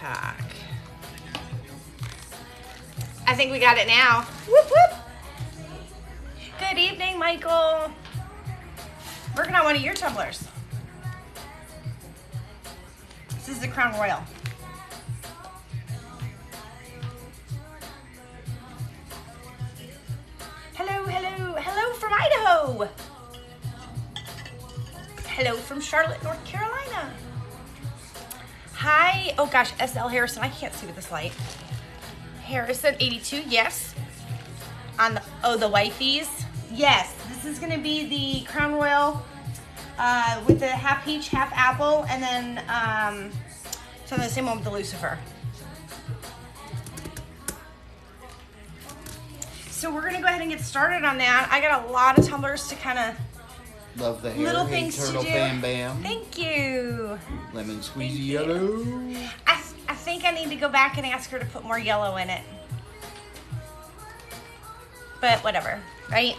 tack. I think we got it now. Whoop, whoop. Good evening, Michael. Working on one of your tumblers. This is the Crown Royal. Hello, hello, hello from Idaho. Hello from Charlotte, North Carolina. Hi, oh gosh, SL Harrison, I can't see with this light. Harrison, 82, yes. On the wifeys, yes. This is gonna be the Crown Royal with the half peach, half apple, and then so the same one with the Lucifer. So we're gonna go ahead and get started on that. I got a lot of tumblers to kind of love the hair. Little Hey, things Turtle to do. Bam Bam. Thank you. Lemon squeezy Thank you. yellow. I think I need to go back and ask her to put more yellow in it. But whatever, right?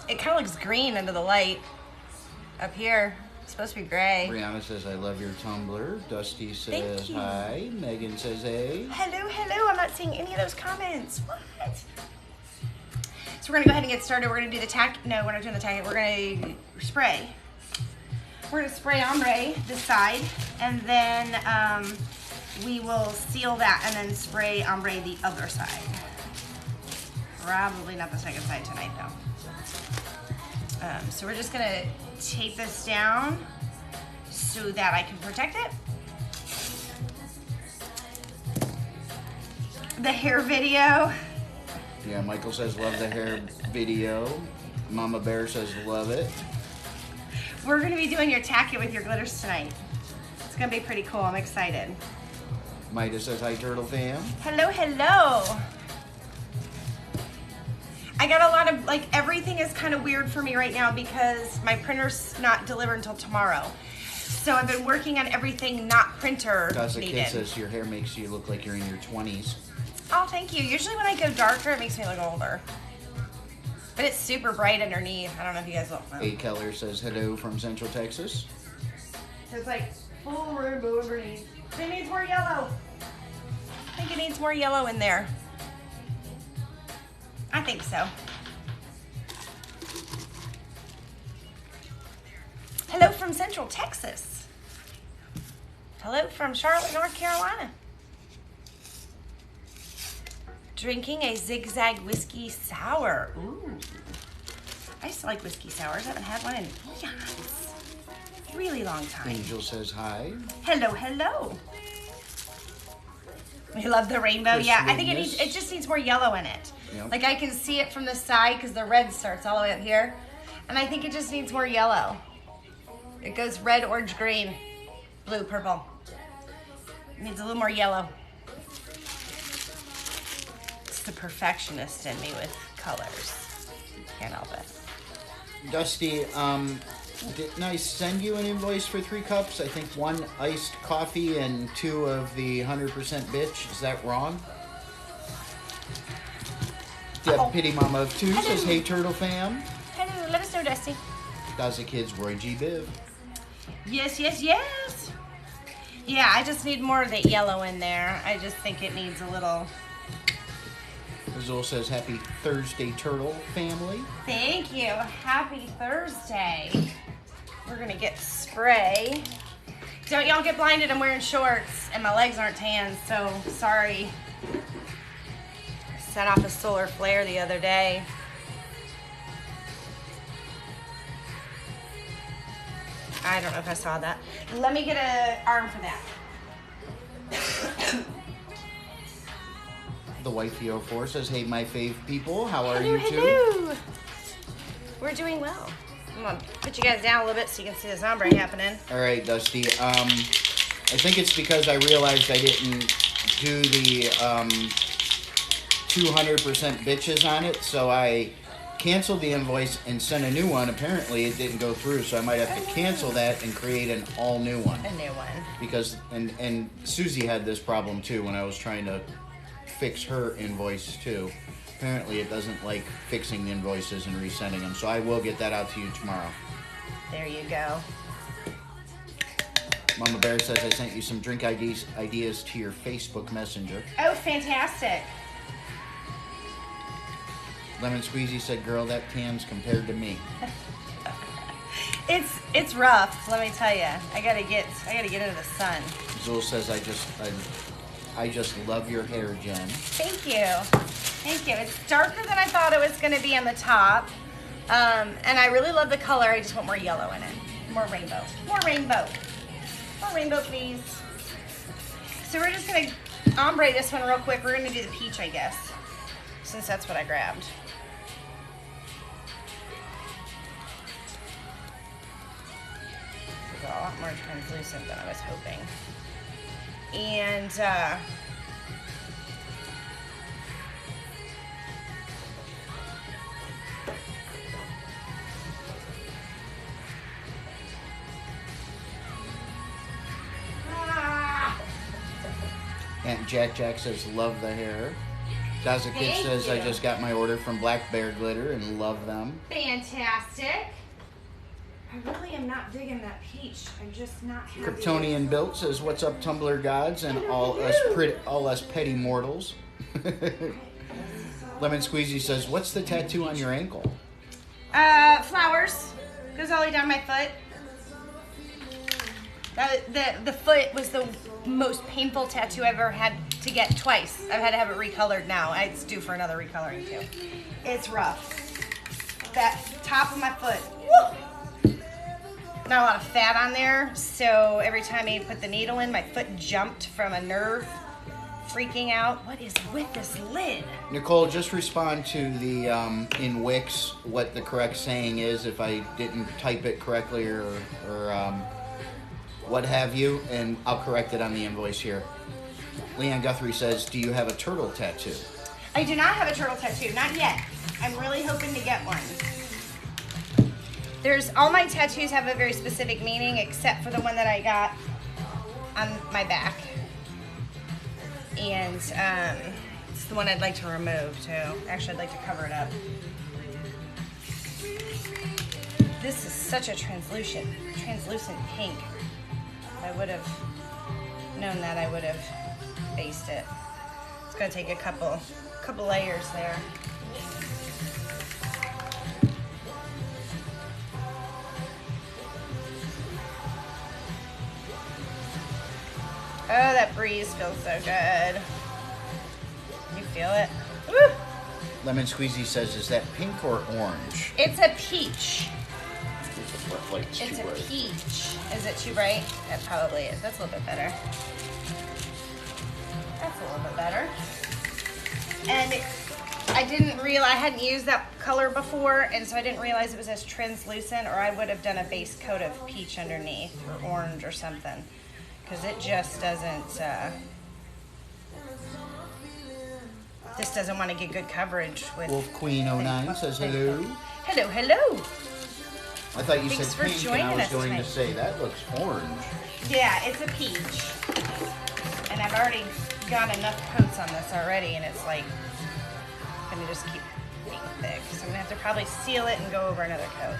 It kind of looks green under the light up here. It's supposed to be gray. Brianna says, I love your tumbler. Dusty Thank says, you. hi. Megan says, hey. Hello, hello. I'm not seeing any of those comments. What? So we're going to go ahead and get started. We're going to do the tack. No, we're not doing the tack. We're going to spray. We're going to spray ombre this side, and then we will seal that and then spray ombre the other side. Probably not the second side tonight, though. So we're just going to tape this down so that I can protect it. The hair video. Yeah, Michael says, love the hair video. Mama Bear says, love it. We're going to be doing your tack it with your glitters tonight. It's going to be pretty cool. I'm excited. Maida says, hi, Turtle Fam. Hello, hello. I got a lot of, like, everything is kind of weird for me right now because my printer's not delivered until tomorrow. So I've been working on everything not printer Gaza needed. Kid says, your hair makes you look like you're in your 20s. Oh, thank you. Usually when I go darker, it makes me look older. But it's super bright underneath. I don't know if you guys will. A. Keller says, hello from Central Texas. So it's like full rainbow underneath. It needs more yellow. I think it needs more yellow in there. I think so. Hello from Central Texas. Hello from Charlotte, North Carolina. Drinking a Zigzag whiskey sour. Ooh. I used to like whiskey sours. I haven't had one in eons. Really long time. Angel says, hi. Hello, hello. We love the rainbow. Chris Yeah, I think Witness. it just needs more yellow in it. Yep. Like I can see it from the side because the red starts all the way up here. And I think it just needs more yellow. It goes red, orange, green, blue, purple. It needs a little more yellow. It's the perfectionist in me with colors. Can't help it. Dusty, didn't I send you an invoice for 3 cups? I think 1 iced coffee and 2 of the 100% bitch. Is that wrong? Deb Pity Mama of 2 says, hey, Turtle Fam. Hello, let us know, Dusty. Gaza Kids, Roy G. Biv. Yes, yes, yes. Yeah, I just need more of the yellow in there. I just think it needs a little. Azul says, happy Thursday, Turtle family. Thank you. Happy Thursday. We're gonna get spray. Don't y'all get blinded. I'm wearing shorts and my legs aren't tan, so sorry. I set off a solar flare the other day. I don't know if I saw that. Let me get an arm for that. The Wifey 04 says, hey, my fave people, how are you two? Hello. We're doing well. I'm gonna put you guys down a little bit so you can see this ombre happening. All right, Dusty. I think it's because I realized I didn't do the 200% bitches on it, so I canceled the invoice and sent a new one. Apparently, it didn't go through, so I might have to cancel that and create an all new one. A new one. Because and Susie had this problem too when I was trying to fix her invoice too. Apparently, it doesn't like fixing the invoices and resending them, so I will get that out to you tomorrow. There you go. Mama Bear says I sent you some drink ideas to your Facebook Messenger. Oh, fantastic. Lemon Squeezy said, girl, that tan's compared to me. It's rough, let me tell you. I gotta get into the sun. Zool says, I just love your hair, Jen. Thank you. Thank you. It's darker than I thought it was gonna be on the top. And I really love the color. I just want more yellow in it. More rainbow. More rainbow. More rainbow, please. So we're just gonna ombre this one real quick. We're gonna do the peach, I guess, since that's what I grabbed. It's a lot more translucent than I was hoping. And Aunt Jack says, love the hair. Daza Kid Thank says, you. I just got my order from Black Bear Glitter and love them. fantastic. I really am not digging that peach. I'm just not happy. Kryptonian Built says, what's up, Tumblr gods and all us petty mortals. Lemon Squeezy says, what's the tattoo on your ankle? Flowers. Goes all the way down my foot. The foot was the most painful tattoo I've ever had to get twice. I've had to have it recolored now. It's due for another recoloring too. It's rough. That top of my foot. Woo! Not a lot of fat on there, so every time I put the needle in, my foot jumped from a nerve freaking out. What is with this lid? Nicole, just respond to the in Wix what the correct saying is if I didn't type it correctly or what have you, and I'll correct it on the invoice here. Leanne Guthrie says, do you have a turtle tattoo? I do not have a turtle tattoo, not yet. I'm really hoping to get one. All my tattoos have a very specific meaning, except for the one that I got on my back. And it's the one I'd like to remove too. Actually, I'd like to cover it up. This is such a translucent pink. If I would have known that, I would have based it. It's gonna take a couple layers there. Oh, that breeze feels so good. You feel it? Woo! Lemon Squeezy says, is that pink or orange? It's a peach. It's It's too a bright. peach. Is it too bright? That probably is. That's a little bit better. That's a little bit better. And I hadn't used that color before, and so I didn't realize it was as translucent, or I would have done a base coat of peach underneath, or orange or something. Because it just doesn't, this doesn't want to get good coverage with... Wolf Queen 09 says hello. Hello, hello. I thought you Thanks said for pink, and joining I was us going tonight. to say that looks orange. Yeah, it's a peach. And I've already got enough coats on this already, and it's like, gonna just keep being thick. So I'm gonna have to probably seal it and go over another coat.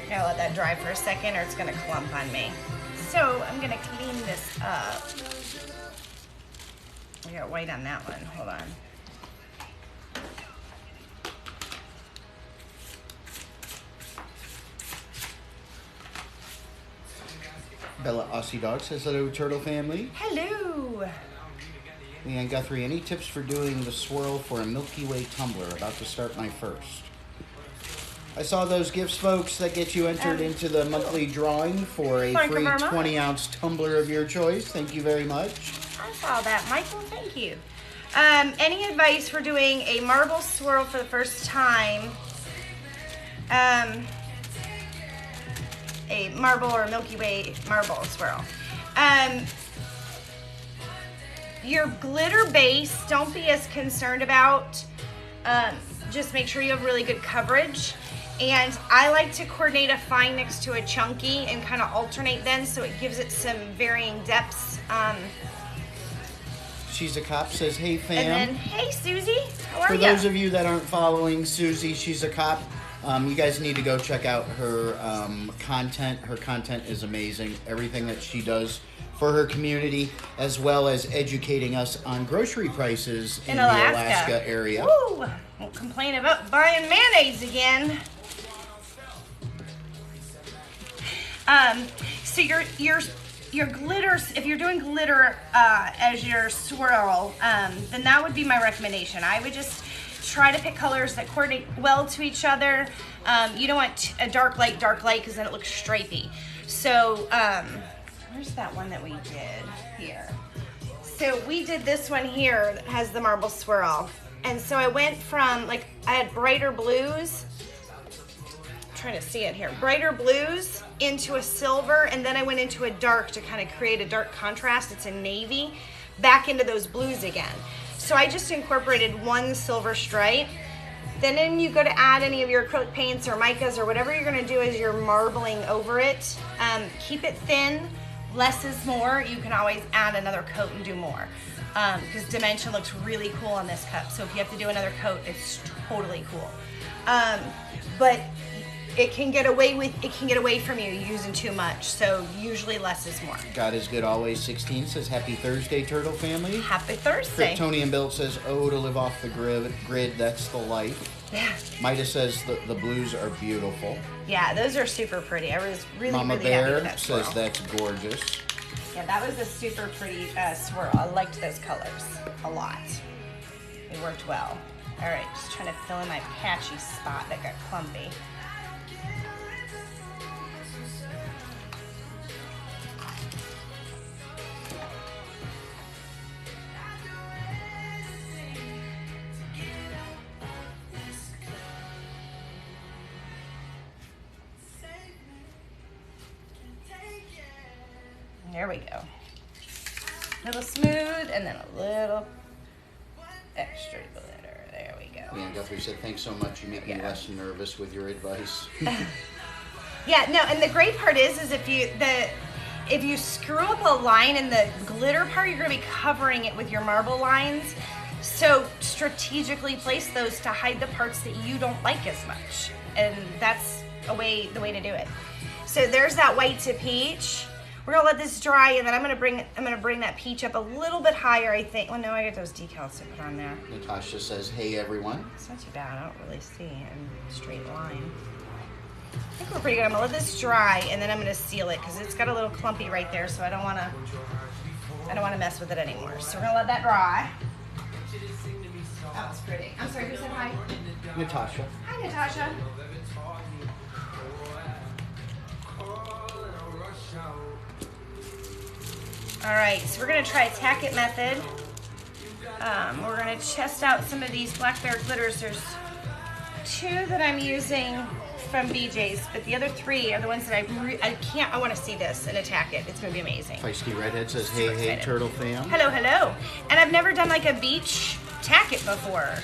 Gotta let that dry for a second or it's gonna clump on me. So I'm gonna clean this up. I got white on that one, hold on. Bella Aussie Dog says hello, Turtle family. Hello. Leanne Guthrie, any tips for doing the swirl for a Milky Way tumbler? About to start my first. I saw those gifts, folks. That get you entered into the monthly drawing for a Thank you free very much. 20-ounce tumbler of your choice. Thank you very much. I saw that, Michael, thank you. Any advice for doing a marble swirl for the first time? A marble or Milky Way marble swirl. Your glitter base, don't be as concerned about. Just make sure you have really good coverage. And I like to coordinate a fine next to a chunky and kind of alternate then, so it gives it some varying depths. She's a Cop says, hey fam. And then, hey Susie, how are For you? those of you that aren't following Susie, She's a Cop, you guys need to go check out her content. Her content is amazing. Everything that she does for her community, as well as educating us on grocery prices in the Alaska area. Woo! Won't complain about buying mayonnaise again. So your glitters, if you're doing glitter as your swirl, then that would be my recommendation. I would just try to pick colors that coordinate well to each other. You don't want a dark light, because then it looks stripy. So, where's that one that we did here? So we did this one here that has the marble swirl. And so I went from, I had brighter blues, I'm trying to see it here, brighter blues into a silver, and then I went into a dark to kind of create a dark contrast. It's a navy, back into those blues again. So I just incorporated one silver stripe. Then you go to add any of your acrylic paints or micas or whatever you're gonna do as you're marbling over it. Keep it thin, less is more. You can always add another coat and do more. Because dimension looks really cool on this cup. So if you have to do another coat, it's totally cool. But it can get away from you using too much. So usually less is more. God is good always. 16 says, happy Thursday, Turtle family. Happy Thursday. Kryptonian Build says, oh, to live off the grid, that's the life. Yeah. Mida says the blues are beautiful. Yeah, those are super pretty. I was really, Mama really happy Bear with that swirl. says that's gorgeous. Yeah, that was a super pretty swirl. I liked those colors a lot. They worked well. All right, just trying to fill in my patchy spot that got clumpy. There we go. A little smooth and then a little extra glitter. There we go. Leanne Guthrie said, thanks so much. You make me less nervous with your advice. Yeah, no, and the great part is if you screw up a line in the glitter part, you're going to be covering it with your marble lines. So strategically place those to hide the parts that you don't like as much. And that's the way to do it. So there's that white to peach. We're gonna let this dry, and then I'm gonna bring that peach up a little bit higher, I think. Well, no, I got those decals to put on there. Natasha says, hey everyone. It's not too bad. I don't really see in a straight line. I think we're pretty good. I'm gonna let this dry, and then I'm gonna seal it because it's got a little clumpy right there, so I don't wanna mess with it anymore. So we're gonna let that dry. That was pretty. I'm sorry, who said hi? Natasha. Hi, Natasha. All right, so we're gonna try a tack-it method. We're gonna test out some of these Black Bear glitters. There's two that I'm using from BJ's, but the other three are the ones that I wanna see this and attack it. It's gonna be amazing. Feisty Redhead says, hey, Turtle fam. Hello, hello. And I've never done like a beach tack-it before.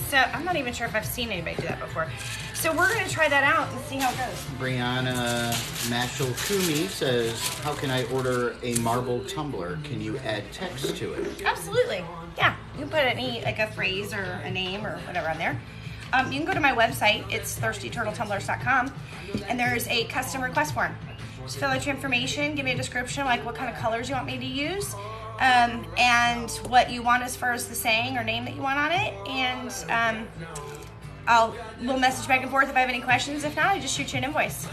So I'm not even sure if I've seen anybody do that before. So we're gonna try that out and see how it goes. Brianna Mashal Kumi says, how can I order a marble tumbler? Can you add text to it? Absolutely. Yeah, you can put a phrase or a name or whatever on there. You can go to my website. It's thirstyturtletumblers.com, and there's a custom request form. Just fill out your information, give me a description, like what kind of colors you want me to use, and what you want as far as the saying or name that you want on it, and we'll message back and forth if I have any questions. If not, I just shoot you an invoice.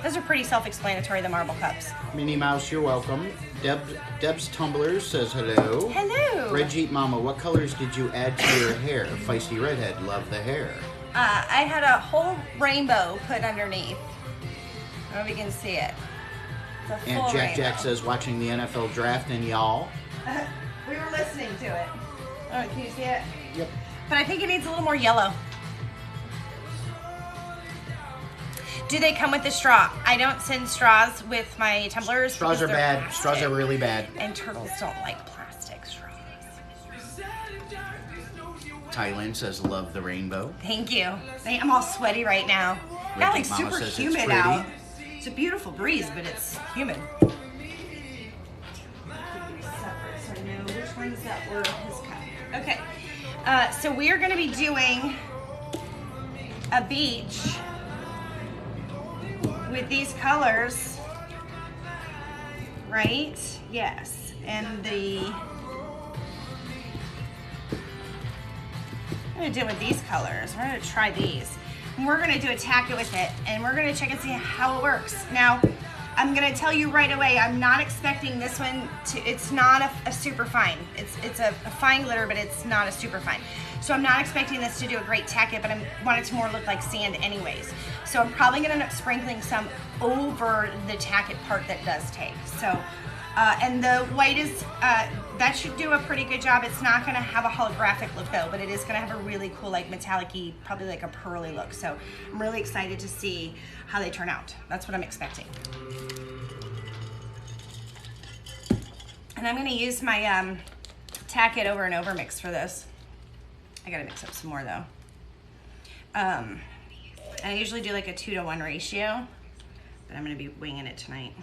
Those are pretty self-explanatory, the marble cups. Minnie Mouse, you're welcome. Deb's Tumblers says hello. Hello. Red Jeep Mama, what colors did you add to your hair? Feisty Redhead, love the hair. I had a whole rainbow put underneath. I don't know if you can see it. It's a full Aunt rainbow. Jack says, watching the NFL draft and y'all. We were listening to it. Oh, can you see it? Yep. But I think it needs a little more yellow. Do they come with a straw? I don't send straws with my tumblers. Straws are because they're bad. plastic. Straws are really bad. And turtles don't like plastic straws. Kylan says, love the rainbow. Thank you. I'm all sweaty right now. Yeah, like Mama super says it's humid pretty. out. It's a beautiful breeze, but it's humid. So I know which ones that were his cup. Okay. So we are going to be doing a beach with these colors, right? Yes. And I'm going to do it with these colors. We're going to try these. And we're going to do a tack it with it. And we're going to check and see how it works. Now, I'm going to tell you right away, I'm not expecting this one to, it's not a super fine. It's a fine glitter, but it's not a super fine. So I'm not expecting this to do a great tack it, but I want it to more look like sand anyways. So I'm probably going to end up sprinkling some over the tack it part that does take. So, and the white is, that should do a pretty good job. It's not going to have a holographic look though, but it is going to have a really cool, like metallic-y, probably like a pearly look. So I'm really excited to see how they turn out. That's what I'm expecting. And I'm going to use my tack it over and over mix for this. I got to mix up some more though. And I usually do like a 2-to-1 ratio, but I'm going to be winging it tonight.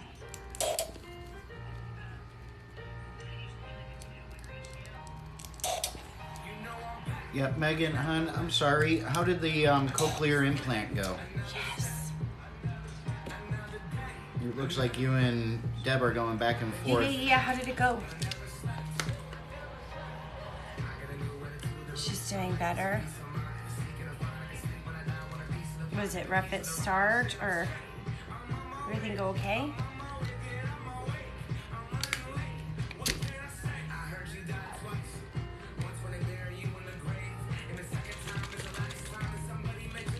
Yeah, Megan, hon, I'm sorry. How did the cochlear implant go? Yes. It looks like you and Deb are going back and forth. Yeah, how did it go? She's doing better. Was it rough at start or everything go okay?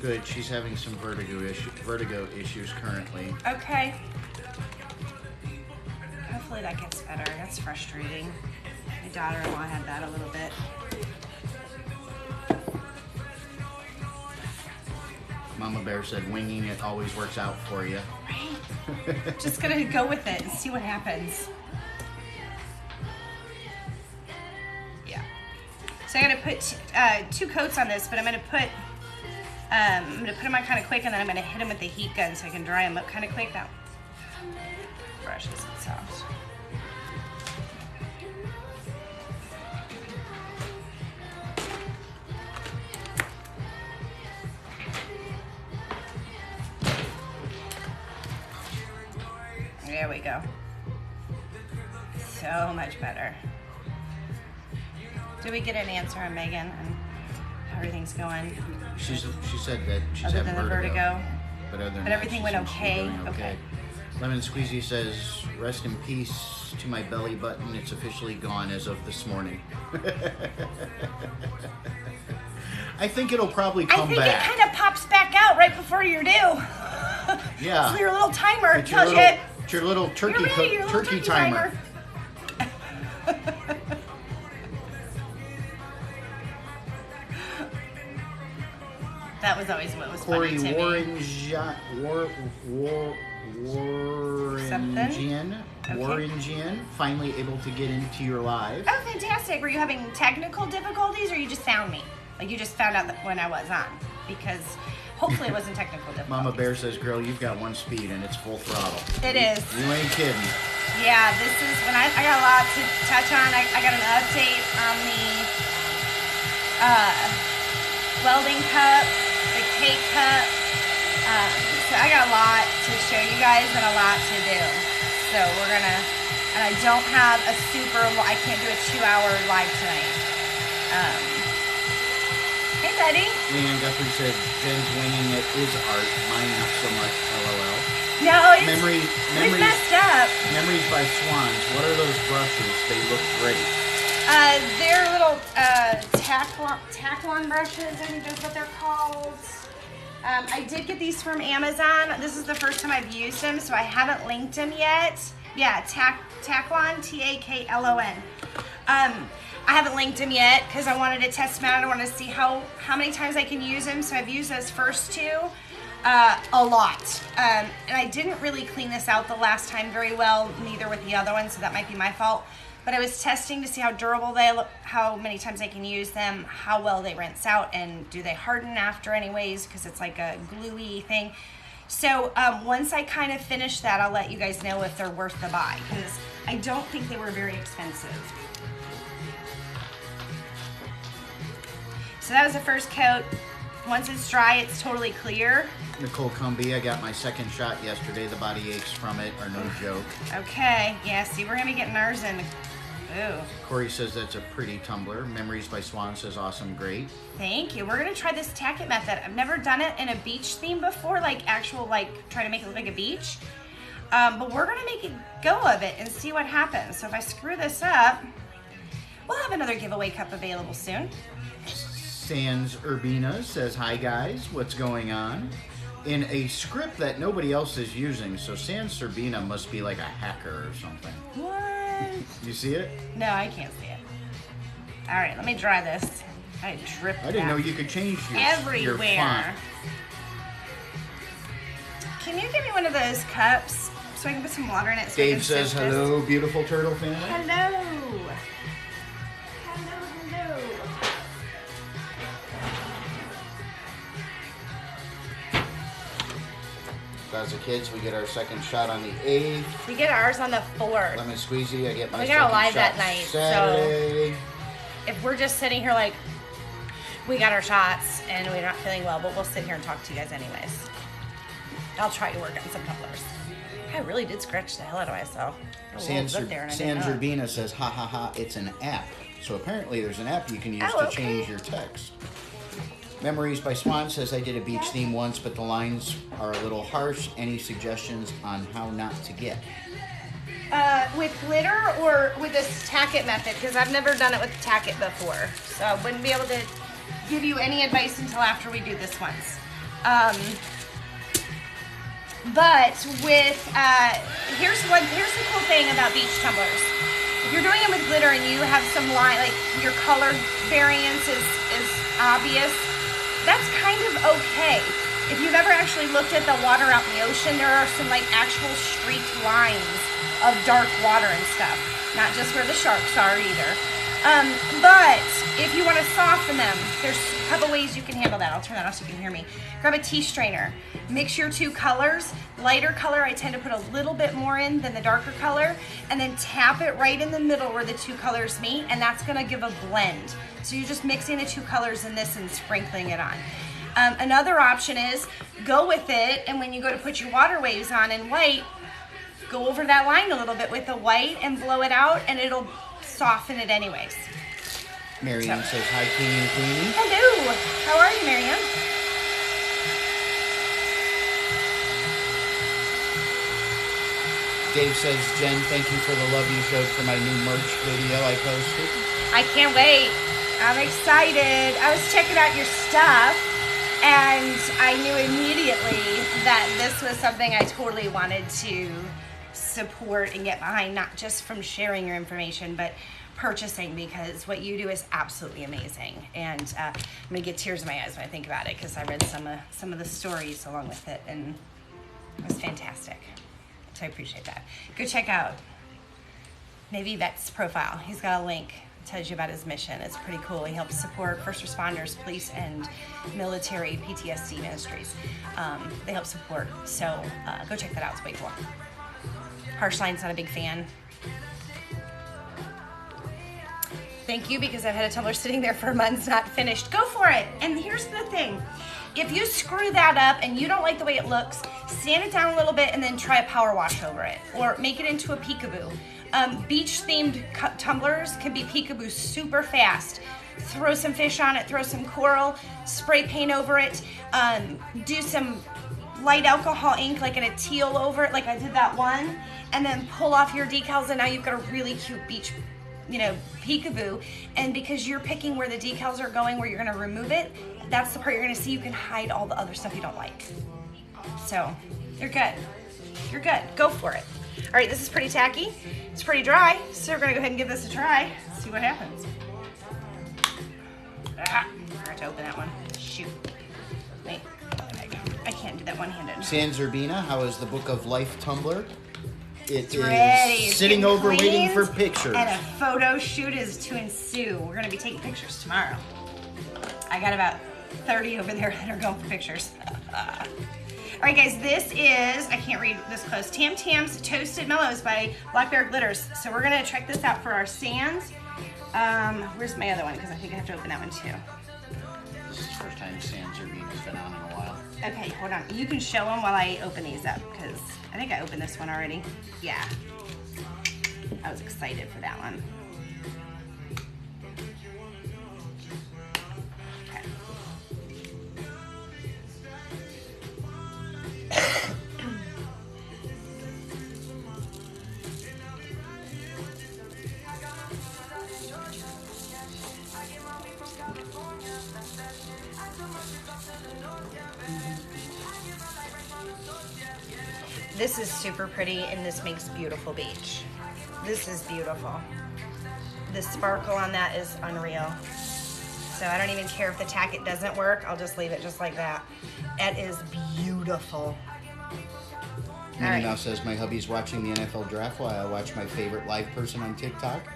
Good. She's having some vertigo issues currently. Okay. Hopefully that gets better. That's frustrating. My daughter-in-law had that a little bit. Mama Bear said winging it always works out for you. Right? Just gonna go with it and see what happens. Yeah. So I'm gonna put 2 coats on this, but I'm gonna put them on kind of quick, and then I'm gonna hit them with the heat gun so I can dry them up kind of quick. Now, brush this soft. There we go. So much better. Did we get an answer on Megan and how everything's going? She said that she's Other having than the vertigo? But other than But that, everything she went seems to be okay? doing Okay. Lemon Squeezy says, rest in peace to my belly button. It's officially gone as of this morning. I think it'll probably come back. I think it kind of pops back out right before you're due. Yeah. So your little timer It's your tells little, you. it's your little turkey, You're ready, your little turkey timer. That was always what was Corey funny to me. Warrengian, Okay. Warrengian, finally able to get into your live. Oh, fantastic. Were you having technical difficulties or you just found me? Like you just found out that when I was on? Because hopefully it wasn't technical difficulties. Mama Bear says, girl, you've got one speed and it's full throttle. It is. You ain't kidding. Yeah, this is when I got a lot to touch on. I got an update on the welding cup, the cake cup. So I got a lot to show you guys and a lot to do. So we're gonna, and I don't have a I can't do a 2-hour live tonight. Hey, buddy. Leanne Guthrie said, Jen's winging it is art. Mine not so much, LOL. No, it's Memories messed up. Memories by Swans. What are those brushes? They look great. They're little Taklon brushes, I think that's what they're called. I did get these from Amazon. This is the first time I've used them, so I haven't linked them yet. Yeah, Taklon, Taklon. I haven't linked them yet because I wanted to test them out. I wanted to see how many times I can use them. So I've used those first 2 a lot. And I didn't really clean this out the last time very well, neither with the other one, so that might be my fault. but I was testing to see how durable they look, how many times I can use them, how well they rinse out, and do they harden after anyways, because it's like a gluey thing. So once I kind of finish that, I'll let you guys know if they're worth the buy, because I don't think they were very expensive. So that was the first coat. Once it's dry, it's totally clear. Nicole Cumby, I got my second shot yesterday. The body aches from it are no joke. Okay, yeah, see, we're gonna be getting ours in. Ooh. Corey says that's a pretty tumbler. Memories by Swan says awesome, great. Thank you. We're gonna try this tack it method. I've never done it in a beach theme before, like actual, like try to make it look like a beach. But we're gonna make a go of it and see what happens. So if I screw this up, we'll have another giveaway cup available soon. Sans Urbina says, hi guys, what's going on? In a script that nobody else is using, so Sans Urbina must be like a hacker or something. What? You see it? No, I can't see it. All right, let me dry this. I dripped I didn't know you could change your everywhere. font. Can you give me one of those cups so I can put some water in it? So Dave says, hello, beautiful turtle family. Hello. Hello. As a kids, we get our second shot on the 8th. We get ours on the 4th. Lemon squeezy, I get my We second got a live shot that night, Saturday. so if we're just sitting here like we got our shots and we're not feeling well, but we'll sit here and talk to you guys anyways. I'll try to work on some tumblers. I really did scratch the hell out of myself. Sans Urbina says, ha ha ha, it's an app. So apparently there's an app you can use to change your text. Memories by Swan says, I did a beach theme once, but the lines are a little harsh. Any suggestions on how not to get? With glitter or with this tack it method? Because I've never done it with tack it before. So I wouldn't be able to give you any advice until after we do this once. But with, here's the cool thing about beach tumblers. If you're doing it with glitter and you have some line, like your color variance is obvious, that's kind of okay. If you've ever actually looked at the water out in the ocean, there are some like actual streaked lines of dark water and stuff. Not just where the sharks are either. But if you want to soften them, there's a couple ways you can handle that. I'll turn that off so you can hear me. Grab a tea strainer. Mix your two colors. Lighter color, I tend to put a little bit more in than the darker color. And then tap it right in the middle where the two colors meet. And that's going to give a blend. So you're just mixing the two colors in this and sprinkling it on. Another option is go with it. And when you go to put your water waves on in white, go over that line a little bit with the white and blow it out. And it'll soften it anyways. Marianne says, hi, King and Queenie. Hello. How are you, Marianne? Dave says, Jen, thank you for the love you showed for my new merch video I posted. I can't wait. I'm excited. I was checking out your stuff, and I knew immediately that this was something I totally wanted to support and get behind, not just from sharing your information, but purchasing, because what you do is absolutely amazing. And I'm gonna get tears in my eyes when I think about it, because I read some of the stories along with it, and it was fantastic. So I appreciate that. Go check out Navy Vet's profile. He's got a link. It tells you about his mission. It's pretty cool. He helps support first responders, police, and military PTSD ministries. They help support. So go check that out. It's way cool. Harshline's not a big fan. Thank you, because I've had a tumbler sitting there for months not finished. Go for it. And here's the thing. If you screw that up and you don't like the way it looks, sand it down a little bit and then try a power wash over it. Or make it into a peekaboo. Beach-themed tumblers can be peekaboo super fast. Throw some fish on it, throw some coral, spray paint over it, do some light alcohol ink like in a teal over it, like I did that one, and then pull off your decals, and now you've got a really cute beach, peekaboo. And because you're picking where the decals are going, where you're gonna remove it, that's the part you're gonna see. You can hide all the other stuff you don't like. So you're good. You're good. Go for it. All right, this is pretty tacky. It's pretty dry, so we're gonna go ahead and give this a try. See what happens. I forgot to open that one. Shoot. Wait. I can't do that one-handed. Sans Urbina, how is the Book of Life tumbler? It is ready. It's sitting getting over waiting cleaned, for pictures. And a photo shoot is to ensue. We're gonna be taking pictures tomorrow. I got about 30 over there that are going for pictures. All right, guys, this is, I can't read this close, Tam Tam's Toasted Mellows by Black Bear Glitters. So we're gonna check this out for our sands. Where's my other one? Because I think I have to open that one too. This is the first time sands are being been on in a while. Okay, hold on. You can show them while I open these up, because I think I opened this one already. Yeah. I was excited for that one. Okay. This is super pretty, and this makes beautiful beach. This is beautiful. The sparkle on that is unreal. So I don't even care if the tacket doesn't work. I'll just leave it just like that. It is beautiful. Minnie Mouse says, my hubby's watching the NFL draft while I watch my favorite live person on TikTok.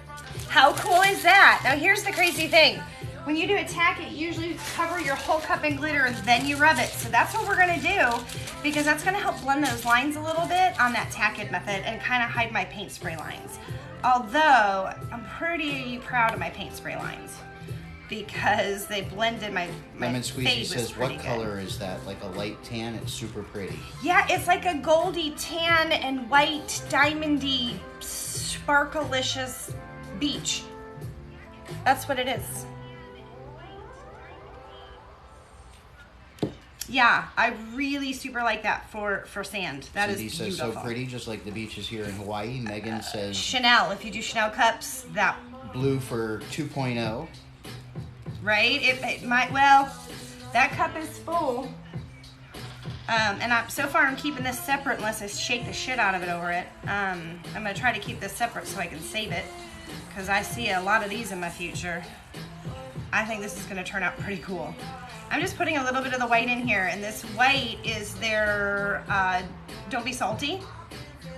How cool is that? Now here's the crazy thing. When you do a tacket, you usually cover your whole cup in glitter and then you rub it. So that's what we're gonna do, because that's gonna help blend those lines a little bit on that tacket method and kind of hide my paint spray lines. Although, I'm pretty proud of my paint spray lines because they blended my Lemon fade Squeezy was says, pretty what good. color is that? Like a light tan? It's super pretty. Yeah, it's like a goldy tan and white diamondy sparkalicious beach. That's what it is. Yeah, I really super like that for sand. That Cindy is says, beautiful. so pretty, just like the beaches here in Hawaii. Megan says, Chanel, if you do Chanel cups, that, blue for 2.0. right? It might, well, that cup is full. And so far I'm keeping this separate unless I shake the shit out of it over it. I'm gonna try to keep this separate so I can save it, because I see a lot of these in my future. I think this is gonna turn out pretty cool. I'm just putting a little bit of the white in here, and this white is their Don't Be Salty.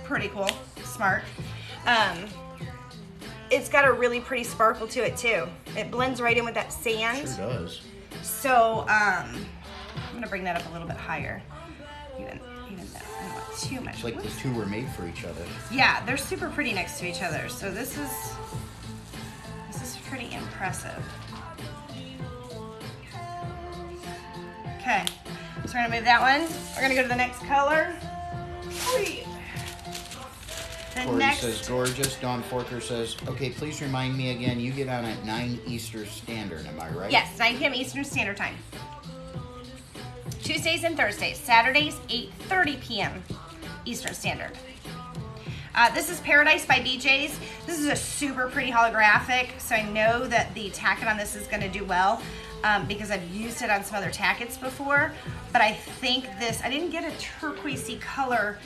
Pretty cool, smart. It's got a really pretty sparkle to it too. It blends right in with that sand. Sure does. So I'm gonna bring that up a little bit higher. Even though I don't want too much. It's like the two were made for each other. Yeah, they're super pretty next to each other. So this is pretty impressive. Okay, so we're gonna move that one. We're gonna go to the next color. The Corey next, says, gorgeous. Dawn Forker says, okay, please remind me again, you get on at 9 Eastern Standard, am I right? yes, 9 p.m. Eastern Standard Time. Tuesdays and Thursdays. Saturdays, 8:30 p.m. Eastern Standard. This is Paradise by BJ's. This is a super pretty holographic, so I know that the tacket on this is gonna do well. Because I've used it on some other tackets before, but I think this, I didn't get a turquoisey color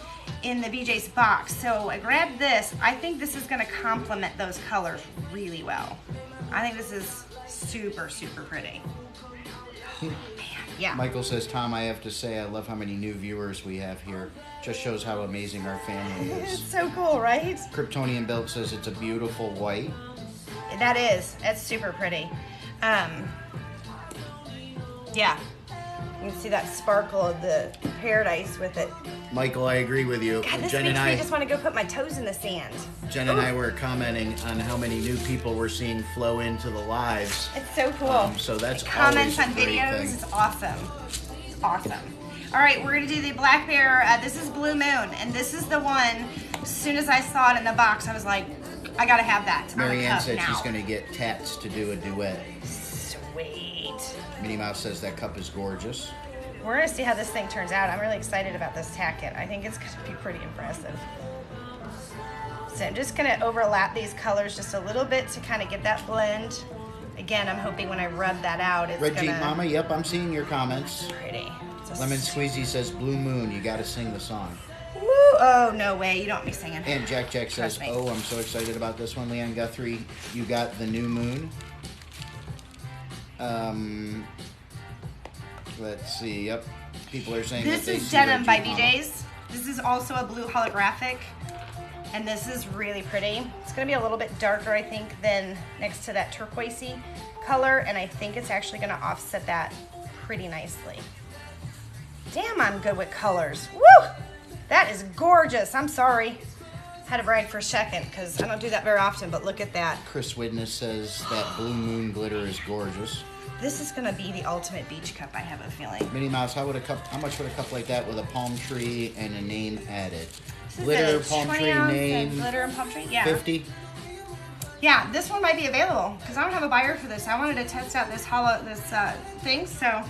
in the BJ's box, so I grabbed this. I think this is gonna complement those colors really well. I think this is super, super pretty. Man, yeah. Michael says, Tom, I have to say, I love how many new viewers we have here. Just shows how amazing our family It's is. so cool, right? Kryptonian Belt says it's a beautiful white. That is, it's super pretty. Yeah, you can see that sparkle of the Paradise with it. Michael, I agree with you. God, this Jen makes and me just want to go put my toes in the sand. Jen and I were commenting on how many new people we're seeing flow into the lives. It's so cool. So that's It comments always on a great videos. thing. It's awesome. It's awesome. All right, we're gonna do the Black Bear. This is Blue Moon, and this is the one. As soon as I saw it in the box, I was like, I gotta have that. on a Marianne cup said now. she's going to get Tats to do a duet. Sweet. Minnie Mouse says that cup is gorgeous. We're gonna see how this thing turns out. I'm really excited about this tacket. I think it's gonna be pretty impressive. So I'm just gonna overlap these colors just a little bit to kind of get that blend. Again, I'm hoping when I rub that out, it's Red Jeep gonna Mama, yep, I'm seeing your comments. pretty. It's a Lemon Squeezy says Blue Moon, you got to sing the song. Woo! Oh, no way. You don't want me singing. And Jack says, Trust me. oh, I'm so excited about this one. Leanne Guthrie, you got the new moon. Let's see, yep. People are saying This that they is see Red Denim by Jeep Mama. BJ's. This is also a blue holographic. And this is really pretty. It's gonna be a little bit darker, I think, than next to that turquoisey color, and I think it's actually gonna offset that pretty nicely. Damn, I'm good with colors. Woo! That is gorgeous. I'm sorry. Had to brag for a second because I don't do that very often, but look at that. Chris Widness says that Blue Moon glitter is gorgeous. This is gonna be the ultimate beach cup, I have a feeling. Minnie Mouse, how much would a cup like that with a palm tree and a name added? This is Glitter, a palm 20 tree, ounce name. and glitter and palm tree, yeah. 50. Yeah, this one might be available because I don't have a buyer for this. I wanted to test out this thing, so.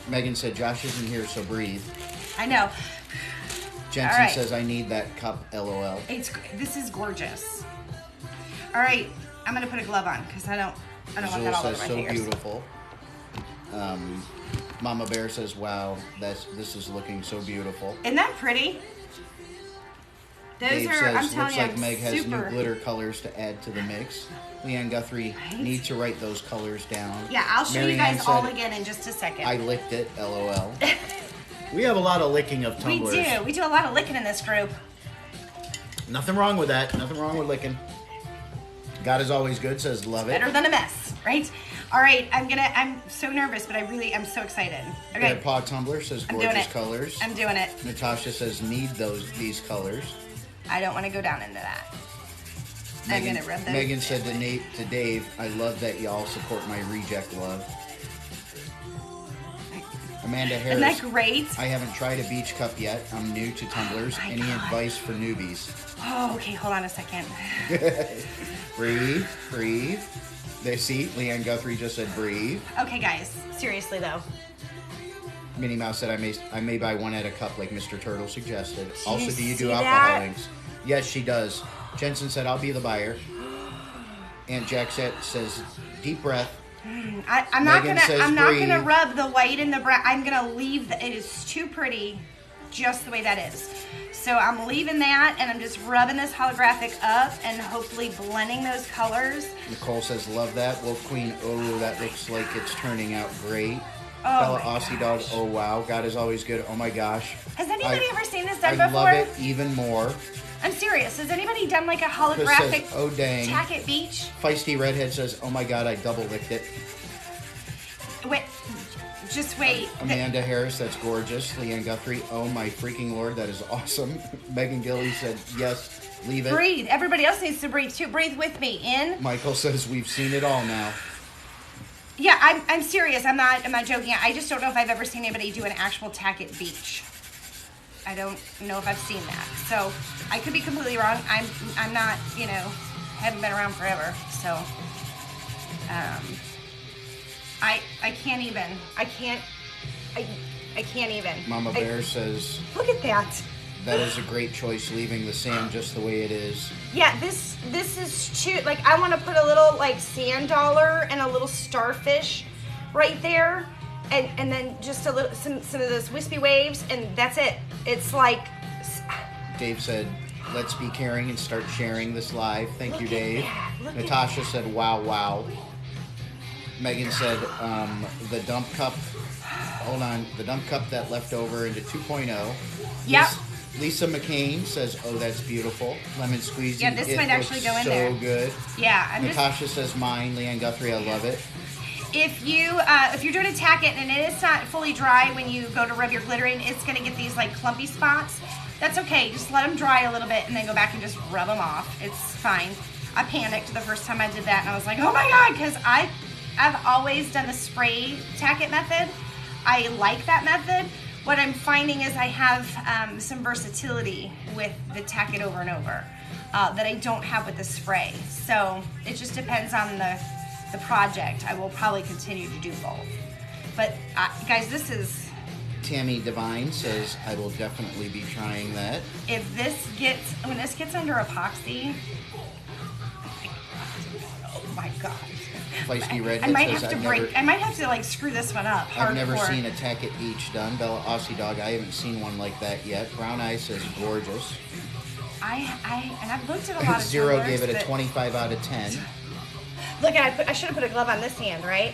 Megan said Josh isn't here, so breathe. I know. Jensen All right. says I need that cup, LOL. This is gorgeous. All right, I'm gonna put a glove on because I don't want that Zool all over says my so fingers. beautiful. Mama Bear says, wow, this is looking so beautiful. Isn't that pretty? Those Dave are, says, I'm telling looks you, like I'm Meg has new super. glitter colors to add to the mix. Leanne Guthrie Right? needs to write those colors down. Yeah, I'll show Mary you Ann guys all said, again in just a second. I licked it, LOL. We have a lot of licking of we tumblers. do a lot of licking in this group. Nothing wrong with that. Nothing wrong with licking. God is always good, says love it. Better than a mess, right? All right, I'm so nervous, but I'm so excited. Okay, Red Paw Tumbler says I'm doing gorgeous it. colors. I'm doing it. Natasha says need these colors. I don't want to go down into that. I'm gonna rub those. Megan said to Dave, I love that y'all support my reject love. Amanda Harris. Isn't that great? I haven't tried a beach cup yet. I'm new to tumblers. my Any God. advice for newbies? Oh, okay, hold on a second. Breathe, breathe. There, see, Leanne Guthrie just said breathe. Okay, guys, seriously though. Minnie Mouse said I may buy one at a cup like Mr. Turtle suggested. Do Also, you do you see do that? alcoholics? Yes, she does. Jensen said I'll be the buyer. Aunt Jack says deep breath. I'm not Megan gonna. says I'm not breathe. gonna rub the white in the brown. I'm gonna leave. It is too pretty, just the way that is. So I'm leaving that, and I'm just rubbing this holographic up, and hopefully blending those colors. Nicole says love that. Wolf Queen, oh that looks like it's turning out great. Oh Bella my Aussie gosh. Dog, oh wow, God is always good. Oh my gosh. Has anybody ever seen this done I before? love it even more. I'm serious. Has anybody done like a Chris holographic says, oh dang. tack at beach? Feisty Redhead says, oh my God, I double licked it. Wait, just wait. Amanda Harris, that's gorgeous. Leanne Guthrie, oh my freaking Lord, that is awesome. Megan Gilly said, yes, leave it. Breathe. Everybody else needs to breathe too. Breathe with me. In. Michael says, we've seen it all now. Yeah, I'm serious. I'm not joking. I just don't know if I've ever seen anybody do an actual tack at beach. I don't know if I've seen that. So I could be completely wrong. I'm not, haven't been around forever. So I can't even. I can't even. Mama Bear says, Look at that. that is a great choice, leaving the sand just the way it is. Yeah, this is too, like, I want to put a little, like, sand dollar and a little starfish right there, and then just a little, some of those wispy waves, and that's it. It's like, Dave said, let's be caring and start sharing this live. Thank you, Look at Dave. that. Look at Natasha said, wow, wow. Megan said, the dump cup, hold on, the dump cup that left over into 2.0. Yep. Lisa McCain says, oh, that's beautiful. Lemon squeezy. Yeah, this it might actually looks go in so there. good. yeah, I'm just, Natasha says, mine. Leanne Guthrie, I love it. if you're doing a tack it and it is not fully dry when you go to rub your glitter in, it's going to get these, like, clumpy spots. That's okay. Just let them dry a little bit and then go back and just rub them off. It's fine. I panicked the first time I did that, and I was like, oh my God, because I've always done the spray tack it method. I like that method. What I'm finding is I have some versatility with the tack it over and over that I don't have with the spray. So it just depends on the project. I will probably continue to do both. But guys, this is, Tammy Devine says, I will definitely be trying that. when this gets under epoxy, oh my God. Feisty Redhead I might says, have to I might have to, like, screw this one up. I've never hardcore. seen a tack at beach done. Bella Aussie Dog, I haven't seen one like that yet. Brown Eye says, gorgeous. And I've looked at a lot of Zero tumblers gave it a that- 25 out of 10. Look, I should have put a glove on this hand, right?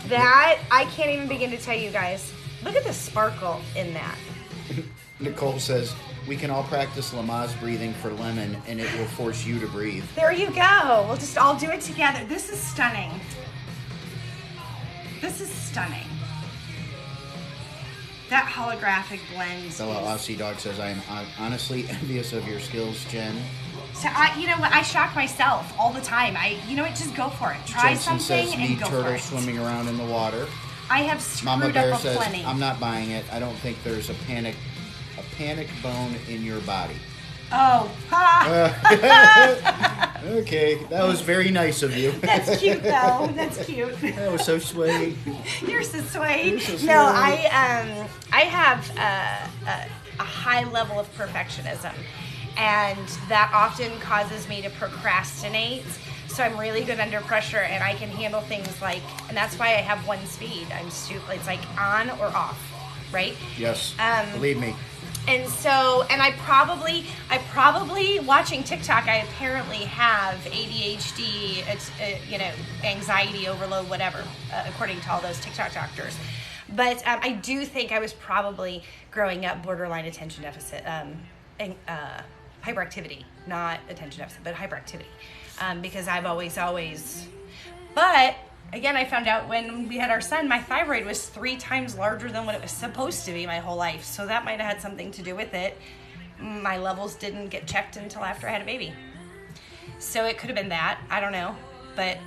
That, I can't even begin to tell you guys. Look at the sparkle in that. Nicole says, We can all practice Lamaze breathing for lemon, and it will force you to breathe. There you go. We'll just all do it together. This is stunning. This is stunning. That holographic blend. Bella Aussie Dog says, I am honestly envious of your skills, Jen. So you know what? I shock myself all the time. You know what? Just go for it. Try Jensen something says, and need go for turtles it. swimming around in the water. I have screwed Mama Bear up a says, plenty. I'm not buying it. I don't think there's a panic bone in your body. Oh. Okay, that was very nice of you. That's cute, though. That's cute. That was so sweet. You're so sweet. You're so sweet. No, I have a high level of perfectionism, and that often causes me to procrastinate. So I'm really good under pressure, and I can handle things like, and that's why I have one speed. I'm stupid. It's like on or off, right? Yes. Believe me. And so, and I probably watching TikTok, I apparently have ADHD, anxiety overload, whatever, according to all those TikTok doctors. But I do think I was probably growing up borderline attention deficit, hyperactivity, not attention deficit, but hyperactivity, because I've always, but again, I found out when we had our son, my thyroid was 3 times larger than what it was supposed to be my whole life. So that might have had something to do with it. My levels didn't get checked until after I had a baby. So it could have been that. I don't know. But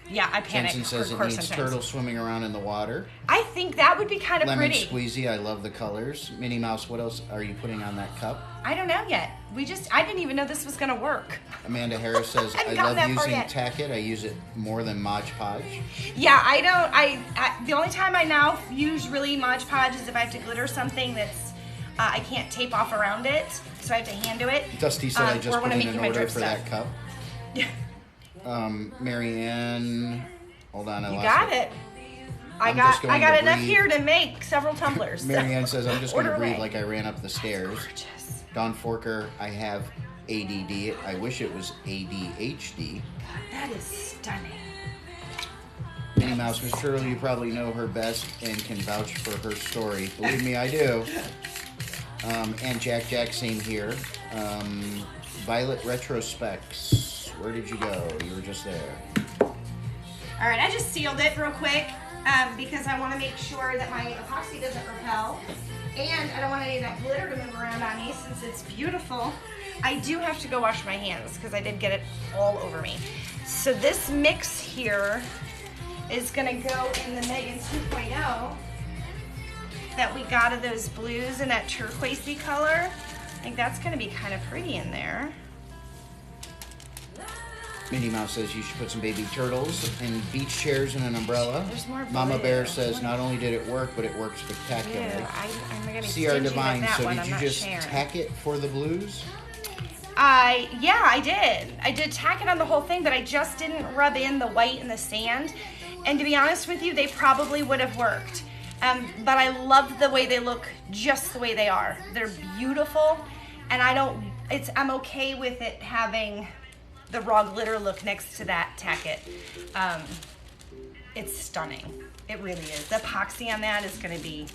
yeah, I panic. Jensen says it needs turtles swimming around in the water. I think that would be kind of Lemon pretty. squeezy, I love the colors. Minnie Mouse, what else are you putting on that cup? I don't know yet. I didn't even know this was going to work. Amanda Harris says, I love using Tack-It. I use it more than Mod Podge. Yeah, I don't. The only time I now use really Mod Podge is if I have to glitter something that's I can't tape off around it, so I have to hand do it. Dusty said I just put in an order for stuff. that cup. Marianne, hold on, You got it. I got enough here to make several tumblers. Marianne says, I'm just going to breathe away. like I ran up the stairs. Gorgeous. Don Forker, I have ADD. I wish it was ADHD. That is stunning. Minnie Mouse, Miss Turtle, you probably know her best and can vouch for her story. Believe me, I do. And Jack, same here. Violet Retrospects, where did you go? You were just there. All right, I just sealed it real quick because I want to make sure that my epoxy doesn't repel. And I don't want any of that glitter to move around on me since it's beautiful. I do have to go wash my hands because I did get it all over me. So this mix here is going to go in the Megan 2.0 that we got of those blues and that turquoisey color. I think that's going to be kind of pretty in there. Minnie Mouse says you should put some baby turtles and beach chairs and an umbrella. There's more blue. Mama Bear says not only did it work, but it worked spectacularly. I'm going to be CR stingy Divine, like that so one. did I'm you not just sharing. tack it for the blues? Yeah, I did. I did tack it on the whole thing, but I just didn't rub in the white and the sand. And to be honest with you, they probably would have worked. But I love the way they look just the way they are. They're beautiful, and I'm okay with it having the raw glitter look next to that Tack-It. It's stunning. It really is. The epoxy on that is going to be,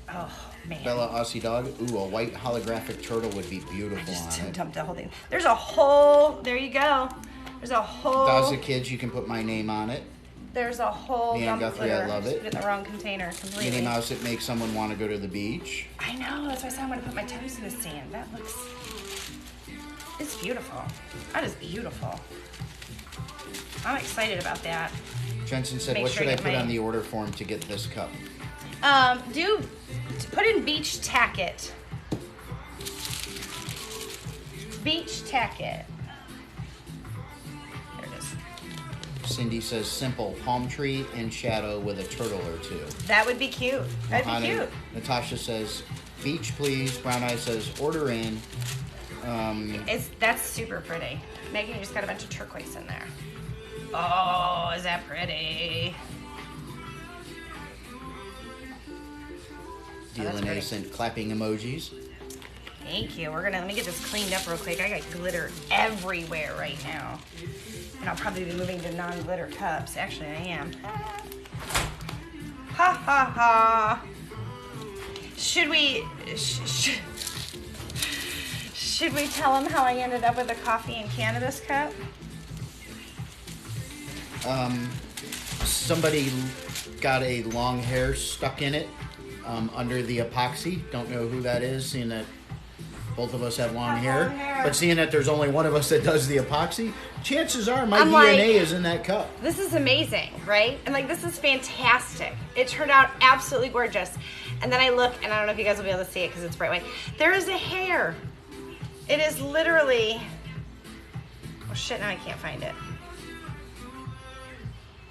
oh man. Bella Aussie Dog, ooh, a white holographic turtle would be beautiful on it. Dumped the whole thing. There's a whole, there you go. There's a whole. Daza Kids, you can put my name on it. There's a whole Neon dump Guthrie, glitter. I love it. Put it in the wrong container completely. Minnie Mouse, it makes someone want to go to the beach. I know, that's why I said I'm going to put my toes in the sand. That looks, it's beautiful. That is beautiful. I'm excited about that. Jensen said, Make what sure should I I get put my- on the order form to get this cup? Put in beach Tack-It. Beach Tack-It. There it is. Cindy says, simple, palm tree and shadow with a turtle or two. That would be cute. That'd be Honey, cute. Natasha says, beach please. Brown Eye says, order in. That's super pretty. Megan, you just got a bunch of turquoise in there. Oh, is that pretty? Dylan pretty. sent clapping emojis. Thank you. Let me get this cleaned up real quick. I got glitter everywhere right now. And I'll probably be moving to non-glitter cups. Actually, I am. Ha ha ha. Should we... Should we tell them how I ended up with a coffee and cannabis cup? Somebody got a long hair stuck in it under the epoxy. Don't know who that is, seeing that both of us have long hair. But seeing that there's only one of us that does the epoxy, chances are my DNA is in that cup. This is amazing, right? And like, this is fantastic. It turned out absolutely gorgeous. And then I look, and I don't know if you guys will be able to see it because it's bright white. There is a hair. It is literally, oh shit, now I can't find it.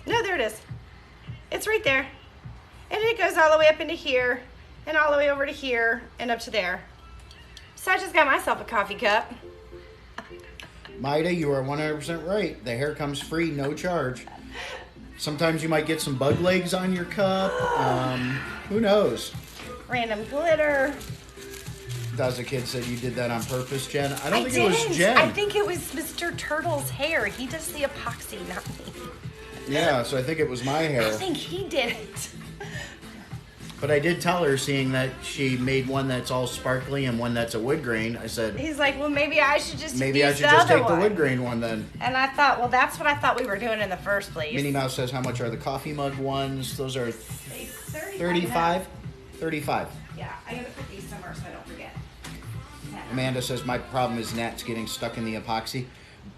No, there it is. It's right there. And it goes all the way up into here, and all the way over to here, and up to there. So I just got myself a coffee cup. Maida, you are 100% right. The hair comes free, no charge. Sometimes you might get some bug legs on your cup. Who knows? Random glitter. Does a kid said you did that on purpose, Jen? I don't think it was Jen. I think it was Mr. Turtle's hair. He does the epoxy, not me. Yeah, so I think it was my hair. I think he did it. But I did tell her, seeing that she made one that's all sparkly and one that's a wood grain, I said... He's like, well, maybe I should just take the wood grain one then. And I thought, well, that's what I thought we were doing in the first place. Minnie Mouse says, how much are the coffee mug ones? Those are 35? 35. Yeah, I gotta put these somewhere so I don't forget. Amanda says, my problem is gnats getting stuck in the epoxy.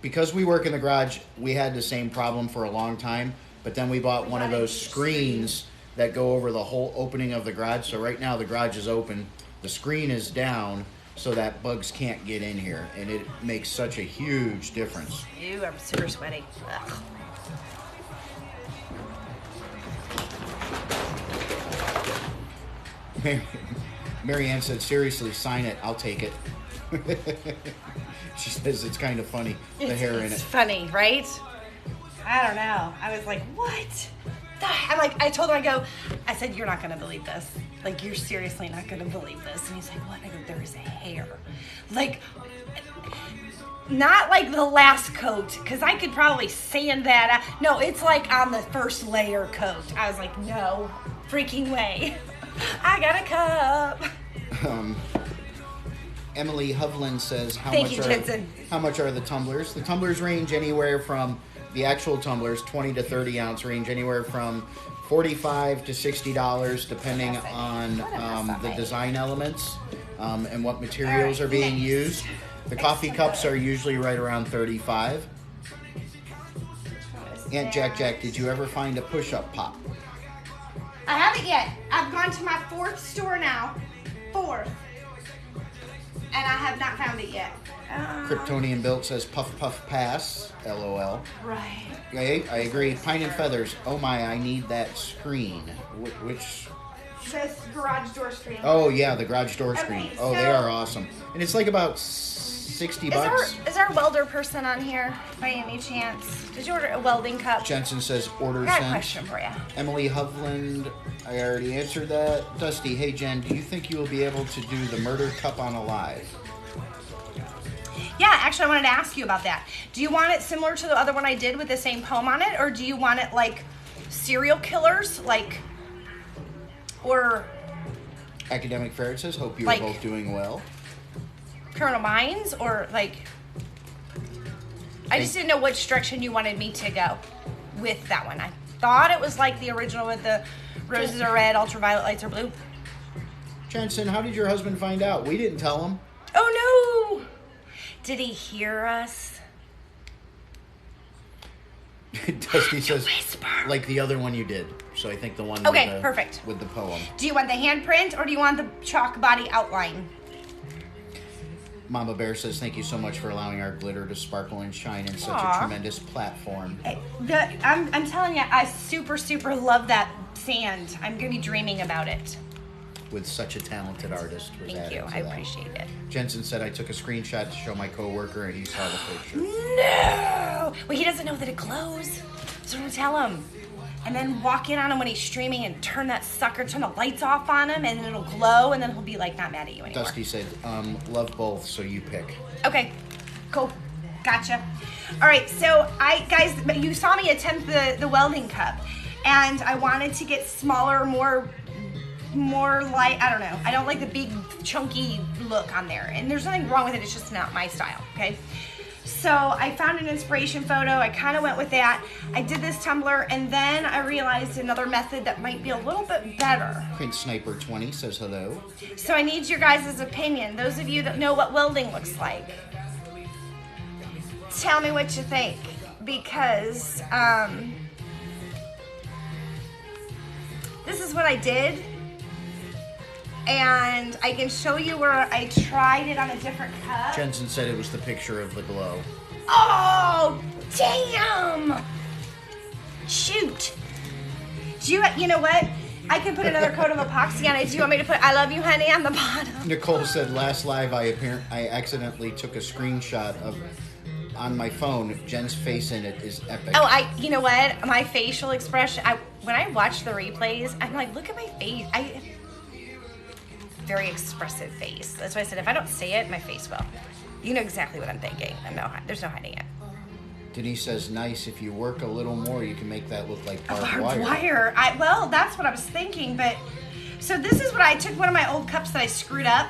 Because we work in the garage, we had the same problem for a long time, but then we bought one of those screens that go over the whole opening of the garage. So right now the garage is open, the screen is down, so that bugs can't get in here, and it makes such a huge difference. Ew, I'm super sweaty. Ugh. Marianne said, seriously, sign it, I'll take it. She says it's kind of funny, the hair in it. It's funny, right? I don't know. I was like, what? I'm like, I told her, I said, you're not going to believe this. Like, you're seriously not going to believe this. And he's like, what? I go, there is a hair. Like, not like the last coat, because I could probably sand that out. No, it's like on the first layer coat. I was like, no freaking way. I got a cup. Emily Hovland says, how much are the tumblers? The tumblers range anywhere from, the actual tumblers, 20 to 30 ounce, range anywhere from $45 to $60, depending on the design elements and what materials are being used. The coffee cups are usually right around $35. Aunt Jack, did you ever find a push-up pop? I haven't yet. I've gone to my 4th store now. 4th. And I have not found it yet. Kryptonian Built says, puff puff pass, LOL. Right. I agree. Pine and Feathers, oh my, I need that screen. Which? This garage door screen. Oh yeah, the garage door screen. Okay, oh, they are awesome. And it's like about 60 bucks. Is our welder person on here by any chance? Did you order a welding cup? Jensen says, order I got sent. a question for you. Emily Hovland, I already answered that. Dusty, hey Jen, do you think you will be able to do the murder cup on Alive? Yeah, actually I wanted to ask you about that. Do you want it similar to the other one I did with the same poem on it, or do you want it like serial killers, like, or... Academic Ferret says, hope you are like, both doing well. Criminal Minds, or like... I just didn't know which direction you wanted me to go with that one. I thought it was like the original with the roses are red, ultraviolet lights are blue. Jensen, how did your husband find out? We didn't tell him. Oh no! Did he hear us? Dusty says, like the other one you did. So I think the one perfect. With the poem. Do you want the handprint or do you want the chalk body outline? Mama Bear says, thank you so much for allowing our glitter to sparkle and shine in such a tremendous platform. I'm telling you, I super, super love that sand. I'm going to be dreaming about it. With such a talented artist. Thank you. I appreciate it. Jensen said, I took a screenshot to show my coworker and he saw the picture. No! Well, he doesn't know that it glows. So don't tell him. And then walk in on him when he's streaming and turn the lights off on him and it'll glow and then he'll be like not mad at you anymore. Dusty said, love both, so you pick. Okay, cool. Gotcha. All right, so guys, you saw me attempt the welding cup and I wanted to get smaller, more more like, I don't know. I don't like the big chunky look on there. And there's nothing wrong with it. It's just not my style, okay? So I found an inspiration photo. I kind of went with that. I did this tumbler, and then I realized another method that might be a little bit better. Prince Sniper 20 says hello. So I need your guys' opinion. Those of you that know what welding looks like, tell me what you think. Because this is what I did. And I can show you where I tried it on a different cup. Jensen said it was the picture of the glow. Oh, damn! Shoot. You know what? I can put another coat of epoxy on it. Do you want me to put I love you, honey, on the bottom? Nicole said last live I accidentally took a screenshot of on my phone. Jen's face in it is epic. Oh, you know what? My facial expression, when I watch the replays, I'm like, look at my face. Very expressive face. That's why I said if I don't say it, my face will. You know exactly what I'm thinking. There's no hiding it. Denise says, nice. If you work a little more, you can make that look like barbed wire. Well, that's what I was thinking. But so this is what I took one of my old cups that I screwed up,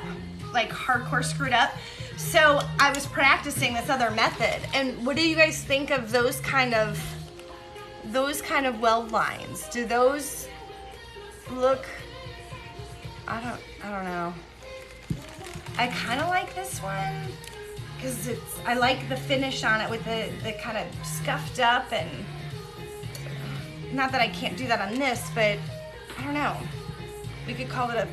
like hardcore screwed up. So I was practicing this other method. And what do you guys think of those kind of weld lines? Do those look? I don't know. I kind of like this one because I like the finish on it with the kind of scuffed up, and not that I can't do that on this, but I don't know. We could call it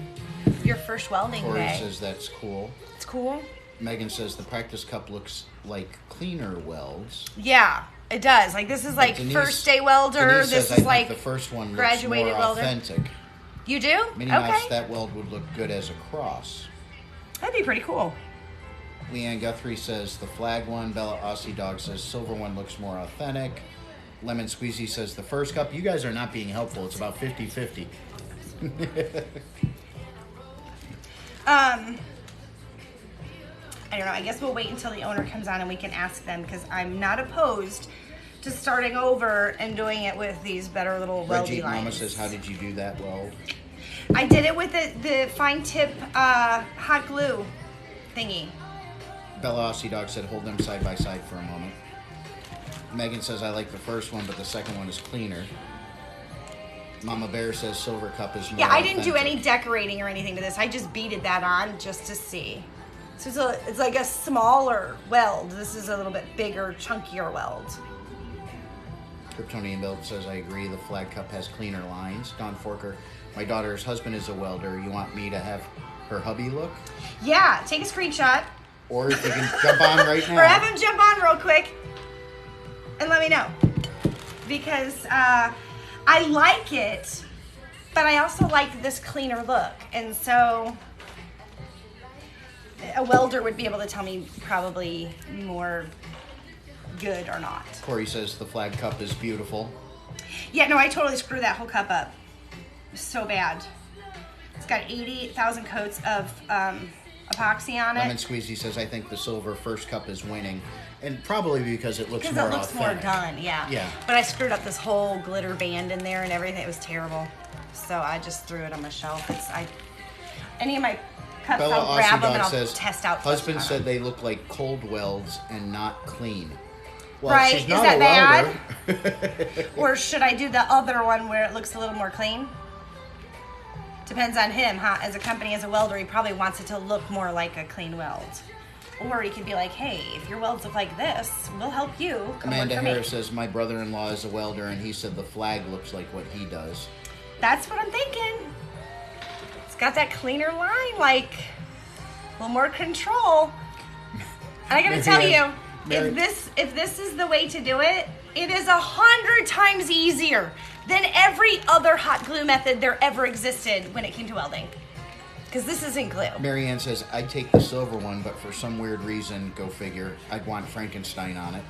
your first welding Corey day. says that's cool. It's cool. Megan says the practice cup looks like cleaner welds. Yeah, it does. Like this is like Denise, first day welder. Denise This says, is like the first one looks graduated more welder. authentic. You do? Minnie Okay. Mouse, that weld would look good as a cross. That'd be pretty cool. Leanne Guthrie says the flag one. Bella Aussie Dog says silver one looks more authentic. Lemon Squeezy says the first cup. You guys are not being helpful. It's about 50-50. I don't know. I guess we'll wait until the owner comes on and we can ask them, because I'm not opposed to starting over and doing it with these better little weldy Reggie Mama lines. says, how did you do that weld? I did it with the fine tip hot glue thingy. Bella Aussie Dog said hold them side by side for a moment. Megan says I like the first one, but the second one is cleaner. Mama Bear says silver cup is more I didn't do authentic. any decorating or anything to this. I just beaded that on just to see. So it's like a smaller weld. This is a little bit bigger, chunkier weld. Kryptonian Build says I agree. The flag cup has cleaner lines. Don Forker, my daughter's husband is a welder. You want me to have her hubby look? Yeah, take a screenshot. Or if you can jump on right now. Or have him jump on real quick and let me know. Because I like it, but I also like this cleaner look. And so a welder would be able to tell me probably more good or not. Corey says the flag cup is beautiful. Yeah, no, I totally screwed that whole cup up. So bad. It's got 80,000 coats of epoxy on it. Lemon Squeezy says I think the silver first cup is winning. And probably because it looks Because more it looks authentic. more done, yeah. Yeah. But I screwed up this whole glitter band in there and everything. It was terrible. So I just threw it on my shelf. Any of my cups, Bella I'll grab Aussie them and Dog I'll says test out. husband stuff said on they look like cold welds and not clean. Well, Right, she's is not that a bad? welder. Or should I do the other one where it looks a little more clean? Depends on him, huh? As a company, as a welder, he probably wants it to look more like a clean weld. Or he could be like, hey, if your welds look like this, we'll help you. Come Amanda work for me. Harris says my brother-in-law is a welder and he said the flag looks like what he does. That's what I'm thinking. It's got that cleaner line, like a little more control. And I gotta tell you, if this is the way to do it, it is 100 times easier than every other hot glue method there ever existed when it came to welding. Because this isn't glue. Marianne says I'd take the silver one, but for some weird reason, go figure, I'd want Frankenstein on it.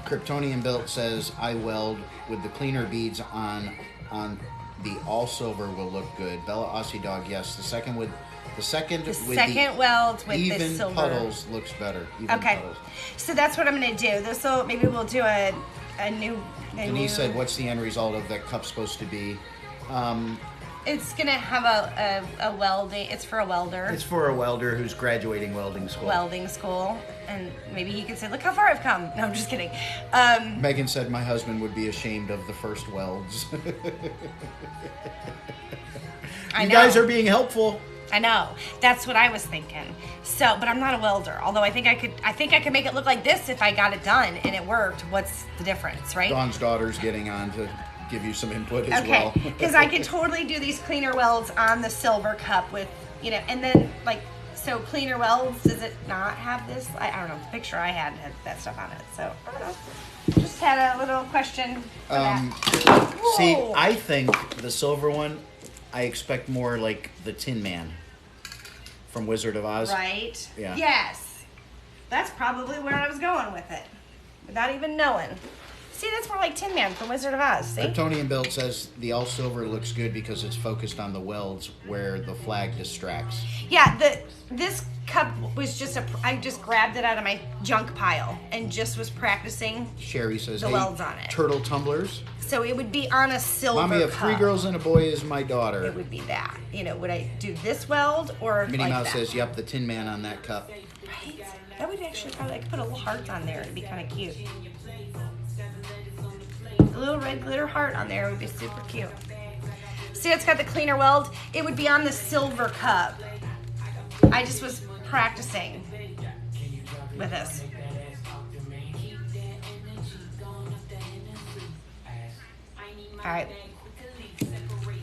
Kryptonian Built says I weld with the cleaner beads on the all silver will look good. Bella Aussie Dog, yes. The second weld with the even even silver puddles looks better. Even Okay, puddles. so that's what I'm gonna do. Maybe we'll do a new. Denise said, "What's the end result of that cup supposed to be?" It's gonna have a welding. It's for a welder. It's for a welder who's graduating welding school. Welding school, and maybe he could say, "Look how far I've come." No, I'm just kidding. Megan said my husband would be ashamed of the first welds. You guys are being helpful. I know. That's what I was thinking. So, but I'm not a welder. Although I think I could make it look like this if I got it done and it worked. What's the difference, right? Dawn's daughter's getting on to give you some input as well. Okay, because I could totally do these cleaner welds on the silver cup with, and then like, so cleaner welds, does it not have this? I don't know. The picture I had that stuff on it. So, I don't know. Just had a little question for that. See, Whoa. I think the silver one, I expect more like the Tin Man from Wizard of Oz. Right? Yeah. Yes. That's probably where I was going with it. Without even knowing. See, that's more like Tin Man from Wizard of Oz. See? Kryptonian Build says the all silver looks good because it's focused on the welds where the flag distracts. Yeah, this cup was I just grabbed it out of my junk pile and just was practicing. Sherry says, the welds on it. Turtle tumblers. So it would be on a silver Mommy of cup. 3 girls and a boy is my daughter. It would be that. Would I do this weld or Minnie like Mouse that? says, yep, the Tin Man on that cup. Right? That would actually probably, I could put a little heart on there. It'd be kind of cute. A little red glitter heart on there would be super cute. See, it's got the cleaner weld. It would be on the silver cup. I just was practicing with this. All right.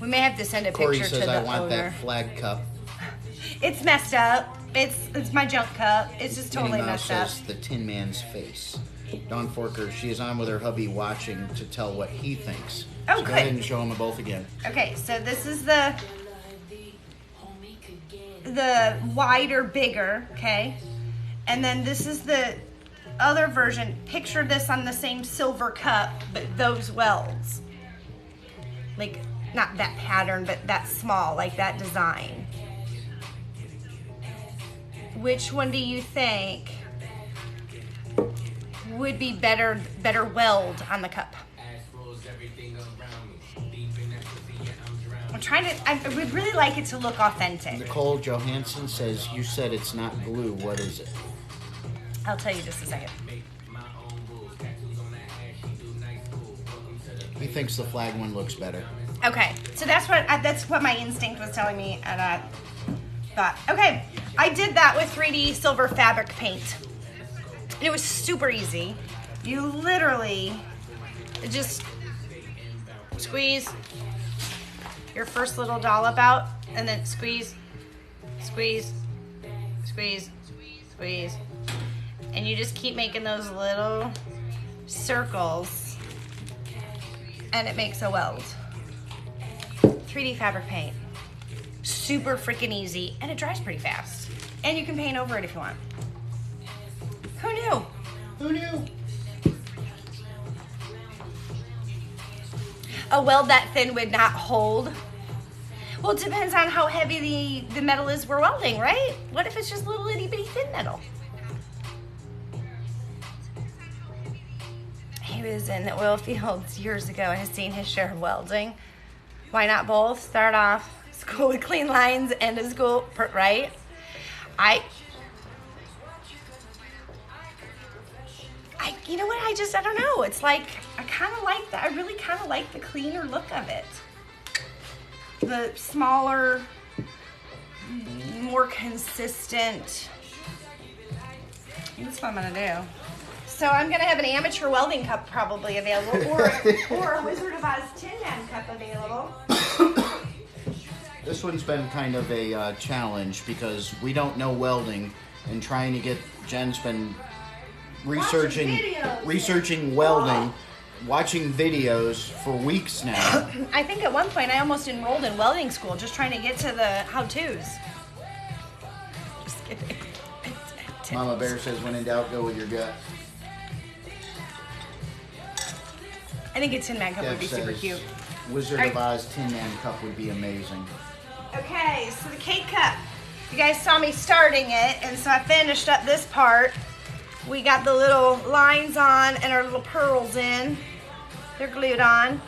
We may have to send a Corey picture says, to the I want owner. that flag cup. It's messed up. It's my junk cup. It's just totally Minnie Mouse messed up. says, the Tin Man's face. Dawn Forker, she is on with her hubby watching to tell what he thinks. Oh, so good. Go ahead and show them both again. Okay, so this is the wider, bigger, okay? And then this is the other version. Picture this on the same silver cup, but those welds. Like, not that pattern, but that small, like that design. Which one do you think would be better weld on the cup? I'm trying to, I would really like it to look authentic. Nicole Johansson says, you said it's not glue. What is it? I'll tell you just a second. He thinks the flag one looks better. Okay, so that's what my instinct was telling me, and I thought, okay, I did that with 3D silver fabric paint. It was super easy. You literally just squeeze your first little dollop out, and then squeeze, squeeze, squeeze, squeeze, and you just keep making those little circles, and it makes a weld. 3D fabric paint. Super freaking easy, and it dries pretty fast. And you can paint over it if you want. Who knew? Who knew? A weld that thin would not hold. Well, it depends on how heavy the metal is we're welding, right? What if it's just little itty bitty thin metal? He was in the oil fields years ago and has seen his share of welding. Why not both? Start off school with clean lines, end of school, right? You know what? I don't know. It's like, I kind of like that. I really kind of like the cleaner look of it. The smaller, more consistent. That's what I'm going to do. So I'm going to have an amateur welding cup probably available, or a Wizard of Oz Tin Man cup available. This one's been kind of a challenge because we don't know welding, and trying to get Jen's been researching welding, watching videos for weeks now. I think at one point I almost enrolled in welding school just trying to get to the how-tos. Just kidding. Mama Bear says, when in doubt, go with your gut. I think a Tin Man cup Deb would be super says, cute. Wizard of Oz Tin Man cup would be amazing. Okay, so the cake cup. You guys saw me starting it, and so I finished up this part. We got the little lines on and our little pearls in. They're glued on.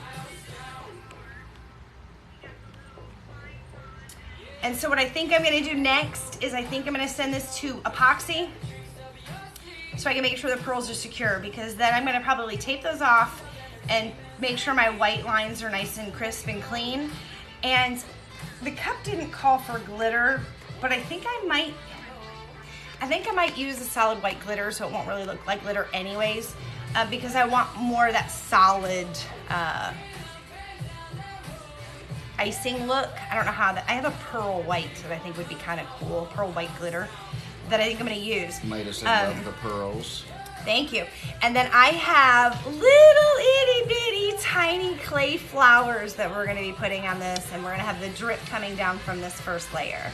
And so what I think I'm gonna do next is I think I'm gonna send this to epoxy so I can make sure the pearls are secure, because then I'm gonna probably tape those off and make sure my white lines are nice and crisp and clean. And the cup didn't call for glitter, but I think I might use a solid white glitter so it won't really look like glitter anyways, because I want more of that solid icing look. I don't know how that, I have a pearl white that I think would be kind of cool, pearl white glitter that I think I'm gonna use. Might have said love the pearls. Thank you. And then I have little itty bitty tiny clay flowers that we're gonna be putting on this, and we're gonna have the drip coming down from this first layer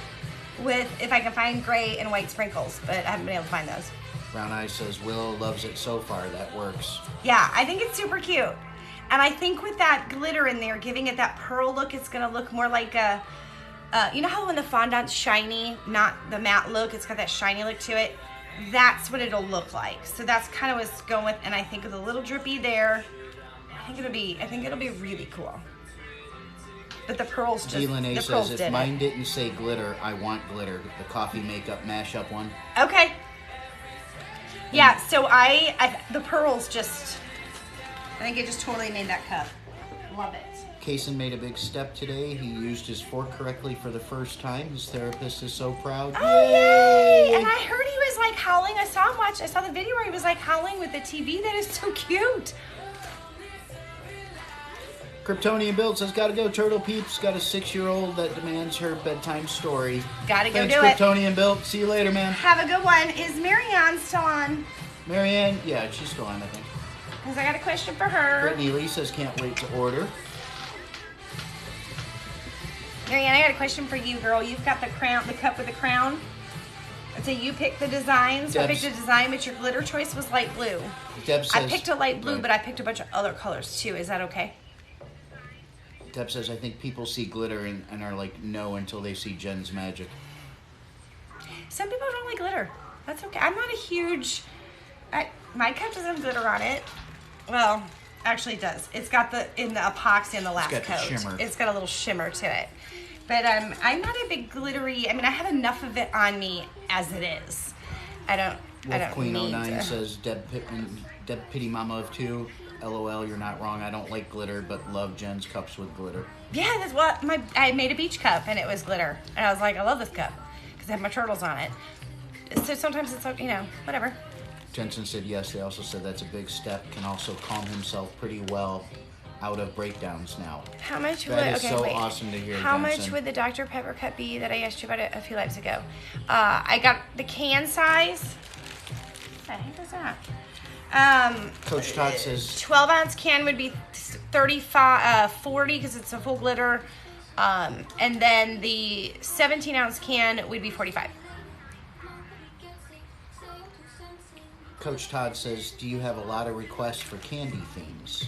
with, if I can find gray and white sprinkles, but I haven't been able to find those. Brown Eyes says Willow loves it so far. That works. Yeah, I think it's super cute. And I think with that glitter in there, giving it that pearl look, it's gonna look more like a, you know how when the fondant's shiny, not the matte look, it's got that shiny look to it? That's what it'll look like. So that's kind of what it's going with, and I think with a little drippy there, I think it'll be really cool. But the pearls just, Delane the pearls says, did if mine it. didn't say glitter, I want glitter. The coffee makeup mashup one. Okay. Yeah, so the pearls just, I think it just totally made that cup. Love it. Kaysen made a big step today. He used his fork correctly for the first time. His therapist is so proud. Oh, yay! And I heard he was like howling. I saw the video where he was like howling with the TV. That is so cute. Kryptonian Build says, gotta go, Turtle Peeps. Got a 6-year-old that demands her bedtime story. Gotta go Thanks, do it. Kryptonian Build. See you later, man. Have a good one. Is Marianne still on? Marianne, yeah, she's still on, I think. Because I got a question for her. Brittany Lee says, can't wait to order. Marianne, I got a question for you, girl. You've got the crown, the cup with the crown. So you picked the design. So I picked a design, but your glitter choice was light blue. Deb says, I picked a light blue, but I picked a bunch of other colors too. Is that okay? Deb says, I think people see glitter and are like, no, until they see Jen's magic. Some people don't like glitter. That's okay. I'm not a huge... my cup doesn't have glitter on it. Well, actually it does. It's got in the epoxy in the last got coat. the shimmer. It's got a little shimmer to it. But I'm not a big glittery... I mean, I have enough of it on me as it is. I don't Queen need 09 to... says, Deb Pity Mama of 2. LOL, you're not wrong. I don't like glitter, but love Jen's cups with glitter. Yeah, that's what I made a beach cup and it was glitter. And I was like, I love this cup because I have my turtles on it. So sometimes it's, you know, whatever. Jensen said yes. They also said that's a big step. Can also calm himself pretty well out of breakdowns now. How much would... That is okay, so wait. awesome to hear, How Jensen. much would the Dr. Pepper cup be that I asked you about it a few lives ago? I got the can size. What the heck is that? Coach Todd says 12-ounce can would be 40 because it's a full glitter. And then the 17-ounce can would be 45. Coach Todd says, do you have a lot of requests for candy themes?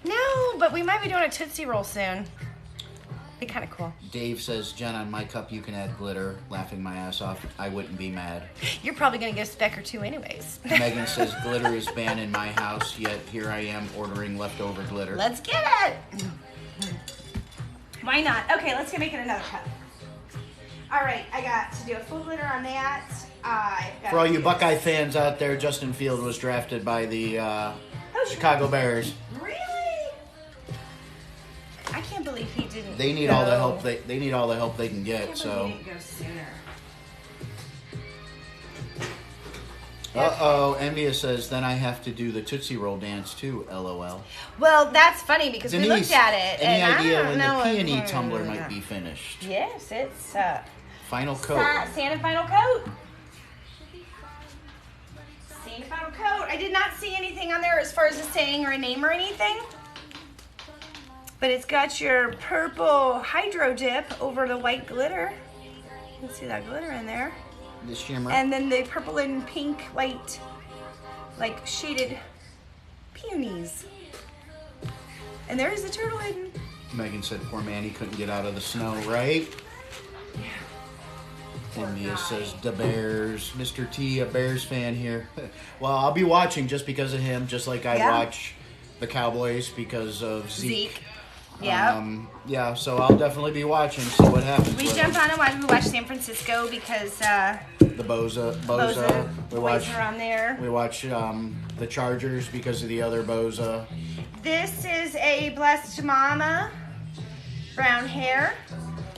No, but we might be doing a Tootsie Roll soon. Be kind of cool. Dave says, Jen, on my cup you can add glitter. Laughing my ass off. I wouldn't be mad. You're probably going to get a speck or two anyways. Megan says, glitter is banned in my house, yet here I am ordering leftover glitter. Let's get it. Why not? Okay, let's go make it another cup. All right, I got to do a full glitter on that. For all you Buckeye fans out there, Justin Field was drafted by the Chicago Bears. Really? I can't believe he didn't. They need all the help they need all the help they can get. So. He didn't go sooner. Envious says, then I have to do the Tootsie Roll dance too, LOL. Well, that's funny because we looked at it. Any and idea I don't when know the if- peony tumbler might be finished? Yes, it's Final coat. sand and final coat. Sand and final coat. I did not see anything on there as far as a saying or a name or anything. But it's got your purple hydro dip over the white glitter. You can see that glitter in there. The shimmer. And then the purple and pink, white, like shaded peonies. And there's the turtle hidden. Megan said, poor man, he couldn't get out of the snow, right? India says, the Bears. Mr. T, a Bears fan here. Well, I'll be watching just because of him, just like I watch the Cowboys because of Zeke. Yeah. Yeah, so I'll definitely be watching, see what happens. We with jumped them. on and watched. We watched San Francisco because The Boza. We boys watch. are on there. We watch the Chargers because of the other Boza. This is a blessed mama, brown hair.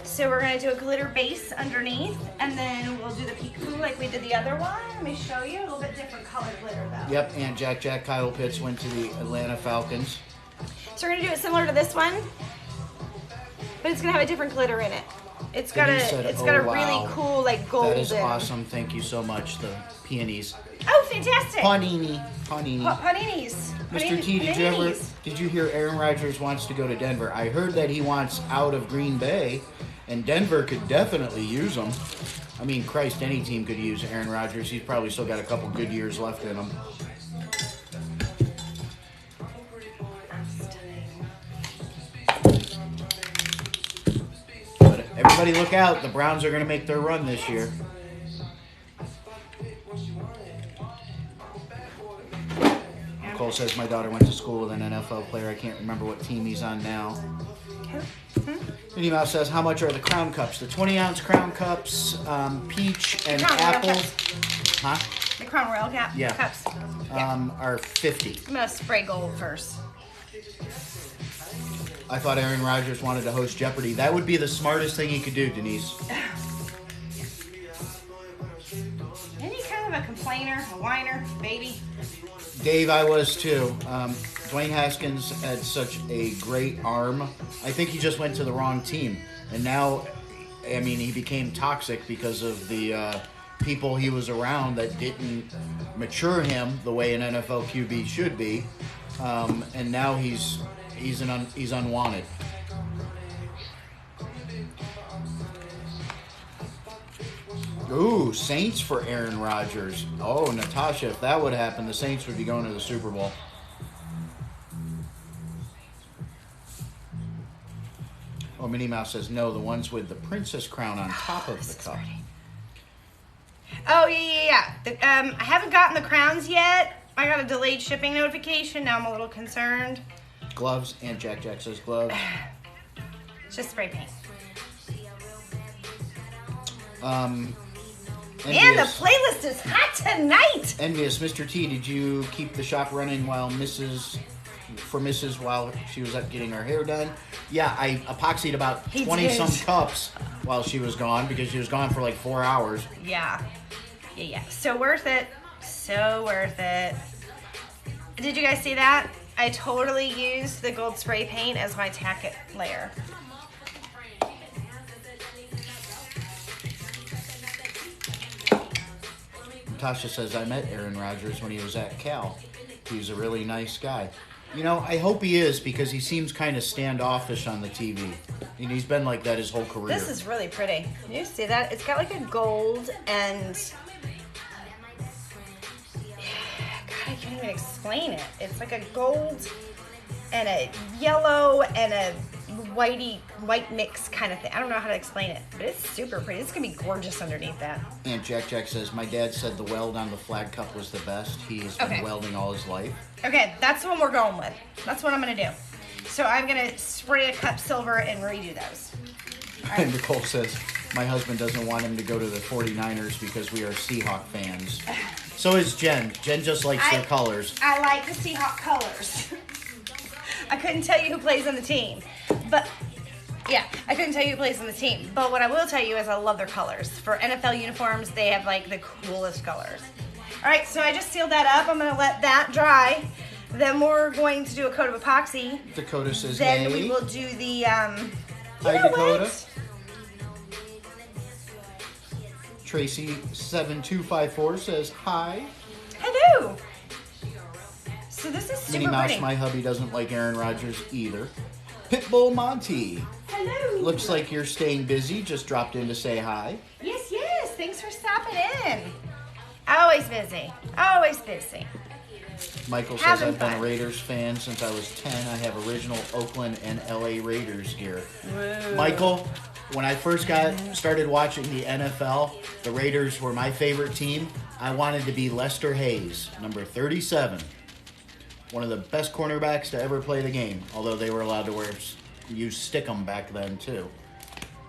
So we're gonna do a glitter base underneath, and then we'll do the peekaboo like we did the other one. Let me show you a little bit different color glitter though. Yep, and Jack Kyle Pitts went to the Atlanta Falcons. So we're gonna do it similar to this one, but it's gonna have a different glitter in it. It's got Denise a said, it's "Oh, got a wow. really cool like golden. That is awesome. Thank you so much. The peonies. Oh, fantastic! Panini. Paninis. Mr. T, did you hear Aaron Rodgers wants to go to Denver? I heard that he wants out of Green Bay, and Denver could definitely use him. I mean, Christ, any team could use Aaron Rodgers. He's probably still got a couple good years left in him. But everybody look out. The Browns are going to make their run this year. Nicole says my daughter went to school with an NFL player. I can't remember what team he's on now. Minnie Mouse says, how much are the Crown Cups? The 20-ounce Crown Cups, peach and Crown Royal apple. Cups. Huh? The Crown Royal Yeah. Cups. Are $50. I'm gonna spray gold first. I thought Aaron Rodgers wanted to host Jeopardy. That would be the smartest thing he could do, Denise. Any kind of a complainer, a whiner, baby. Dave, I was too. Dwayne Haskins had such a great arm. I think he just went to the wrong team. And now, I mean, he became toxic because of the people he was around that didn't mature him the way an NFL QB should be. And now he's unwanted. Ooh, Saints for Aaron Rodgers. Oh, Natasha, if that would happen, the Saints would be going to the Super Bowl. Oh, Minnie Mouse says, no, the ones with the princess crown on top of the cup. Oh, yeah. I haven't gotten the crowns yet. I got a delayed shipping notification. Now I'm a little concerned. Gloves, and Jack says gloves. It's just spray paint. Man, the playlist is hot tonight. Envious, Mr. T, did you keep the shop running while Mrs. while she was up getting her hair done? Yeah, I epoxied about 20-some cups while she was gone because she was gone for like 4 hours. Yeah. So worth it. So worth it. Did you guys see that? I totally used the gold spray paint as my tacket layer. Tasha says, I met Aaron Rodgers when he was at Cal. He's a really nice guy. You know, I hope he is because he seems kind of standoffish on the TV. And he's been like that his whole career. This is really pretty. Can you see that? It's got like a gold and... God, I can't even explain it. It's like a gold and a yellow and a white mix kind of thing. I don't know how to explain it, but it's super pretty. It's going to be gorgeous underneath that. And Jack says, my dad said the weld on the flag cup was the best. He has been welding all his life. Okay, that's the one we're going with. That's what I'm going to do. So I'm going to spray a cup silver and redo those. Right. And Nicole says, my husband doesn't want him to go to the 49ers because we are Seahawk fans. So is Jen. Jen just likes their colors. I like the Seahawk colors. I couldn't tell you who plays on the team. But, yeah, I couldn't tell you who plays on the team. But what I will tell you is I love their colors. For NFL uniforms, they have, like, the coolest colors. All right, so I just sealed that up. I'm going to let that dry. Then we're going to do a coat of epoxy. Dakota says, then hey. We will do the, Hi, Dakota. What? Tracy7254 says, hi. Hello. So this is super Minnie Mouse, pretty. my hubby doesn't like Aaron Rodgers either. Pitbull Monty. Hello. Looks like you're staying busy. Just dropped in to say hi. Yes. Thanks for stopping in. Always busy. Always busy. Michael says, Having I've been a fun. Raiders fan since I was 10. I have original Oakland and LA Raiders gear. Whoa. Michael, when I first started watching the NFL, the Raiders were my favorite team. I wanted to be Lester Hayes, number 37. One of the best cornerbacks to ever play the game, although they were allowed to wear used Stickum back then too.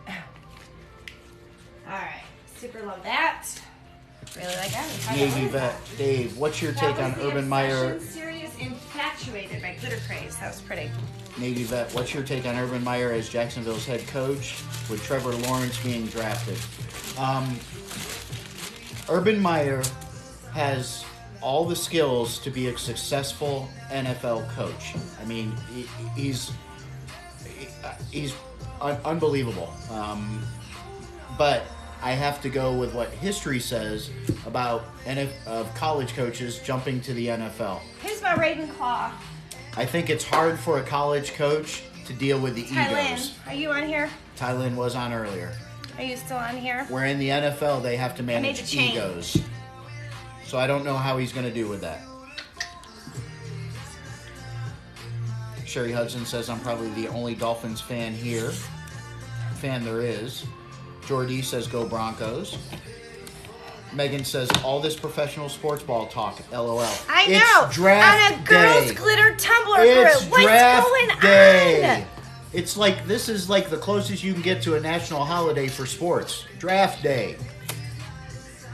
All right, super love that. Really like that. Navy vet Dave, what's your take on Urban Meyer? Series Infatuated by Glitter Craze. That was pretty. Navy vet, what's your take on Urban Meyer as Jacksonville's head coach with Trevor Lawrence being drafted? Urban Meyer has all the skills to be a successful NFL coach. I mean, he's unbelievable. But I have to go with what history says about of college coaches jumping to the NFL. Who's my Ravenclaw? I think it's hard for a college coach to deal with the egos. Are you on here? Ty Lynn was on earlier. Are you still on here? Where in the NFL, they have to manage egos. So I don't know how he's going to do with that. Sherry Hudson says, I'm probably the only Dolphins fan here. Fan there is. Jordy says, go Broncos. Megan says, all this professional sports ball talk, LOL. I know. It's draft on a girls' day. glitter Tumblr It's group. What's draft going day. on? It's like, this is like the closest you can get to a national holiday for sports. Draft day.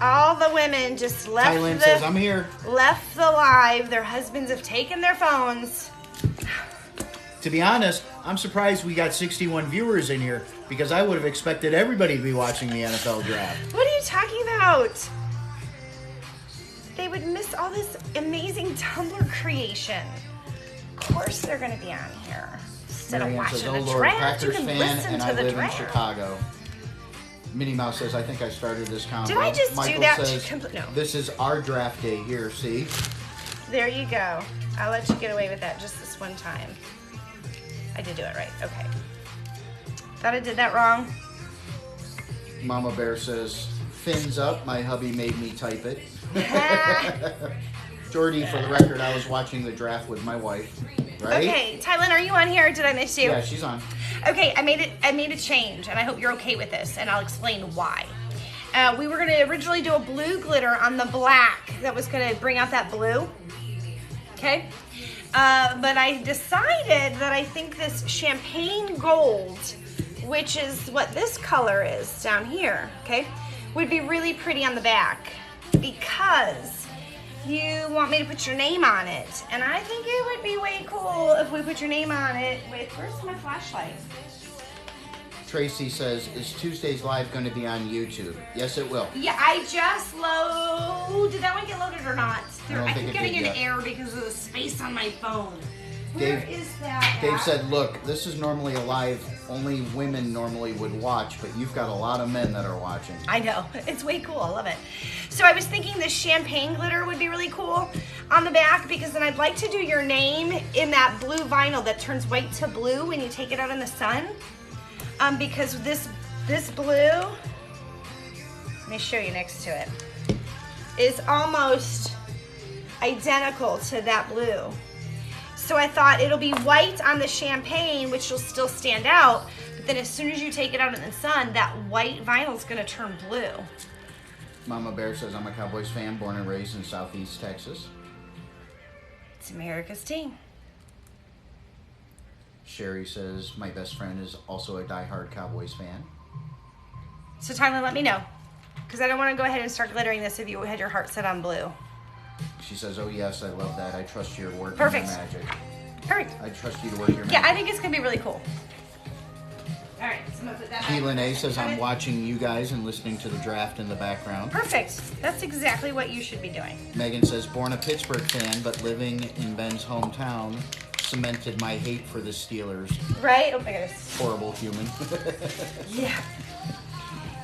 All the women just left Thailand says, I'm here. left the live. Their husbands have taken their phones. To be honest, I'm surprised we got 61 viewers in here because I would have expected everybody to be watching the NFL draft. What are you talking about? They would miss all this amazing Tumblr creation. Of course they're going to be on here. Instead of Marianne watching says, oh the Lord, draft, you Packers can fan, listen and to I the live draft. in Chicago. Minnie Mouse says, I think I started this combo. Did I just Michael do that? says, No. this is our draft day here, see? There you go. I'll let you get away with that just this one time. I did do it right. Okay. Thought I did that wrong. Mama Bear says, fins up, my hubby made me type it. Jordy, for the record, I was watching the draft with my wife, right? Okay, Tylin, are you on here or did I miss you? Yeah, she's on. Okay, I made a change, and I hope you're okay with this, and I'll explain why. We were going to originally do a blue glitter on the black that was going to bring out that blue. Okay? But I decided that I think this champagne gold, which is what this color is down here, okay, would be really pretty on the back because you want me to put your name on it. And I think it would be way cool if we put your name on it with, where's my flashlight? Tracy says, is Tuesday's live going to be on YouTube? Yes, it will. Yeah, I just did that one get loaded or not? I think keep it getting did an yet. error because of the space on my phone. Dave- Where is that Dave at? said, look, this is normally a live only women normally would watch, but you've got a lot of men that are watching. I know. It's way cool. I love it. So I was thinking this champagne glitter would be really cool on the back because then I'd like to do your name in that blue vinyl that turns white to blue when you take it out in the sun. Because this blue, let me show you next to it, is almost identical to that blue. So I thought it'll be white on the champagne, which will still stand out, but then as soon as you take it out in the sun, that white vinyl is gonna turn blue. Mama Bear says, I'm a Cowboys fan, born and raised in Southeast Texas. It's America's team. Sherry says, my best friend is also a diehard Cowboys fan. So Tyler, let me know, because I don't want to go ahead and start glittering this if you had your heart set on blue. She says, oh yes, I love that. I trust your work Perfect. and your magic. Perfect. I trust you to work your magic. Yeah, I think it's gonna be really cool. All right, so I'm gonna put that. Keelan A says, Got I'm it? watching you guys and listening to the draft in the background. Perfect. That's exactly what you should be doing. Megan says, born a Pittsburgh fan, but living in Ben's hometown cemented my hate for the Steelers. Right? Oh my goodness. Horrible human. Yeah.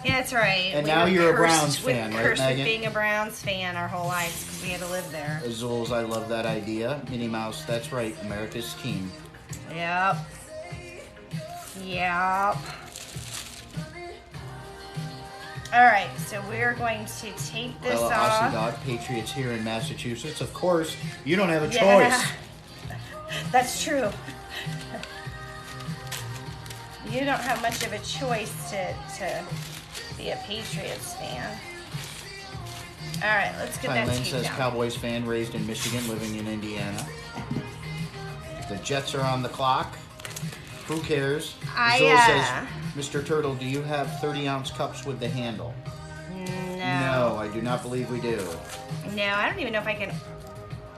Yeah, that's right. And We now were you're a cursed Browns with- fan, right, cursed Megan? with being a Browns fan our whole lives because we had to live there. Azules, I love that idea. Minnie Mouse, that's right, America's team. Yep. Yep. All right, so we're going to take this Bella off. Aussie Dog, Patriots here in Massachusetts. Of course, you don't have a Yeah. choice. That's true. You don't have much of a choice to be a Patriots fan. All right, let's get that Thailand tape says, down. Cowboys fan, raised in Michigan, living in Indiana. The Jets are on the clock. Who cares? I, Zol says, Mr. Turtle, do you have 30-ounce cups with the handle? No, I do not believe we do. No, I don't even know if I can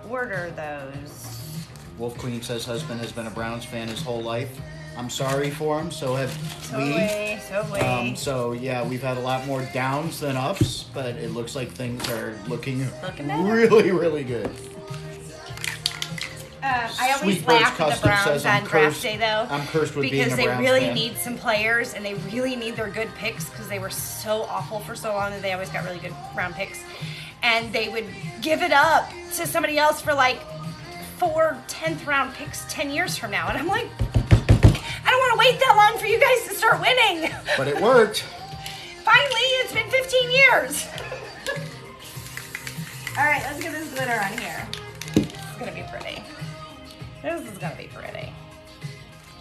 order those. Wolf Queen says husband has been a Browns fan his whole life. I'm sorry for him, so have we. So yeah, we've had a lot more downs than ups, but it looks like things are looking really, really good. I always Sweet Bird's laugh at the Custom Browns says, on draft day, though. I'm cursed with being a because they Browns really fan. need some players, and they really need their good picks because they were so awful for so long that they always got really good round picks. And they would give it up to somebody else for like 4 10th round picks 10 years from now. And I'm like, I don't want to wait that long for you guys to start winning. But it worked. Finally, it's been 15 years. All right, let's get this glitter on here. It's going to be pretty. This is going to be pretty.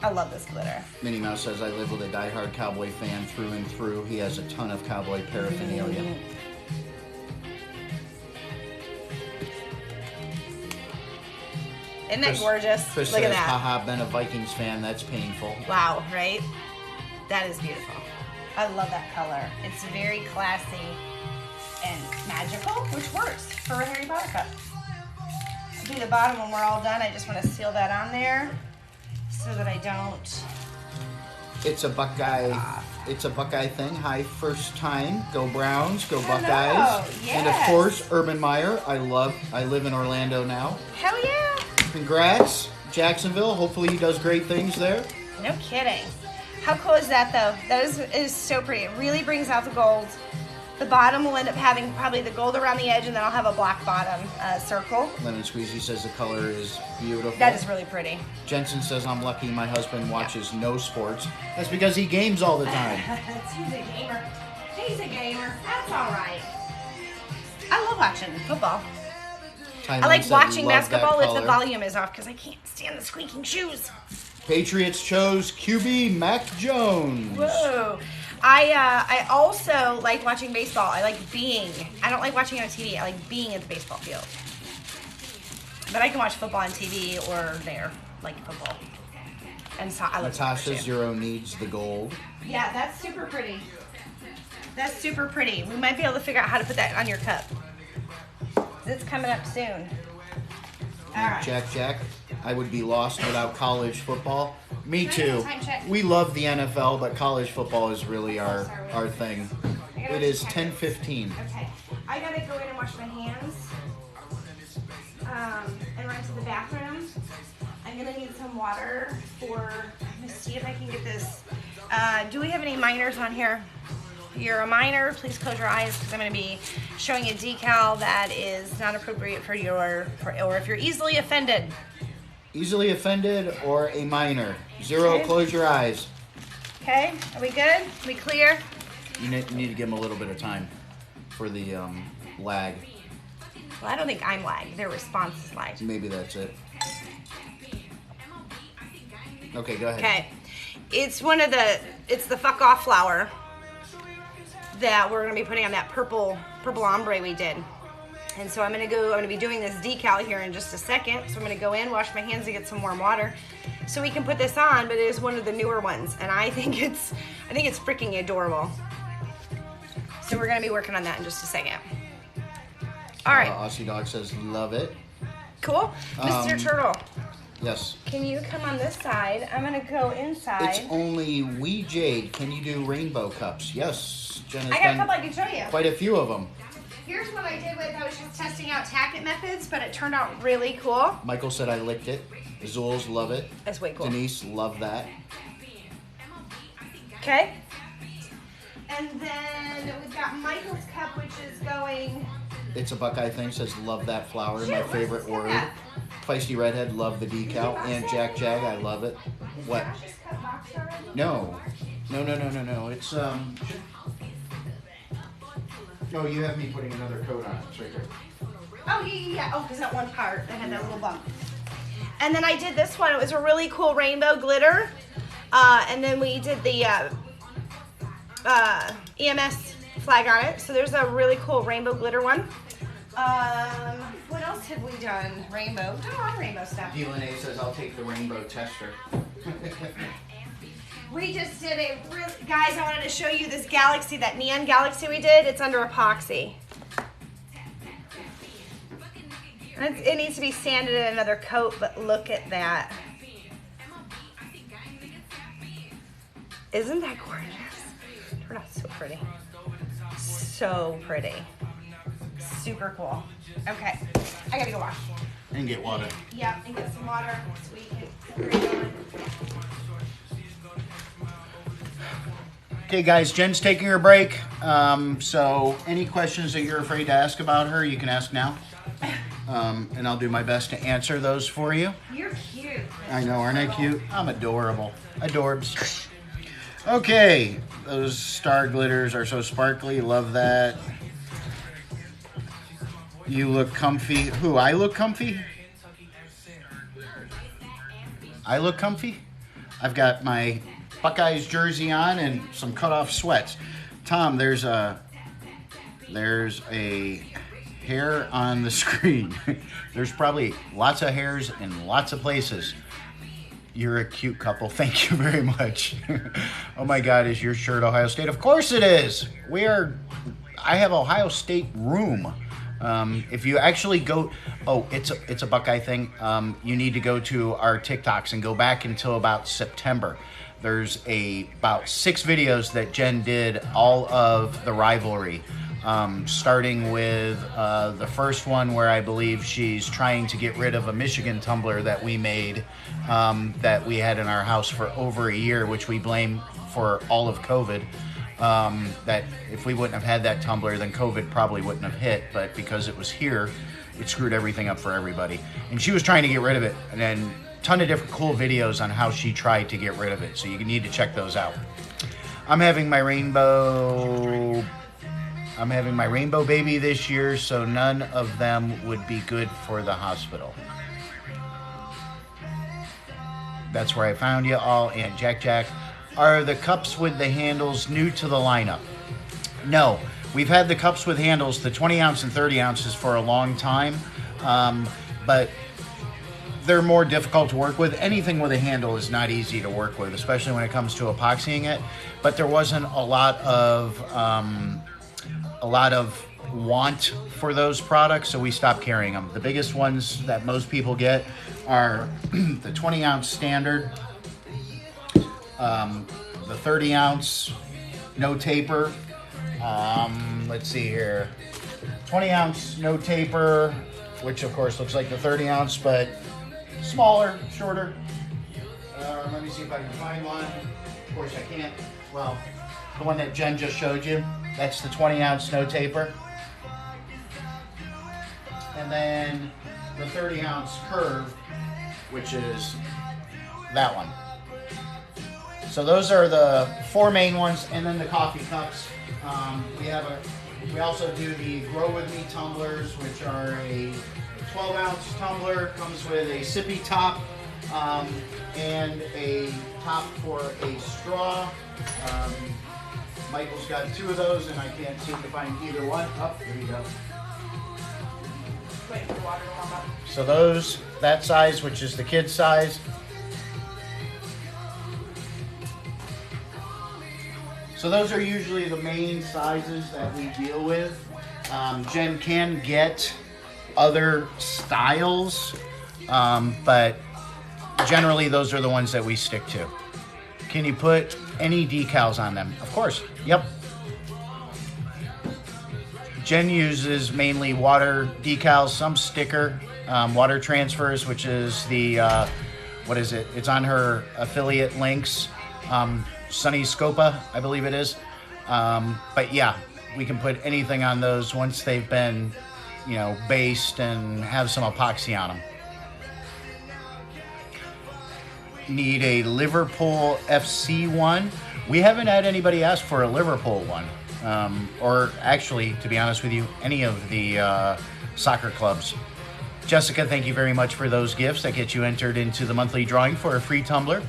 I love this glitter. Minnie Mouse says, I live with a diehard Cowboy fan through and through. He has a ton of Cowboy paraphernalia. Isn't that gorgeous? Chris Look says, at that. haha, been a Vikings fan. That's painful. Wow, right? That is beautiful. I love that color. It's very classy and magical, which works for a Harry Potter cup. I'll do the bottom when we're all done. I just want to seal that on there so that I don't. It's a Buckeye. It's a Buckeye thing. Hi, first time. Go Browns. Go Buckeyes. Yes. And of course, Urban Meyer. I live in Orlando now. Hell yeah. Congrats, Jacksonville. Hopefully he does great things there. No kidding. How cool is that, though? That is so pretty. It really brings out the gold. The bottom will end up having probably the gold around the edge, and then I'll have a black bottom circle. Lemon Squeezy says the color is beautiful. That is really pretty. Jensen says, I'm lucky my husband watches no sports. That's because he games all the time. He's a gamer. He's a gamer. That's all right. I love watching football. I like watching basketball if the volume is off because I can't stand the squeaking shoes. Patriots chose QB Mac Jones. Whoa. I also like watching baseball. I like being. I don't like watching on TV. I like being at the baseball field. But I can watch football on TV or there, like football. And so I like Natasha Zero needs the gold. Yeah, that's super pretty. That's super pretty. We might be able to figure out how to put that on your cup. It's coming up soon. All right. Jack, I would be lost without college football. Me Can I get a too. time check? We love the NFL, but college football is really our thing. It is 10:15. Okay. I gotta go in and wash my hands. And run to the bathroom. I'm gonna need some water for. Let me see if I can get this. Do we have any minors on here? If you're a minor, please close your eyes because I'm going to be showing a decal that is not appropriate for or if you're easily offended. Easily offended or a minor. Zero, Okay. close your eyes. Okay, are we good? We clear? You need to give them a little bit of time for the lag. Well, I don't think I'm lagged. Their response is lagged. Maybe that's it. Okay, go ahead. Okay, it's the fuck off flower that we're gonna be putting on that purple ombre we did. And so I'm gonna be doing this decal here in just a second. So I'm gonna go in, wash my hands, and get some warm water, so we can put this on. But it is one of the newer ones, and I think it's freaking adorable. So we're gonna be working on that in just a second. All right. Aussie Dog says love it. Cool, Mr. Turtle. Yes. Can you come on this side? I'm gonna go inside. It's only Wee Jade. Can you do rainbow cups? Yes. Jen has I got a done couple I can show you. quite a few of them. Here's what I did with. I was just testing out tacket methods, but it turned out really cool. Michael said I licked it. Zul's love it. That's way cool. Denise, love that. Okay. And then we've got Michael's cup, which is going. It's a Buckeye thing. Says love that flower. Shoot, My what's favorite this word. at? Feisty Redhead, love the decal. And Jack Jag, I love it. What? Josh's cup boxed already? No. It's Oh, you have me putting another coat on it. It's right there. Oh yeah. Oh, because that one part that had that little bump. And then I did this one. It was a really cool rainbow glitter. And then we did the EMS flag on it. So there's a really cool rainbow glitter one. What else have we done? Rainbow. Done a lot of rainbow stuff. Delane says, I'll take the rainbow tester. We just did a really, guys, I wanted to show you this galaxy, that neon galaxy we did. It's under epoxy. It needs to be sanded in another coat, but look at that. Isn't that gorgeous? Turned out so pretty. So pretty. Super cool. Okay, I gotta go wash. And get water. Yep, and get some water so we can carry on. Okay, guys, Jen's taking her break. So any questions that you're afraid to ask about her, you can ask now. And I'll do my best to answer those for you. You're cute. I know, aren't I cute? I'm adorable. Adorbs. Okay, those star glitters are so sparkly. Love that. You look comfy. Who, I look comfy? I look comfy? I've got my Buckeyes jersey on and some cut-off sweats. Tom, there's a hair on the screen. There's probably lots of hairs in lots of places. You're a cute couple. Thank you very much. Oh my God, is your shirt Ohio State? Of course it is. I have Ohio State room. If you actually go, it's a Buckeye thing. You need to go to our TikToks and go back until about September. There's about 6 videos that Jen did, all of the rivalry. Starting with the first one where I believe she's trying to get rid of a Michigan tumbler that we made, that we had in our house for over a year, which we blame for all of COVID. That if we wouldn't have had that tumbler, then COVID probably wouldn't have hit, but because it was here, it screwed everything up for everybody. And she was trying to get rid of it, and then a ton of different cool videos on how she tried to get rid of it, so you need to check those out. I'm having my rainbow baby this year, so none of them would be good for the hospital. That's where I found you all, Aunt Jack. Are the cups with the handles new to the lineup? No, we've had the cups with handles, the 20 ounce and 30 ounces, for a long time, but they're more difficult to work with. Anything with a handle is not easy to work with, especially when it comes to epoxying it. But there wasn't a lot of want for those products, so we stopped carrying them. The biggest ones that most people get are the 20 ounce standard, the 30 ounce no taper. Let's see here, 20 ounce no taper, which of course looks like the 30 ounce, but smaller, shorter. Let me see if I can find one. Of course I can't. Well, the one that Jen just showed you, that's the 20 ounce no taper. And then the 30 ounce curve, which is that one. So those are the 4 main ones, and then the coffee cups. We also do the Grow With Me tumblers, which are a 12 ounce tumbler, comes with a sippy top, and a top for a straw. Michael's got 2 of those, and I can't seem to find either one. Oh, there you go. Waiting for the water to warm up. So those, that size, which is the kid size. So those are usually the main sizes that we deal with. Jen can get other styles, but generally those are the ones that we stick to. Can you put any decals on them? Of course. Yep. Jen uses mainly water decals, some sticker, water transfers, which is the, what is it? It's on her affiliate links. Sunny Scopa, I believe it is. But yeah, we can put anything on those once they've been, based and have some epoxy on them. Need a Liverpool FC one. We haven't had anybody ask for a Liverpool one. Or actually, to be honest with you, any of the soccer clubs. Jessica, thank you very much for those gifts that get you entered into the monthly drawing for a free tumbler.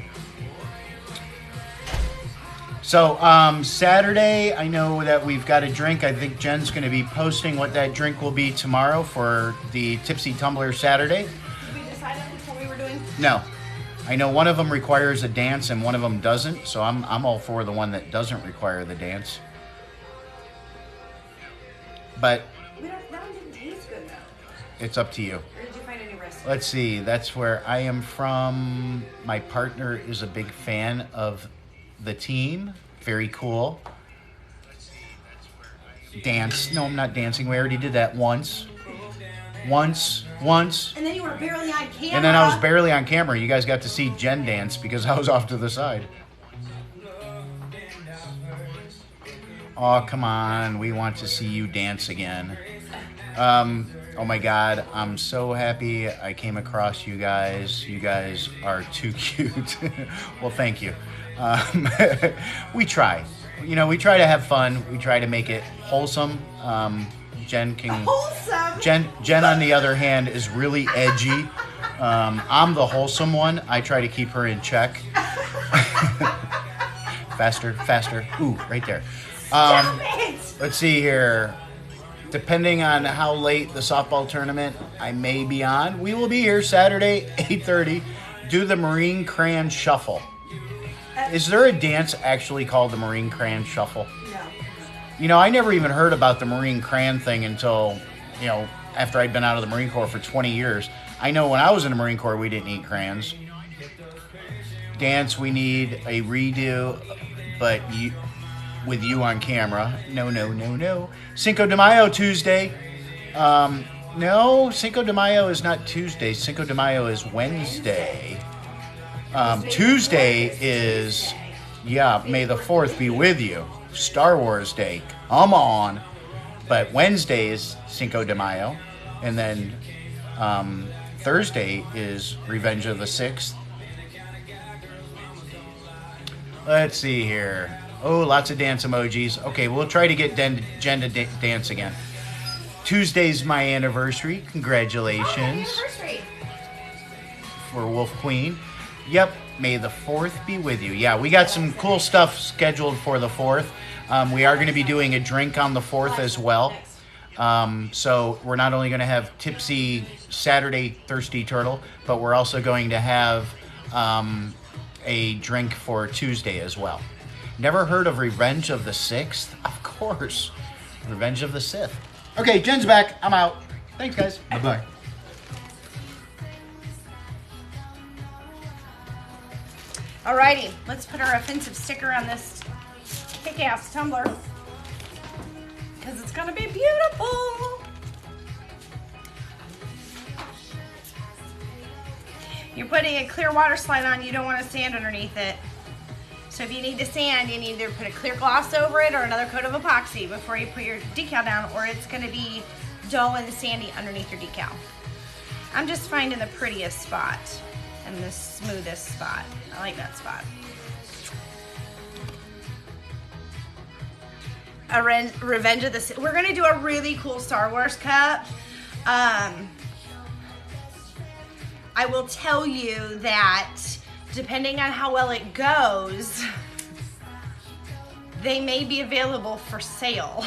So Saturday, I know that we've got a drink. I think Jen's going to be posting what that drink will be tomorrow for the Tipsy Tumbler Saturday. Did we decide on what we were doing? No. I know one of them requires a dance and one of them doesn't, so I'm all for the one that doesn't require the dance. But That one didn't taste good though. it's up to you. Or did you find a new recipe? Let's see, that's where I am from. My partner is a big fan of the team. Very cool. Dance. No, I'm not dancing. We already did that once. Once. And then you were barely on camera. And then I was barely on camera. You guys got to see Jen dance because I was off to the side. Oh, come on. We want to see you dance again. Oh my God. I'm so happy I came across you guys. You guys are too cute. Well, thank you. We try. You know, we try to have fun. We try to make it wholesome. Jen can... Wholesome? Jen, on the other hand, is really edgy. I'm the wholesome one. I try to keep her in check. Faster. Ooh, right there. Stop it! Let's see here. Depending on how late the softball tournament I may be on, we will be here Saturday, 8:30. Do the Marine Crayon Shuffle. Is there a dance actually called the Marine Crayon Shuffle? No. You know, I never even heard about the Marine Crayon thing until, you know, after I'd been out of the Marine Corps for 20 years. I know when I was in the Marine Corps, we didn't eat crayons. Dance, we need a redo, but with you on camera. No. Cinco de Mayo Tuesday. No, Cinco de Mayo is not Tuesday. Cinco de Mayo is Wednesday. Tuesday is, May the 4th be with you. Star Wars Day. Come on. But Wednesday is Cinco de Mayo. And then Thursday is Revenge of the 6th. Let's see here. Oh, lots of dance emojis. Okay, we'll try to get Jen to dance again. Tuesday's my anniversary. Congratulations. Anniversary. For Wolf Queen. Yep, may the 4th be with you. Yeah, we got some cool stuff scheduled for the 4th. We are going to be doing a drink on the 4th as well. So we're not only going to have Tipsy Saturday Thirsty Turtle, but we're also going to have a drink for Tuesday as well. Never heard of Revenge of the 6th? Of course. Revenge of the Sith. Okay, Jen's back. I'm out. Thanks, guys. Bye-bye. Alrighty, let's put our offensive sticker on this kick-ass tumbler. Because it's going to be beautiful. You're putting a clear water slide on, you don't want to sand underneath it. So if you need to sand, you need to put a clear gloss over it or another coat of epoxy before you put your decal down, or it's going to be dull and sandy underneath your decal. I'm just finding the prettiest spot and the smoothest spot. I like that spot. Revenge of the Sith. We're going to do a really cool Star Wars cup. I will tell you that depending on how well it goes, they may be available for sale.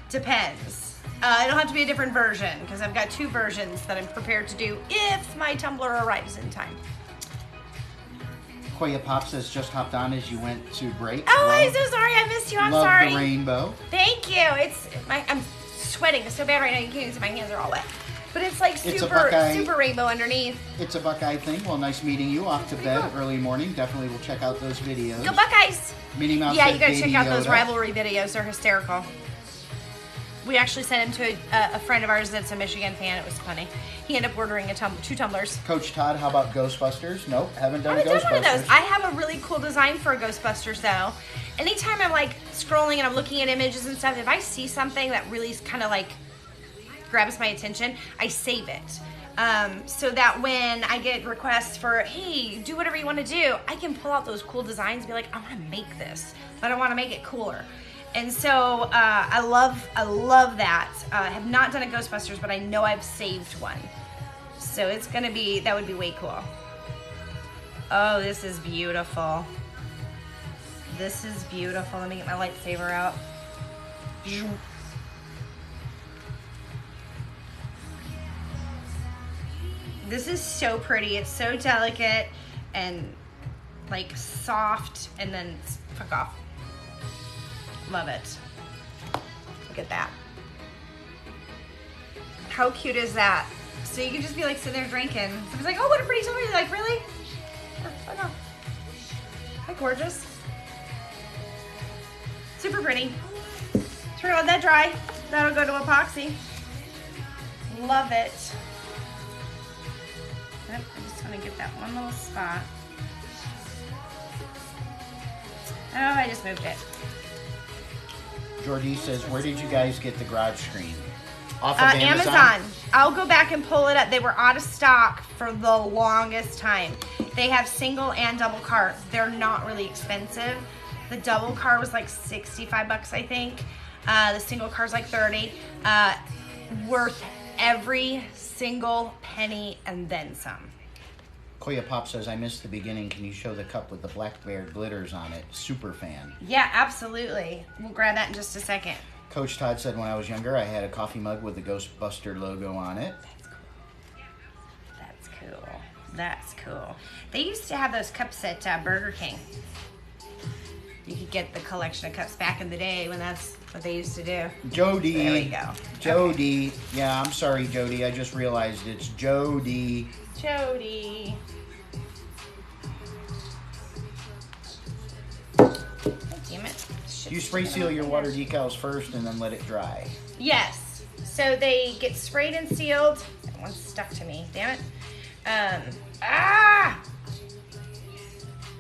Depends. It'll have to be a different version because I've got 2 versions that I'm prepared to do if my tumbler arrives in time. Koya Pop says just hopped on as you went to break. Oh, I'm so sorry. I missed you. I'm love sorry. the rainbow. Thank you. I'm sweating so bad right now. You can't even see my hands are all wet. But it's like It's a super Buckeye. rainbow underneath. It's a Buckeye thing. Well, nice meeting you. Off to bed early morning. Definitely will check out those videos. Go Buckeyes! Minnie Mouse Yeah, said you gotta Baby check out those Yoda. rivalry videos. They're hysterical. We actually sent him to a friend of ours that's a Michigan fan. It was funny. He ended up ordering 2 tumblers. Coach Todd, how about Ghostbusters? Nope, haven't done I haven't done one of those. Ghostbusters. I have a really cool design for a Ghostbusters though. Anytime I'm like scrolling and I'm looking at images and stuff, if I see something that really kind of like grabs my attention, I save it. So that when I get requests for, hey, do whatever you want to do, I can pull out those cool designs and be like, I want to make this, but I want to make it cooler. And so I love that. I have not done a Ghostbusters, but I know I've saved one. So it's going to be, that would be way cool. Oh, this is beautiful. This is beautiful. Let me get my lightsaber out. This is so pretty. It's so delicate and like soft, and then fuck off. Love it. Look at that. How cute is that? So you can just be like sitting there drinking. Someone's like, oh, what a pretty toy. You're like, really? Fuck off. Hi, gorgeous. Super pretty. So we're gonna let that dry. That'll go to epoxy. Love it. Yep, I just want to get that one little spot. Oh, I just moved it. Jordy says, where did you guys get the garage screen? Off of Amazon. I'll go back and pull it up. They were out of stock for the longest time. They have single and double car. They're not really expensive. The double car was like 65 bucks, I think. The single car is like 30. Worth every single penny and then some. Koya Pop says, I missed the beginning. Can you show the cup with the Black Bear glitters on it? Super fan. Yeah, absolutely. We'll grab that in just a second. Coach Todd said, when I was younger, I had a coffee mug with the Ghostbuster logo on it. That's cool. That's cool. They used to have those cups at Burger King. You could get the collection of cups back in the day when that's what they used to do. Jody. There we go. Jody. Okay. Yeah, I'm sorry, Jody. I just realized it's Jody. Jody. Damn it. You spray seal your water decals first and then let it dry. Yes. So they get sprayed and sealed. That one's stuck to me. Damn it.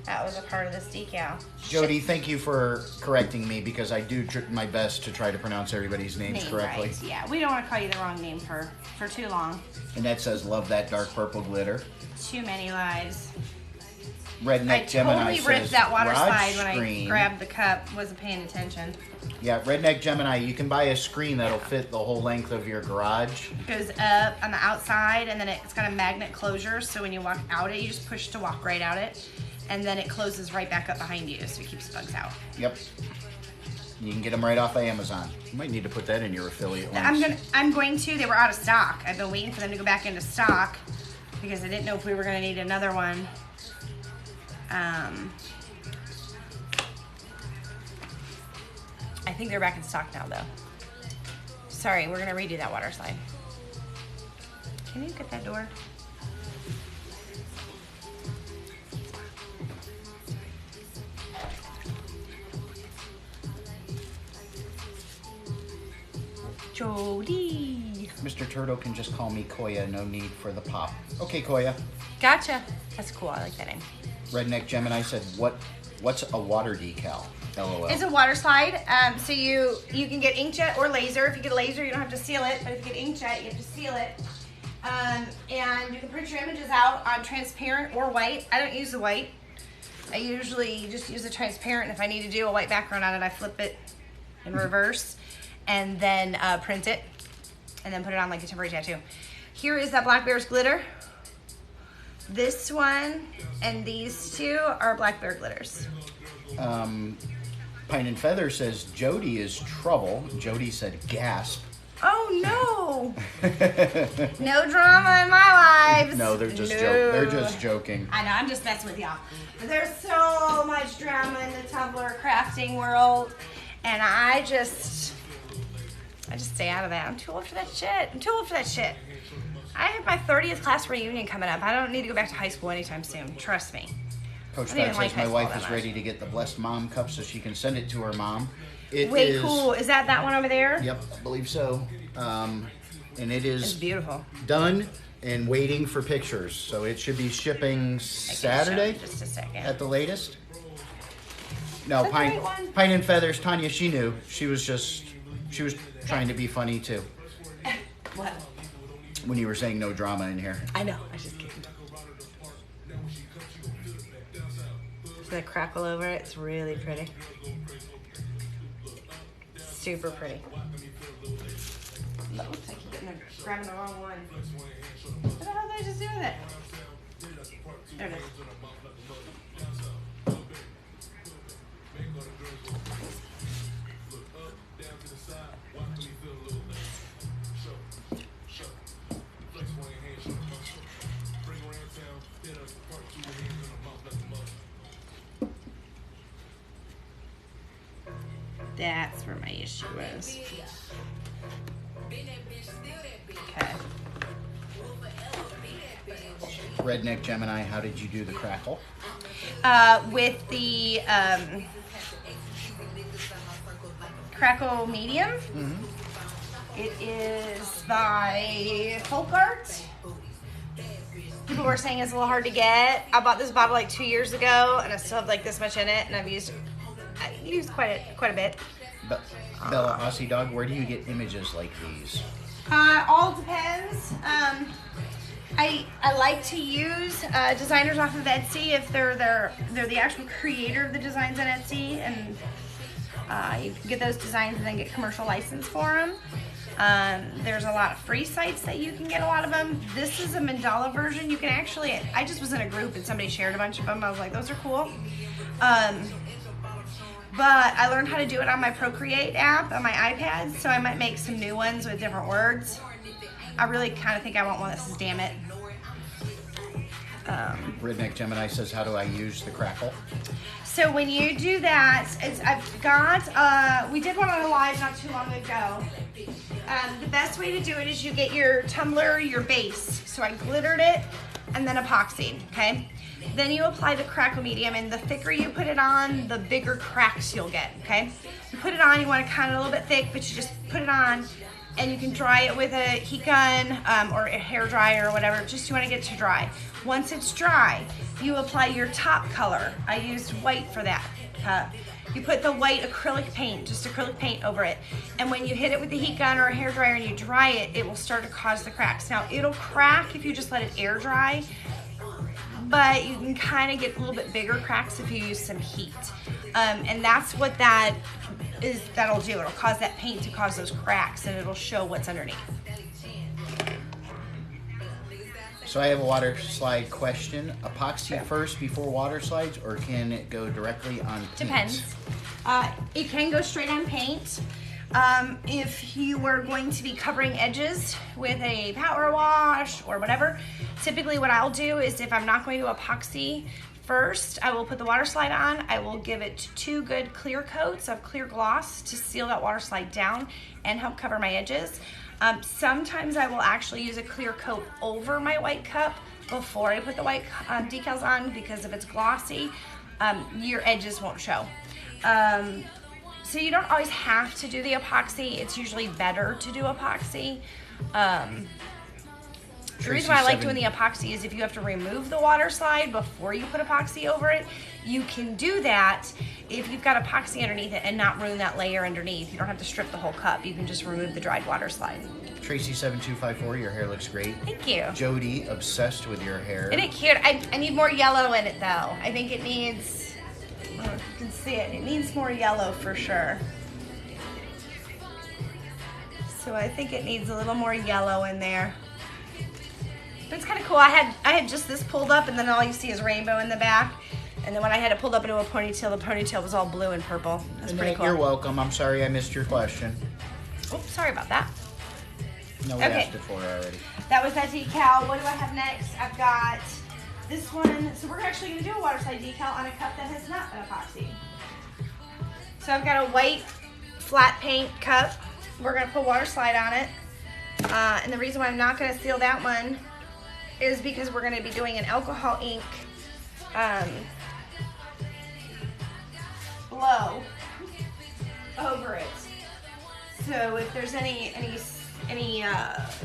That was a part of this decal. Jody, thank you for correcting me because I do my best to try to pronounce everybody's names correctly. Right. Yeah, we don't want to call you the wrong name for too long. And that says, love that dark purple glitter. Too many lies. Redneck Gemini totally says, ripped that water slide when screen. I grabbed the cup. Wasn't paying attention. Yeah, Redneck Gemini, you can buy a screen that'll fit the whole length of your garage. It goes up on the outside, and then it's got a magnet closure, so when you walk out it, you just push to walk right out it. And then it closes right back up behind you, so it keeps bugs out. Yep. You can get them right off of Amazon. You might need to put that in your affiliate links. I'm going to. They were out of stock. I've been waiting for them to go back into stock because I didn't know if we were going to need another one. I think they're back in stock now, though. Sorry, we're going to redo that water slide. Can you get that door? Jody. Mr. Turtle can just call me Koya. No need for the pop. Okay, Koya. Gotcha. That's cool. I like that name. Redneck Gemini said, what's a water decal? LOL. It's a water slide. So you can get inkjet or laser. If you get a laser, you don't have to seal it. But if you get inkjet, you have to seal it. And you can print your images out on transparent or white. I don't use the white. I usually just use the transparent. If I need to do a white background on it, I flip it in reverse and then print it and then put it on like a temporary tattoo. Here is that Black Bear's glitter. This one and these two are Black Bear glitters. Pine and Feather says Jody is trouble. Jody said gasp. Oh no! No drama in my lives. No, they're just they're just joking. I know, I'm just messing with y'all. But there's so much drama in the Tumblr crafting world, and I just stay out of that. I'm too old for that shit. I have my 30th class reunion coming up. I don't need to go back to high school anytime soon. Trust me. Coach Todd says my wife is ready to get the Blessed Mom cup so she can send it to her mom. Wait, cool. Is that one over there? Yep, I believe so. And it is it's beautiful. Done and waiting for pictures. So it should be shipping Saturday. Just a second. At the latest. No, Pine and Feathers. Tanya, she knew. She was trying to be funny too. What? When you were saying no drama in here. I know. I was just kidding. See that crackle over it? It's really pretty. Super pretty. That looks like you're grabbing the wrong one. What the hell did I just do with it? There it is. That's where my issue is. Okay. Redneck Gemini, how did you do the crackle? With the Crackle Medium. It is by Folk Art. People were saying it's a little hard to get. I bought this bottle like 2 years ago, and I still have like this much in it, and I used quite a bit. But Bella Aussie Dog, where do you get images like these? All depends. I like to use designers off of Etsy if they're the actual creator of the designs on Etsy, and you can get those designs and then get commercial license for them. There's a lot of free sites that you can get a lot of them. This is a mandala version. You can actually, I just was in a group and somebody shared a bunch of them. I was like, those are cool. But I learned how to do it on my Procreate app on my iPad, so I might make some new ones with different words. I really kind of think I want one that says "damn it." Redneck Gemini says, how do I use the crackle? So when you do that, I've got, we did one on a live not too long ago. The best way to do it is you get your tumbler, your base. So I glittered it and then epoxied, okay? Then you apply the Crackle Medium, and the thicker you put it on, the bigger cracks you'll get, okay? You put it on, you want to kind of a little bit thick, but you just put it on, and you can dry it with a heat gun or a hair dryer or whatever, just you want to get it to dry. Once it's dry, you apply your top color. I used white for that. You put the white acrylic paint, just acrylic paint over it. And when you hit it with the heat gun or a hair dryer and you dry it, it will start to cause the cracks. Now, it'll crack if you just let it air dry, but you can kind of get a little bit bigger cracks if you use some heat. And that's what that'll do. It'll cause that paint to cause those cracks, and it'll show what's underneath. So I have a water slide question. Epoxy first before water slides, or can it go directly on paint? Depends. It can go straight on paint. If you were going to be covering edges with a power wash or whatever, typically what I'll do is if I'm not going to epoxy first, I will put the water slide on. I will give it 2 good clear coats of clear gloss to seal that water slide down and help cover my edges. Sometimes I will actually use a clear coat over my white cup before I put the white decals on, because if it's glossy, your edges won't show. So you don't always have to do the epoxy. It's usually better to do epoxy. The reason why I like doing the epoxy is if you have to remove the water slide before you put epoxy over it, you can do that if you've got epoxy underneath it and not ruin that layer underneath. You don't have to strip the whole cup. You can just remove the dried water slide. Tracy7254, your hair looks great. Thank you. Jody, obsessed with your hair. Isn't it cute? I need more yellow in it, though. I think it needs, I don't know if you can see it, it needs more yellow for sure. So I think it needs a little more yellow in there. But it's kind of cool. I had just this pulled up, and then all you see is rainbow in the back. And then when I had it pulled up into a ponytail, the ponytail was all blue and purple. That's pretty cool. You're welcome. I'm sorry I missed your question. Oh, sorry about that. No, we asked it for already. That was that decal. What do I have next? I've got this one. So we're actually going to do a water slide decal on a cup that has not been epoxy. So I've got a white flat paint cup. We're going to put water slide on it. And the reason why I'm not going to seal that one is because we're going to be doing an alcohol ink blow over it. So if there's any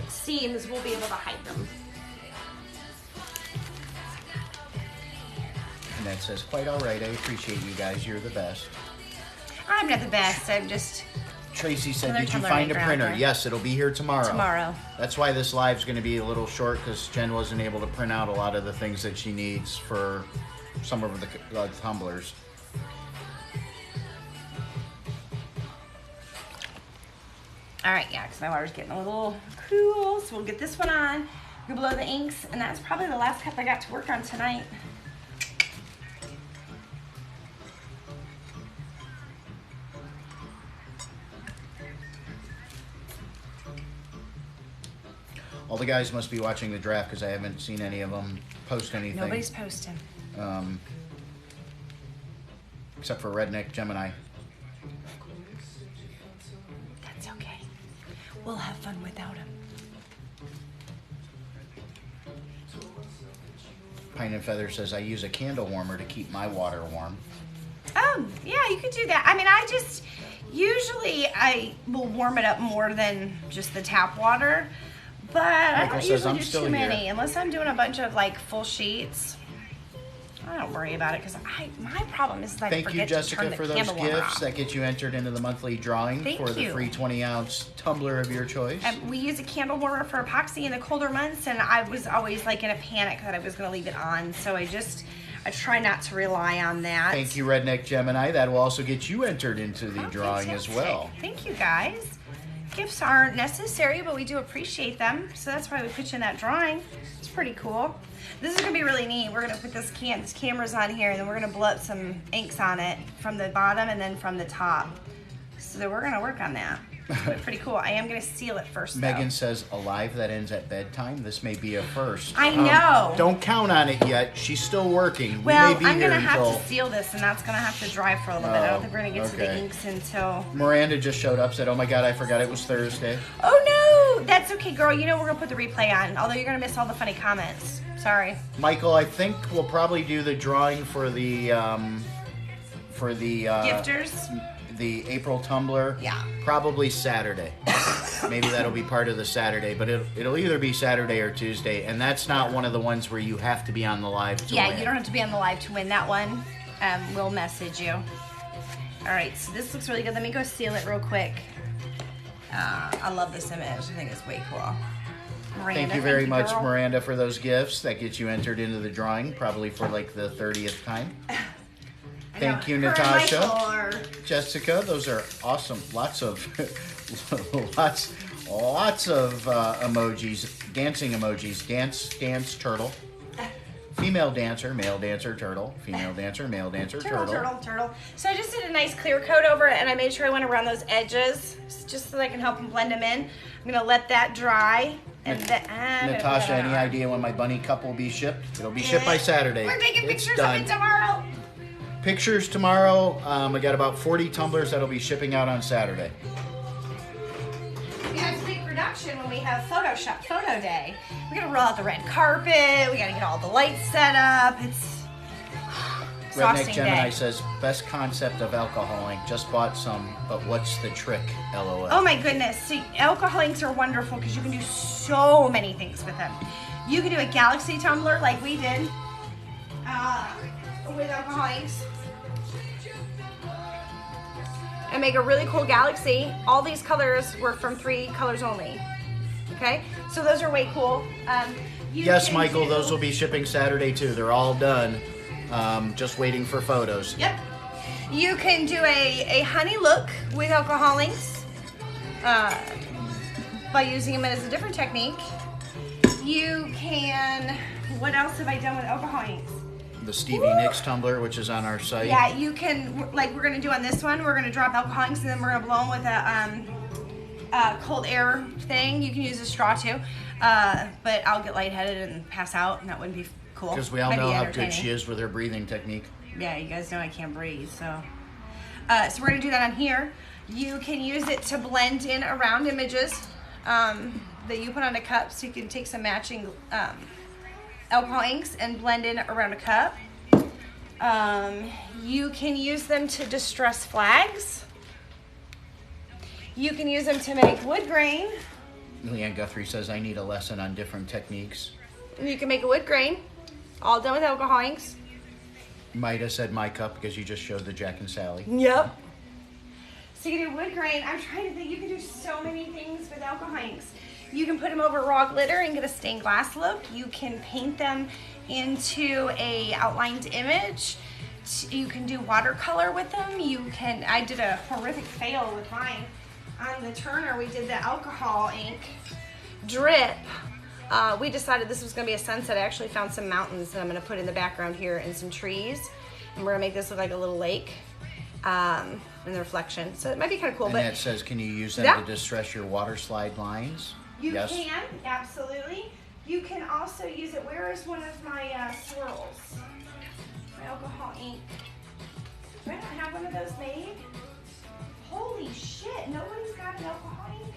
seams, we'll be able to hide them. And that says, quite all right. I appreciate you guys. You're the best. I'm not the best. I'm just... Tracy said, did you find a printer? Yes, it'll be here tomorrow. Tomorrow. That's why this live's going to be a little short, because Jen wasn't able to print out a lot of the things that she needs for some of the tumblers. All right, yeah, because my water's getting a little cool, so we'll get this one on. We'll blow the inks, and that's probably the last cup I got to work on tonight. All the guys must be watching the draft, because I haven't seen any of them post anything. Nobody's posting. Except for Redneck Gemini. we'll have fun without him. Pine and Feather says, I use a candle warmer to keep my water warm. Yeah, you could do that. I mean, usually I will warm it up more than just the tap water, but I don't usually do too many unless I'm doing a bunch of like full sheets. I don't worry about it because my problem is that I forget to turn the candle warmer off. Thank you, Jessica, for those gifts. That gets you entered into the monthly drawing for the free 20-ounce tumbler of your choice. We use a candle warmer for epoxy in the colder months, and I was always like in a panic that I was going to leave it on, so I try not to rely on that. Thank you, Redneck Gemini. That will also get you entered into the drawing as well. Thank you, guys. Gifts aren't necessary, but we do appreciate them, so that's why we put you in that drawing. It's pretty cool. This is going to be really neat. We're going to put this cameras on here, and then we're going to blow up some inks on it from the bottom and then from the top. So we're going to work on that. It's pretty cool. I am going to seal it first, though. Megan says, alive that ends at bedtime. This may be a first. I know. Don't count on it yet. She's still working. Well, I'm going to have to seal this, and that's going to have to dry for a little bit. I don't think we're going to get to the inks until... Miranda just showed up, said, oh my God, I forgot it was Thursday. Oh, no. That's okay, girl. You know we're going to put the replay on, although you're going to miss all the funny comments. Sorry. Michael, I think we'll probably do the drawing for the gifters. The April tumbler. Yeah. Probably Saturday. Maybe that'll be part of the Saturday, but it'll either be Saturday or Tuesday, and that's not one of the ones where you have to be on the live to win. Yeah, you don't have to be on the live to win that one. We'll message you. All right, so this looks really good. Let me go seal it real quick. I love this image. I think it's way cool. Miranda, thank you very much, Miranda, for those gifts. That gets you entered into the drawing, probably for like the 30th time. Thank you, Natasha. Jessica, those are awesome. Lots of emojis, dancing emojis. Dance, turtle. Female dancer, male dancer, turtle. Female dancer, male dancer, turtle. So I just did a nice clear coat over it, and I made sure I went around those edges just so that I can help them blend them in. I'm going to let that dry. And Natasha, any idea when my bunny cup will be shipped? It'll be shipped by Saturday. We're taking pictures of it tomorrow. Pictures tomorrow. I got about 40 tumblers that'll be shipping out on Saturday. We have a big production when we have photo day. We gotta roll out the red carpet. We gotta get all the lights set up. It's Redneck Gemini says, best concept of alcohol ink. Just bought some, but what's the trick? LOL. Oh my goodness. See, alcohol inks are wonderful because you can do so many things with them. You can do a galaxy tumbler like we did with alcohol inks. And make a really cool galaxy. All these colors were from 3 colors only. Okay? So those are way cool. Yes, Michael, those will be shipping Saturday too. They're all done. Just waiting for photos. Yep. You can do a honey look with alcohol inks by using them as a different technique. You can, what else have I done with alcohol inks? The Stevie Nicks tumbler, which is on our site. Yeah, you can, like we're going to do on this one, we're going to drop alcohol inks and then we're going to blow them with a cold air thing. You can use a straw too, but I'll get lightheaded and pass out, and that wouldn't be cool. Because we all know how good she is with her breathing technique. Yeah, you guys know I can't breathe, so. So we're going to do that on here. You can use it to blend in around images that you put on a cup, so you can take some matching alcohol inks and blend in around a cup. You can use them to distress flags. You can use them to make wood grain. Leanne Guthrie says, I need a lesson on different techniques. You can make a wood grain, all done with alcohol inks. Maida said my cup because you just showed the Jack and Sally. Yep. So you can do wood grain. I'm trying to think, you can do so many things with alcohol inks. You can put them over raw glitter and get a stained glass look. You can paint them into a outlined image. You can do watercolor with them. I did a horrific fail with mine. On the Turner, we did the alcohol ink drip. We decided this was going to be a sunset. I actually found some mountains that I'm going to put in the background here and some trees. And we're going to make this look like a little lake in the reflection. So it might be kind of cool. And it says, can you use them to distress your water slide lines? You can, absolutely. You can also use it. Where is one of my swirls? My alcohol ink. Do I not have one of those made? Holy shit, nobody's got an alcohol ink?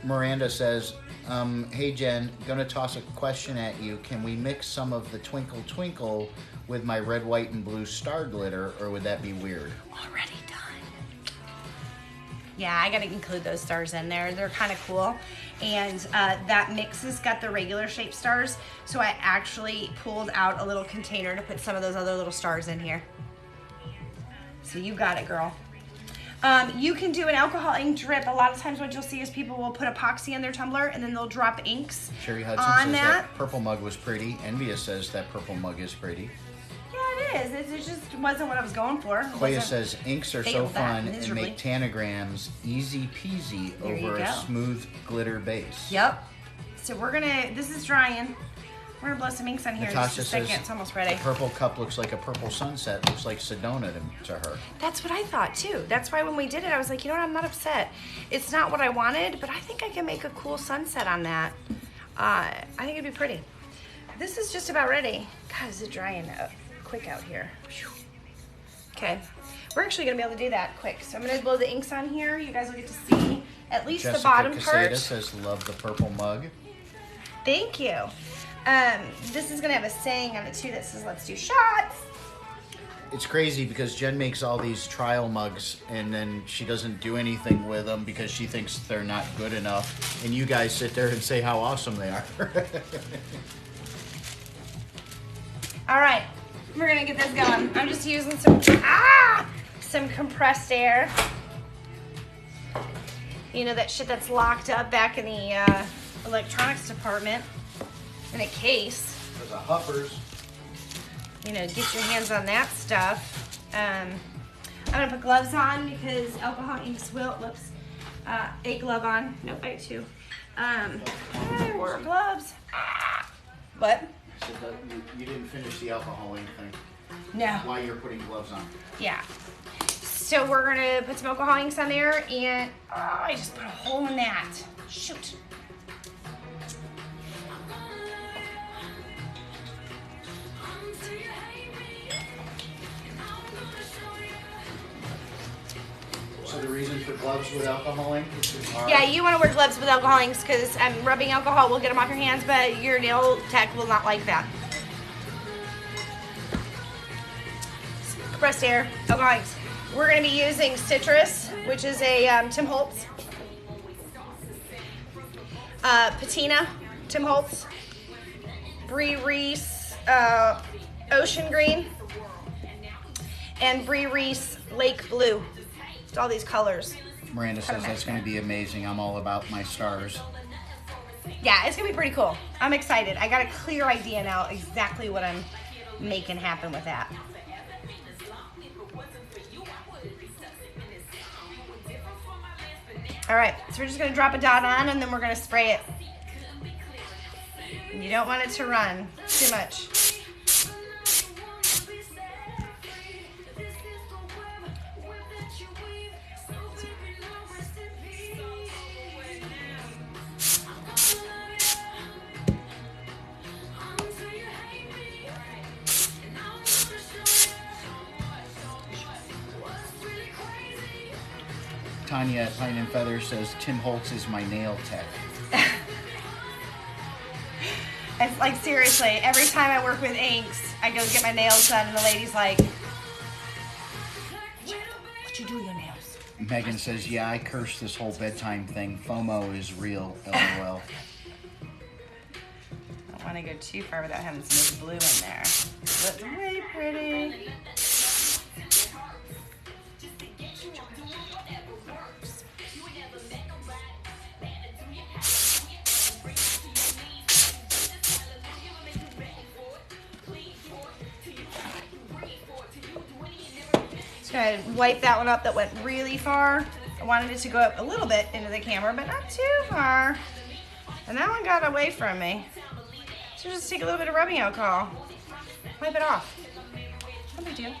Miranda says, hey Jen, gonna toss a question at you. Can we mix some of the Twinkle Twinkle with my red, white, and blue star glitter, or would that be weird? Already done. Yeah, I gotta include those stars in there. They're kind of cool. And that mix has got the regular shaped stars, so I actually pulled out a little container to put some of those other little stars in here. So you got it, girl. You can do an alcohol ink drip. A lot of times what you'll see is people will put epoxy in their tumbler and then they'll drop inks Sherry Hudson on says that. that purple mug was pretty. Envious says that purple mug is pretty. Yeah, it is. It just wasn't what I was going for. Koya says inks are so failed that fun and miserably. make tanagrams easy peasy There you over a go. smooth glitter base. Yep. So we're gonna, this is drying. We're gonna blow some inks on here in Natasha just a says second. It's almost ready. the purple cup looks like a purple sunset. Looks like Sedona to her. That's what I thought too. That's why when we did it, I was like, you know what, I'm not upset. It's not what I wanted, but I think I can make a cool sunset on that. I think it'd be pretty. This is just about ready. God, is it drying quick out here. Whew. Okay, we're actually gonna be able to do that quick. So I'm gonna blow the inks on here. You guys will get to see at least Jessica the bottom Casada part. says love the purple mug. Thank you. This is gonna have a saying on it too that says, let's do shots. It's crazy because Jen makes all these trial mugs and then she doesn't do anything with them because she thinks they're not good enough. And you guys sit there and say how awesome they are. All right, we're gonna get this going. I'm just using some compressed air. You know, that shit that's locked up back in the electronics department in a case. There's a Huffers. You know, get your hands on that stuff. I'm gonna put gloves on because alcohol inks will, whoops, a glove on. Nope, I got two. I wore gloves. What? I said that you didn't finish the alcohol ink thing. No. Why you're putting gloves on. Yeah. So we're gonna put some alcohol inks on there and, I just put a hole in that. Shoot. So the reason for gloves with alcohol ink are... Yeah, you wanna wear gloves with alcohol inks because rubbing alcohol will get them off your hands, but your nail tech will not like that. Compressed air, alcohol inks. We're gonna be using Citrus, which is a Tim Holtz. Patina, Tim Holtz. Brie Reese, Ocean Green. And Brie Reese, Lake Blue. It's all these colors. Miranda says that's going to be amazing. I'm all about my stars. Yeah, it's gonna be pretty cool. I'm excited. I got a clear idea now exactly what I'm making happen with that. All right, so we're just gonna drop a dot on and then we're gonna spray it. You don't want it to run too much. Tanya at Pine and Feather says Tim Holtz is my nail tech. It's like, seriously, every time I work with inks, I go get my nails done and the lady's like, what you do with your nails? Megan says, yeah, I curse this whole bedtime thing. FOMO is real, LOL. I don't want to go too far without having some blue in there. Looks way pretty. Just gonna wipe that one up that went really far. I wanted it to go up a little bit into the camera, but not too far. And that one got away from me. So just take a little bit of rubbing alcohol. Wipe it off. No big deal.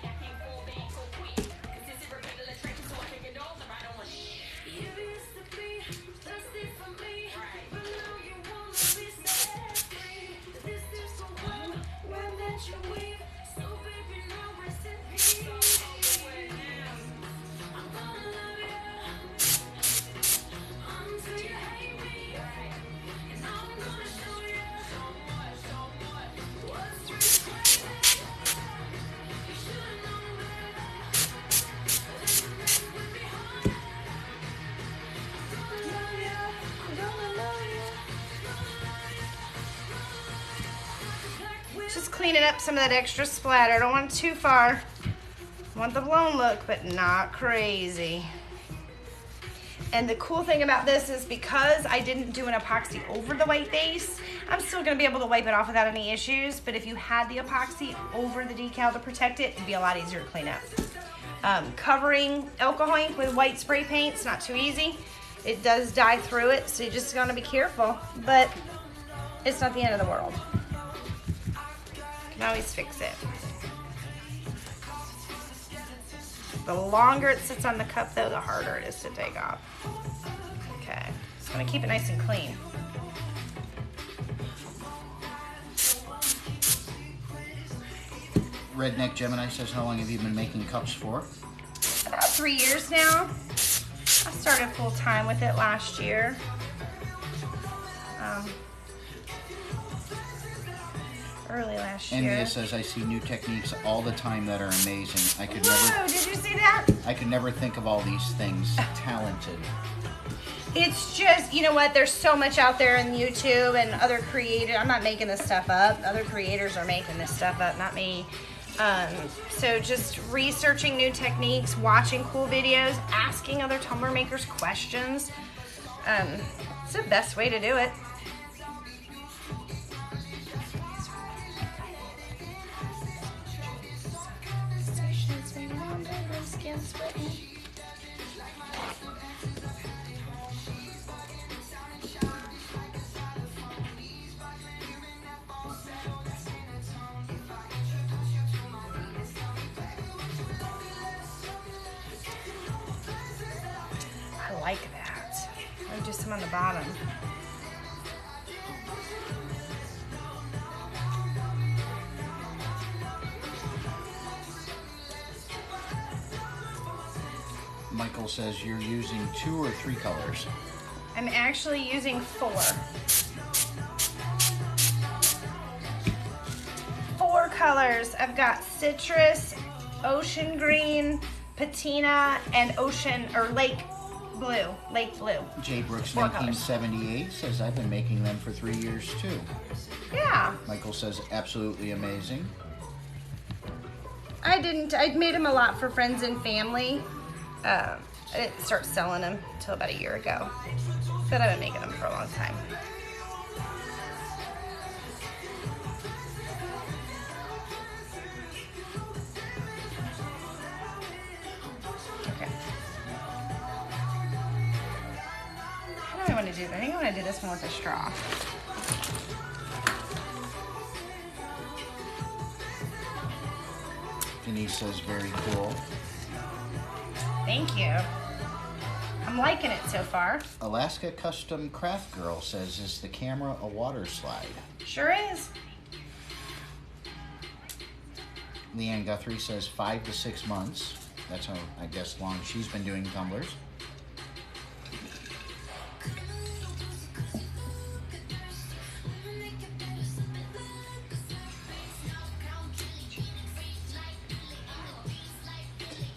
Just cleaning up some of that extra splatter. I don't want it too far. I want the blown look, but not crazy. And the cool thing about this is because I didn't do an epoxy over the white base, I'm still gonna be able to wipe it off without any issues, but if you had the epoxy over the decal to protect it, it'd be a lot easier to clean up. Covering alcohol ink with white spray paint, it's not too easy. It does dye through it, so you just gotta be careful, but it's not the end of the world. You can always fix it. The longer it sits on the cup though, the harder it is to take off. Okay, just gonna keep it nice and clean. Redneck Gemini says, how long have you been making cups for? About 3 years now. I started full time with it last year. Early last year. Envia says, I see new techniques all the time that are amazing. Whoa, did you see that? I could never think of all these things. Talented. It's just, you know what, there's so much out there in YouTube and other creators. I'm not making this stuff up. Other creators are making this stuff up, not me. So just researching new techniques, watching cool videos, asking other tumbler makers questions. It's the best way to do it. I like that. Let me do some on the bottom. Michael says you're using 2 or 3 colors. I'm actually using 4. 4 colors. I've got citrus, ocean green, patina, and ocean or lake blue. Lake blue. J. Brooks 4 colors. 1978 says I've been making them for 3 years too. Yeah. Michael says absolutely amazing. I made them a lot for friends and family. I didn't start selling them until about a year ago, but I've been making them for a long time. Okay. How do I want to do that? I think I want to do this one with a straw. Denise says very cool. Thank you. I'm liking it so far. Alaska Custom Craft Girl says, is the camera a water slide? Sure is. Leanne Guthrie says 5 to 6 months. That's how, I guess, long she's been doing tumblers.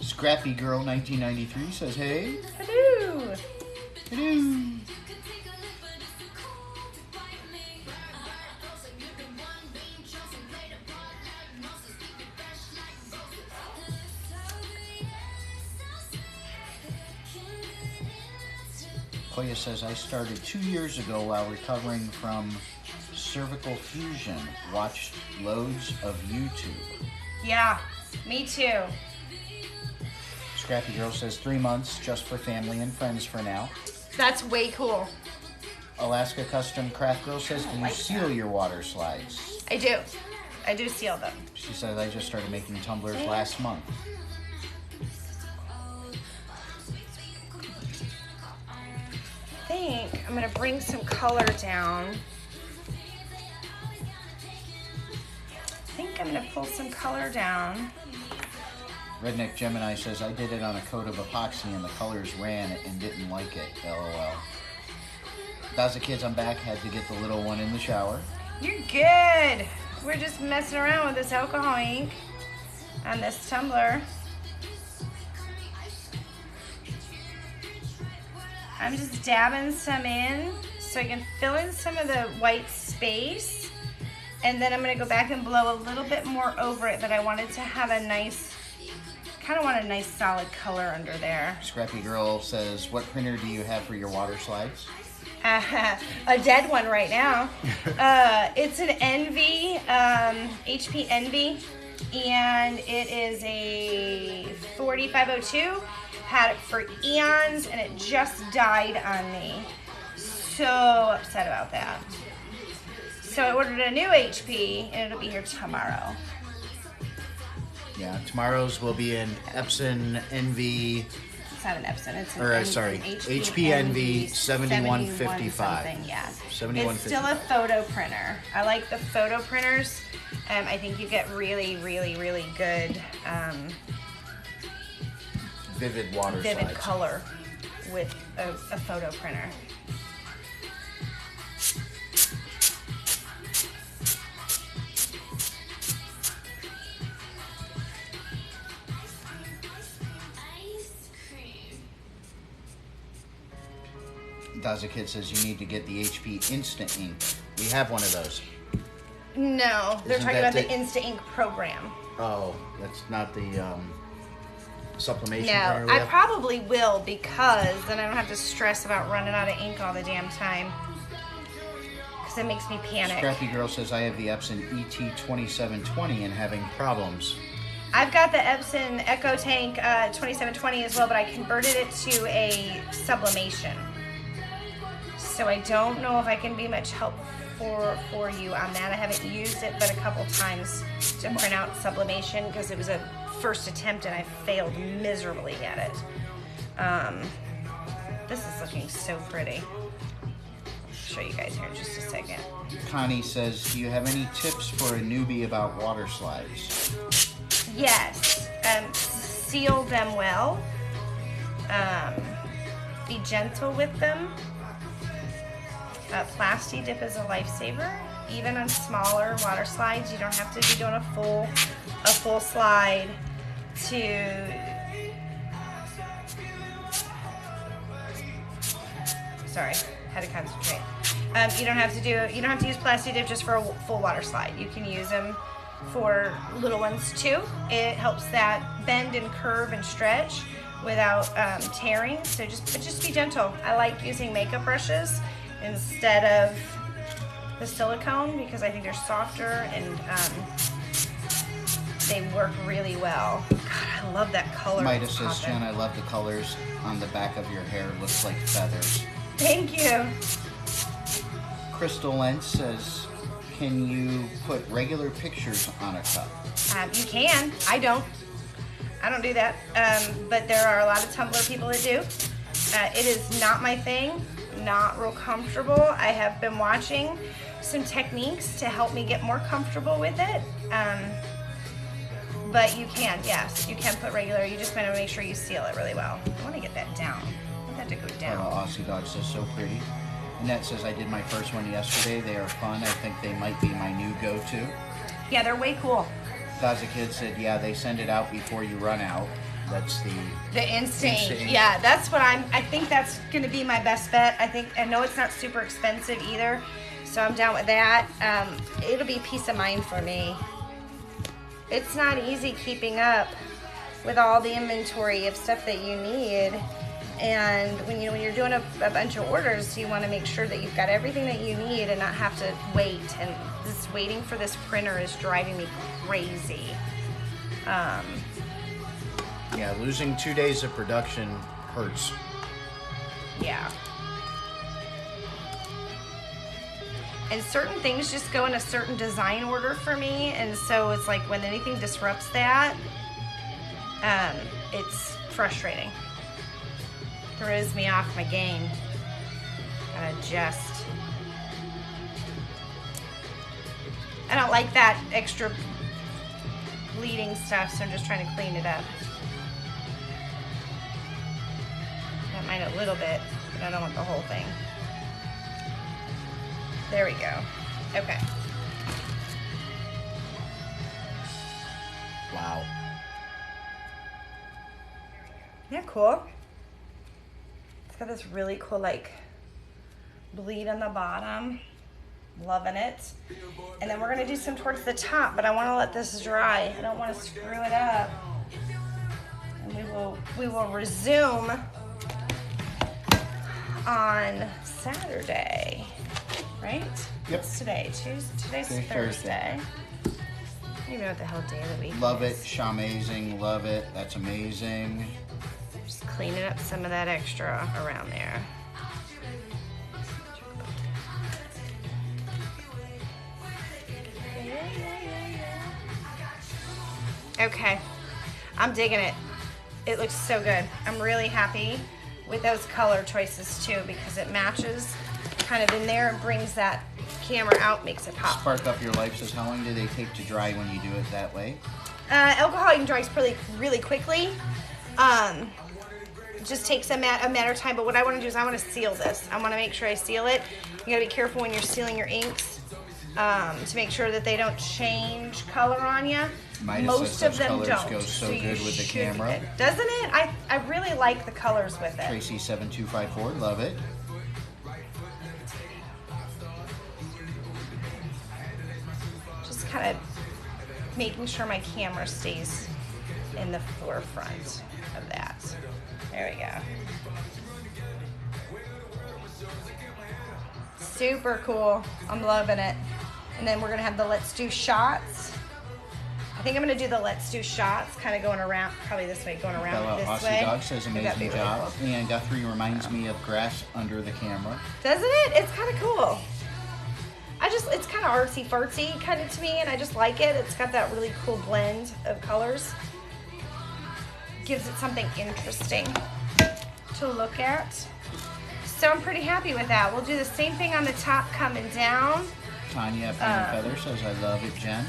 Scrappy Girl 1993 says, hey. Hello. Hello. Koya says, I started 2 years ago while recovering from cervical fusion. Watched loads of YouTube. Yeah, me too. Scrappy Girl says 3 months just for family and friends for now. That's way cool. Alaska Custom Craft Girl says, do you seal your water slides? I do. I do seal them. She says, I just started making tumblers last month. I think I'm gonna bring some color down. I think I'm gonna pull some color down. Redneck Gemini says, I did it on a coat of epoxy and the colors ran and didn't like it. LOL. That's the kids, I'm back. Had to get the little one in the shower. You're good. We're just messing around with this alcohol ink on this tumbler. I'm just dabbing some in so I can fill in some of the white space. And then I'm gonna go back and blow a little bit more over it, but I wanted to have a nice, kind of want a nice solid color under there. Scrappy Girl says, what printer do you have for your water slides? A dead one right now. It's an Envy, HP Envy, and it is a 4502. Had it for eons, and it just died on me. So upset about that. So I ordered a new HP, and it'll be here tomorrow. Yeah, tomorrow's will be an Epson Envy. It's not an Epson. It's an HP Envy 7155. Yeah. 7155. It's still a photo printer. I like the photo printers. I think you get really, really, really good vivid water vivid slides. color with a photo printer. Daza Kid says you need to get the HP Instant Ink. We have one of those. No, they're Isn't talking that about the the- Insta Ink program. Oh, that's not the sublimation No, printer we I have? probably will, because then I don't have to stress about running out of ink all the damn time. Because it makes me panic. Scrappy Girl says I have the Epson ET2720 and having problems. I've got the Epson Echo Tank 2720 as well, but I converted it to a sublimation. So I don't know if I can be much help for you on that. I haven't used it but a couple times to print out sublimation because it was a first attempt and I failed miserably at it. This is looking so pretty. I'll show you guys here in just a second. Connie says, do you have any tips for a newbie about water slides? Yes, seal them well. Be gentle with them. Plasti Dip is a lifesaver. Even on smaller water slides, you don't have to be doing a full slide to. Sorry, had to concentrate. You don't have to use Plasti Dip just for a full water slide. You can use them for little ones too. It helps that bend and curve and stretch without tearing. So just be gentle. I like using makeup brushes instead of the silicone because I think they're softer and they work really well. God, I love that color. Midas says, Jen, I love the colors on the back of your hair. Looks like feathers. Thank you. Crystal Lentz says, can you put regular pictures on a cup? You can. I don't do that. But there are a lot of Tumblr people that do. It is not my thing. Not real comfortable. I have been watching some techniques to help me get more comfortable with it. But you can, yes, you can put regular. You just want to make sure you seal it really well. I want to get that down. I want that to go down. Aussie Dog says, so pretty. Annette says, I did my first one yesterday. They are fun. I think they might be my new go-to. Yeah, they're way cool. Daza Kid said, yeah, they send it out before you run out. That's the Instant Ink. Yeah, that's what I think that's going to be my best bet. I know it's not super expensive either, so I'm down with that. It'll be peace of mind for me. It's not easy keeping up with all the inventory of stuff that you need. And when you're doing a bunch of orders, you want to make sure that you've got everything that you need and not have to wait. And this waiting for this printer is driving me crazy. Yeah, losing 2 days of production hurts. Yeah. And certain things just go in a certain design order for me, and so it's like when anything disrupts that, it's frustrating. Throws me off my game. Gotta adjust. I don't like that extra bleeding stuff, so I'm just trying to clean it up. Don't mind a little bit, but I don't want the whole thing. There we go. Okay. Wow. Yeah, cool. It's got this really cool, like, bleed on the bottom. Loving it. And then we're gonna do some towards the top, but I wanna let this dry. I don't wanna screw it up. And we will resume on Saturday, right? Yep. What's today? Today's Thursday. I don't even know what the hell day of the week Love is. it. Shamazing. Love it. That's amazing. Just cleaning up some of that extra around there. Okay, I'm digging it. It looks so good. I'm really happy with those color choices too because it matches kind of in there and brings that camera out, makes it pop. Spark Up Your Life says, how long do they take to dry when you do it that way? Alcohol you can dry really quickly. It just takes a matter of time, but what I want to do is I want to seal this. I want to make sure I seal it. You got to be careful when you're sealing your inks to make sure that they don't change color on you. Most of them don't. Go so good with the camera. Doesn't it? I really like the colors with it. Tracy 7254, love it. Just kind of making sure my camera stays in the forefront of that. There we go. Super cool. I'm loving it. And then we're gonna have the Let's Do Shots. I think I'm gonna do the Let's Do Shots, kind of going around, probably this way, going around Bella this Aussie way. Dog says, amazing job. Cool. And Guthrie reminds me of grass under the camera. Doesn't it? It's kind of cool. It's kind of artsy fartsy kind of to me, and I just like it. It's got that really cool blend of colors. Gives it something interesting to look at. So I'm pretty happy with that. We'll do the same thing on the top coming down. Tanya Feather says, I love it, Jen.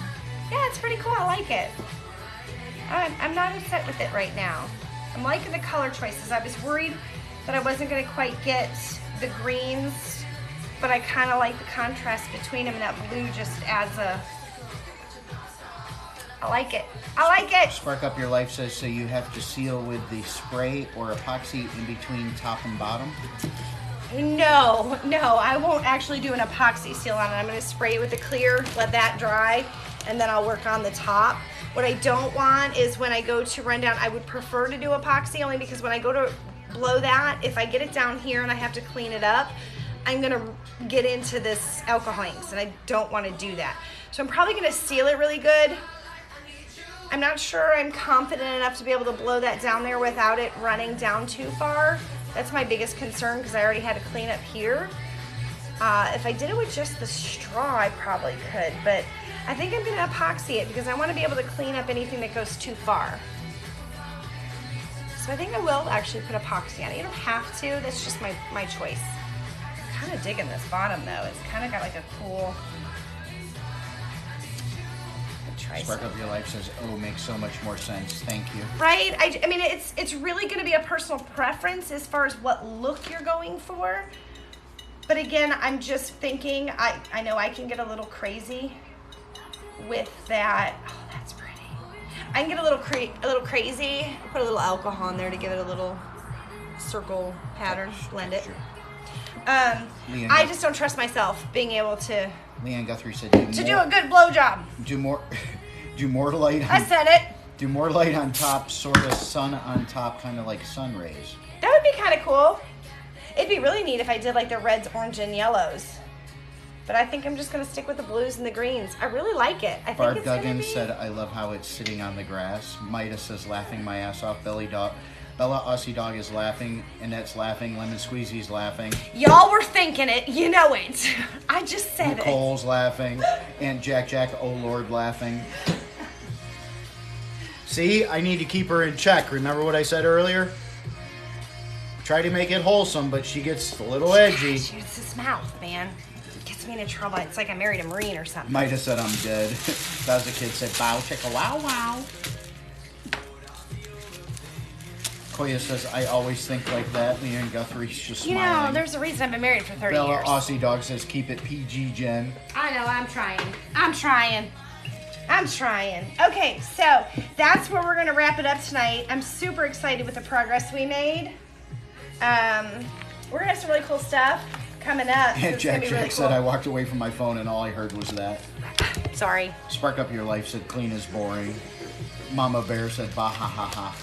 Yeah, it's pretty cool. I like it. I'm not upset with it right now. I'm liking the color choices. I was worried that I wasn't going to quite get the greens, but I kind of like the contrast between them, and that blue just adds a... I like it. I like it. Spark Up Your Life says, so you have to seal with the spray or epoxy in between top and bottom? No, I won't actually do an epoxy seal on it. I'm going to spray it with the clear, let that dry, and then I'll work on the top. What I don't want is when I go to run down, I would prefer to do epoxy only because when I go to blow that, if I get it down here and I have to clean it up, I'm going to get into this alcohol inks, and I don't want to do that. So I'm probably going to seal it really good. I'm not sure I'm confident enough to be able to blow that down there without it running down too far. That's my biggest concern because I already had to clean up here. If I did it with just the straw, I probably could, but I think I'm going to epoxy it because I want to be able to clean up anything that goes too far. So I think I will actually put epoxy on it. You don't have to, that's just my choice. I'm kind of digging this bottom though. It's kind of got like a cool... Spark Up Your Life says, oh, makes so much more sense. Thank you. Right? I mean, it's really going to be a personal preference as far as what look you're going for. But again, I'm just thinking, I know I can get a little crazy with that. Oh, that's pretty. I can get a little crazy. Put a little alcohol in there to give it a little circle pattern, blend it. I just don't trust myself being able to... Leanne Guthrie said, do a good blowjob. Do more light on, I said it. Do more light on top, sort of sun on top, kind of like sun rays. That would be kind of cool. It'd be really neat if I did like the reds, orange, and yellows. But I think I'm just going to stick with the blues and the greens. I really like it. I think Barb it's Duggan gonna be... said, I love how it's sitting on the grass. Mida says, laughing my ass off. Bella Aussie Dog is laughing. Annette's laughing. Lemon Squeezy's laughing. Y'all were thinking it. You know it. I just said Nicole's laughing. Aunt Jack, oh Lord, laughing. See, I need to keep her in check. Remember what I said earlier? Try to make it wholesome, but she gets a little edgy. Gosh, it's his mouth, man. It gets me into trouble. It's like I married a Marine or something. Might have said I'm dead. That was a kid said, bow, chicka, wow, wow. Koya says, I always think like that. Leanne Guthrie's just smiling. You know, there's a reason I've been married for 30 Bella years. Aussie Dog says, keep it PG, Jen. I know, I'm trying. Okay, so that's where we're going to wrap it up tonight. I'm super excited with the progress we made. We're going to have some really cool stuff coming up. So And it's gonna Jack be Jack really said cool. I walked away from my phone and all I heard was that. Sorry. Spark Up Your Life said clean is boring. Mama Bear said bah ha ha ha.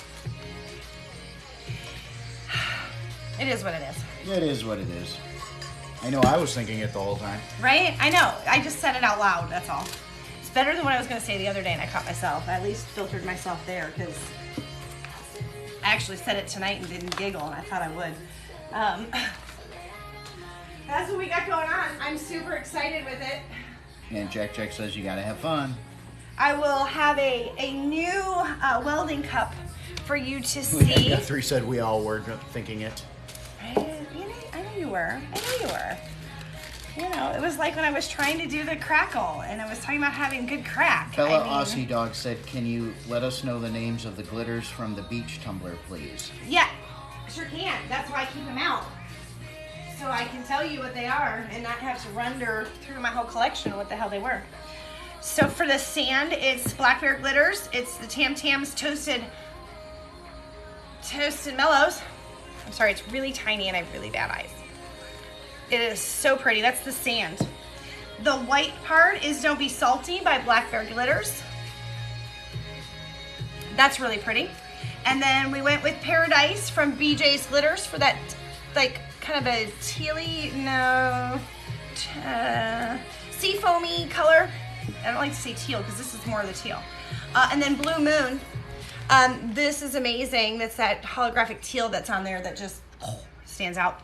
It is what it is. It is what it is. I know I was thinking it the whole time. Right? I know. I just said it out loud. That's all. It's better than what I was going to say the other day, and I caught myself. I at least filtered myself there because I actually said it tonight and didn't giggle, and I thought I would. That's what we got going on. I'm super excited with it. And Jack Jack says you gotta have fun. I will have a new welding cup for you to see. Guthrie said we all were thinking it. I know you were. I know you were. You know, it was like when I was trying to do the crackle, and I was talking about having good crack. Bella Aussie Dog said, can you let us know the names of the glitters from the beach tumbler, please? Yeah, sure can. That's why I keep them out. So I can tell you what they are and not have to run through my whole collection of what the hell they were. So for the sand, it's Black Bear Glitters. It's the Tam Tams Toasted Mellows. I'm sorry, it's really tiny and I have really bad eyes. It is so pretty. That's the sand. The white part is Don't Be Salty by Black Bear Glitters. That's really pretty. And then we went with Paradise from BJ's Glitters for that, like, kind of a tealy, sea foamy color. I don't like to say teal because this is more of the teal. And then Blue Moon. This is amazing. That's that holographic teal that's on there that just stands out.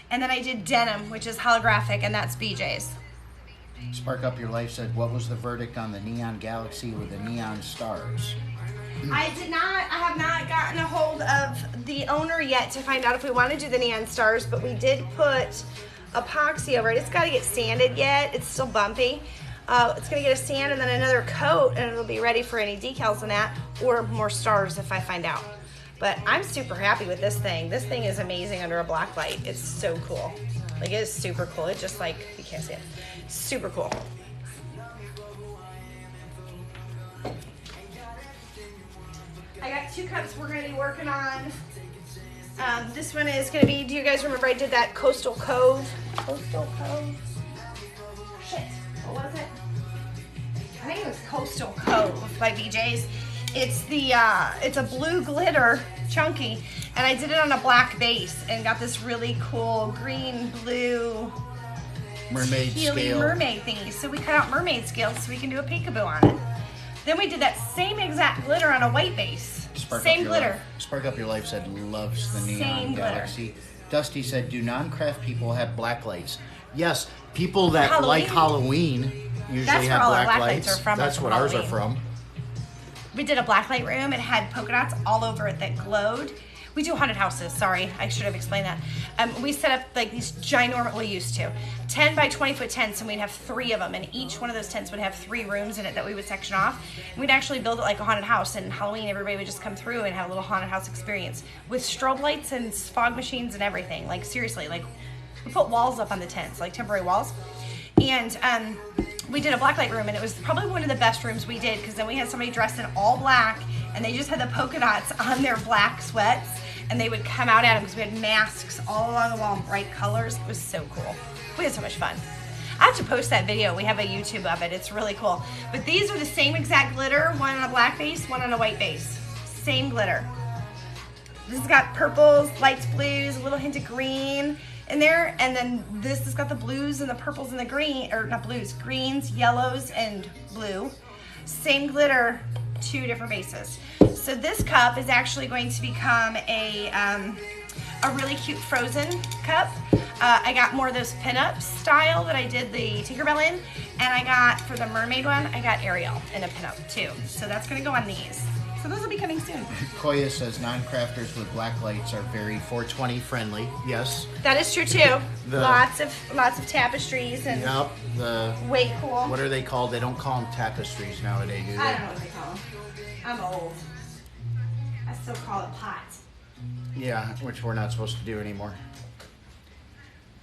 And then I did Denim, which is holographic, and that's BJ's. Spark Up Your Life said, what was the verdict on the Neon Galaxy with the neon stars? I have not gotten a hold of the owner yet to find out if we want to do the neon stars, but we did put epoxy over it. It's got to get sanded yet. It's still bumpy. It's going to get a sand and then another coat, and it'll be ready for any decals and that, or more stars if I find out. But I'm super happy with this thing. This thing is amazing under a black light. It's so cool. Like, it is super cool. It's just like, you can't see it. Super cool. I got 2 cups we're going to be working on. This one is going to be, do you guys remember I did that Coastal Cove? Coastal Cove? Shit, what was it? I think it was Coastal Cove by BJ's. It's the, it's a blue glitter, chunky, and I did it on a black base and got this really cool green, blue, Mermaid scale. mermaid thingy. So we cut out mermaid scales so we can do a peekaboo on it. Then we did that same exact glitter on a white base. Same glitter. Spark Up Your Life said loves the Neon Same glitter. Galaxy. Dusty said, do non-craft people have black lights? Yes, people that Halloween? like Halloween usually That's where have all our black black lights lights. are from, That's from what ours are Halloween. from. We did a blacklight room. It had polka dots all over it that glowed. We do haunted houses. Sorry, I should have explained that. We set up like these ginormous, we used to, 10 by 20 foot tents, and we'd have 3 of them, and each one of those tents would have 3 rooms in it that we would section off. And we'd actually build it like a haunted house, and Halloween everybody would just come through and have a little haunted house experience with strobe lights and fog machines and everything. Like, seriously, like, we put walls up on the tents, like temporary walls. And we did a blacklight room, and it was probably one of the best rooms we did, because then we had somebody dressed in all black, and they just had the polka dots on their black sweats, and they would come out at them because we had masks all along the wall in bright colors. It was so cool. We had so much fun. I have to post that video. We have a YouTube of it. It's really cool. But these are the same exact glitter, one on a black base, one on a white base. Same glitter. This has got purples, lights blues, a little hint of green in there, and then this has got the blues and the purples and the green, or not blues, greens, yellows, and blue. Same glitter, 2 different bases. So this cup is actually going to become a really cute frozen cup. I got more of those pinup style that I did the Tinkerbell in, and I got, for the mermaid one, I got Ariel in a pinup too. So that's gonna go on these. So those will be coming soon. Koya says non-crafters with black lights are very 420 friendly. Yes. That is true too. Lots of tapestries and way cool. What are they called? They don't call them tapestries nowadays, do they? I don't know what they call them. I'm old. I still call it pot. Yeah, which we're not supposed to do anymore.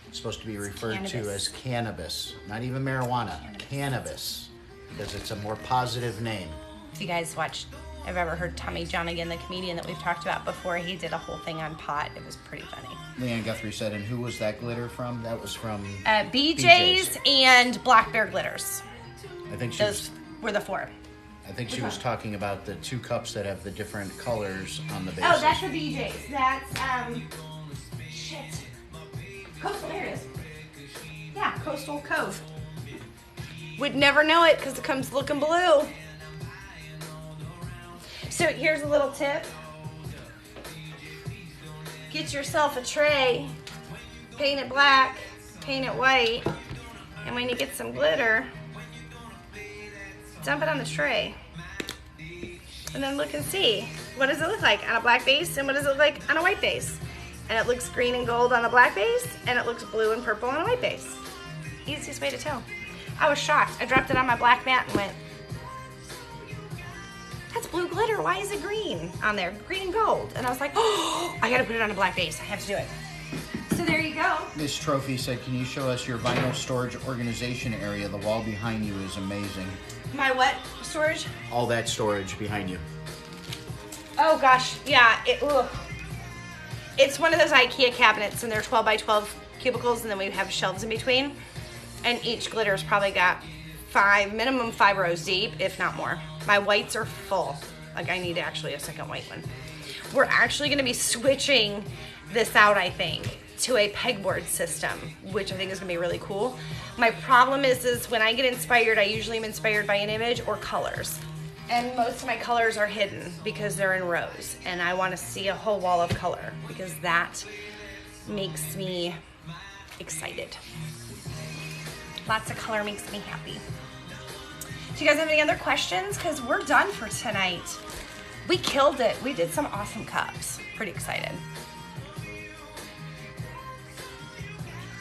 It's supposed to be referred to as cannabis. Not even marijuana. Cannabis. Because it's a more positive name. If you guys watch I've ever heard Tommy Johnigan, the comedian that we've talked about before. He did a whole thing on pot. It was pretty funny. Leanne Guthrie said, and who was that glitter from? That was from... BJ's and Black Bear Glitters. I think she Those were the 4. I think she was talking about the 2 cups that have the different colors on the base. Oh, that's the BJ's. That's, shit. Coastal, there it is. Yeah, Coastal Cove. Would never know it because it comes looking blue. So here's a little tip. Get yourself a tray, paint it black, paint it white, and when you get some glitter, dump it on the tray. And then look and see, what does it look like on a black base and what does it look like on a white base? And it looks green and gold on a black base and it looks blue and purple on a white base. Easiest way to tell. I was shocked. I dropped it on my black mat and went, that's blue glitter, why is it green on there? Green and gold. And I was like, oh, I gotta put it on a black base. I have to do it. So there you go. Miss Trophy said, can you show us your vinyl storage organization area? The wall behind you is amazing. My what storage? All that storage behind you. Oh gosh, yeah. It's one of those IKEA cabinets and they're 12 by 12 cubicles and then we have shelves in between. And each glitter's probably got minimum 5 rows deep, if not more. My whites are full. Like I need actually a second white one. We're actually gonna be switching this out, I think, to a pegboard system, which I think is gonna be really cool. My problem is when I get inspired, I usually am inspired by an image or colors. And most of my colors are hidden because they're in rows. And I wanna see a whole wall of color because that makes me excited. Lots of color makes me happy. Do you guys have any other questions? Because we're done for tonight. We killed it. We did some awesome cups. Pretty excited.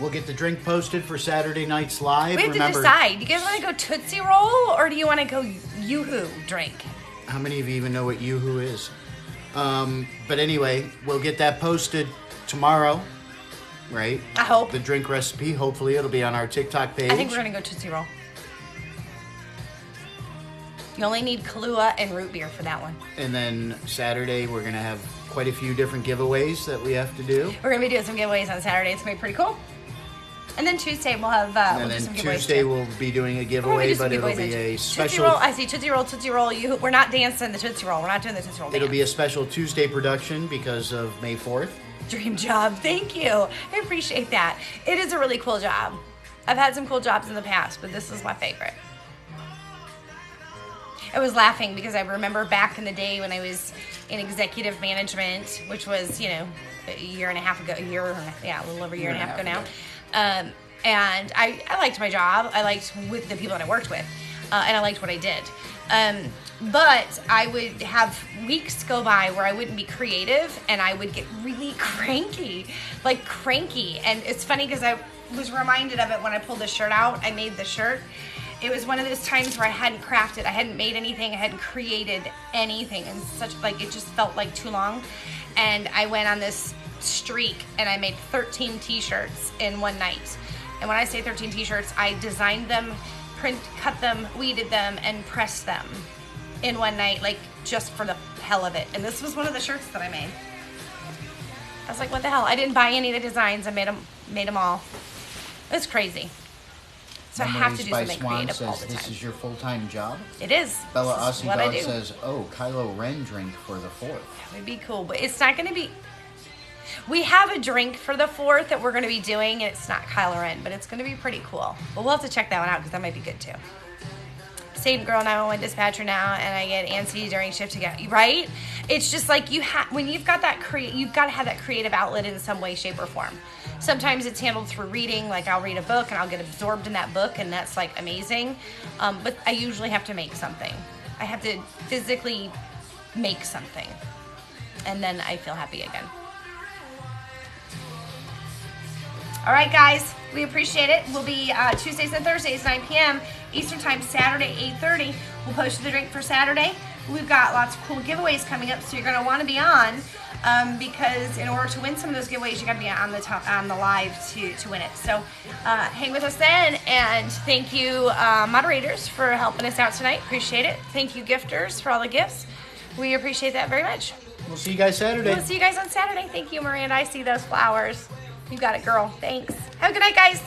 We'll get the drink posted for Saturday night's live. We have to decide. Do you guys want to go Tootsie Roll or do you want to go Yoo-Hoo drink? How many of you even know what Yoo-Hoo is? But anyway, we'll get that posted tomorrow, right? I hope. The drink recipe. Hopefully it'll be on our TikTok page. I think we're going to go Tootsie Roll. You only need Kahlua and root beer for that one. And then Saturday, we're going to have quite a few different giveaways that we have to do. We're going to be doing some giveaways on Saturday. It's going to be pretty cool. And then Tuesday, we'll have and we'll do some then giveaways. Tuesday, we'll be doing a giveaway, but it'll be a special... Tootsie Roll, I see Tootsie Roll, Tootsie Roll. We're not dancing the Tootsie Roll. We're not doing the Tootsie Roll dance. It'll be a special Tuesday production because of May 4th. Dream job. Thank you. I appreciate that. It is a really cool job. I've had some cool jobs in the past, but this is my favorite. I was laughing because I remember back in the day when I was in executive management, which was, a year and a half ago, a little over a year and a half ago now. And I liked my job. I liked with the people that I worked with. And I liked what I did. But I would have weeks go by where I wouldn't be creative and I would get really cranky. And it's funny because I was reminded of it when I pulled this shirt out. I made the shirt. It was one of those times where I hadn't crafted, I hadn't made anything, I hadn't created anything, and it just felt like too long. And I went on this streak and I made 13 t-shirts in one night. And when I say 13 t-shirts, I designed them, cut them, weeded them, and pressed them in one night, just for the hell of it. And this was one of the shirts that I made. I was like, what the hell? I didn't buy any of the designs, I made them all. It was crazy. So Memories I have to do by something Swan creative says, all the time. This is your full-time job? It is. Bella This is Aussie what I Dog do. says, Kylo Ren drink for the 4th. That would be cool, but it's not going to be... We have a drink for the 4th that we're going to be doing, and it's not Kylo Ren, but it's going to be pretty cool. But we'll have to check that one out, because that might be good, too. Same girl 911 dispatcher now, and I get antsy during shift together, right? It's just like when you've got that you've got to have that creative outlet in some way, shape, or form. Sometimes it's handled through reading, I'll read a book and I'll get absorbed in that book, and that's amazing. But I usually have to make something. I have to physically make something, and then I feel happy again. All right, guys, we appreciate it. We'll be Tuesdays and Thursdays, 9 p.m. Eastern Time, Saturday, 8:30. We'll post the drink for Saturday. We've got lots of cool giveaways coming up, so you're going to want to be on because in order to win some of those giveaways, you got to be on the live to win it. So hang with us then, and thank you, moderators, for helping us out tonight. Appreciate it. Thank you, gifters, for all the gifts. We appreciate that very much. We'll see you guys Saturday. We'll see you guys on Saturday. Thank you, Miranda. I see those flowers. You got it, girl. Thanks. Have a good night, guys.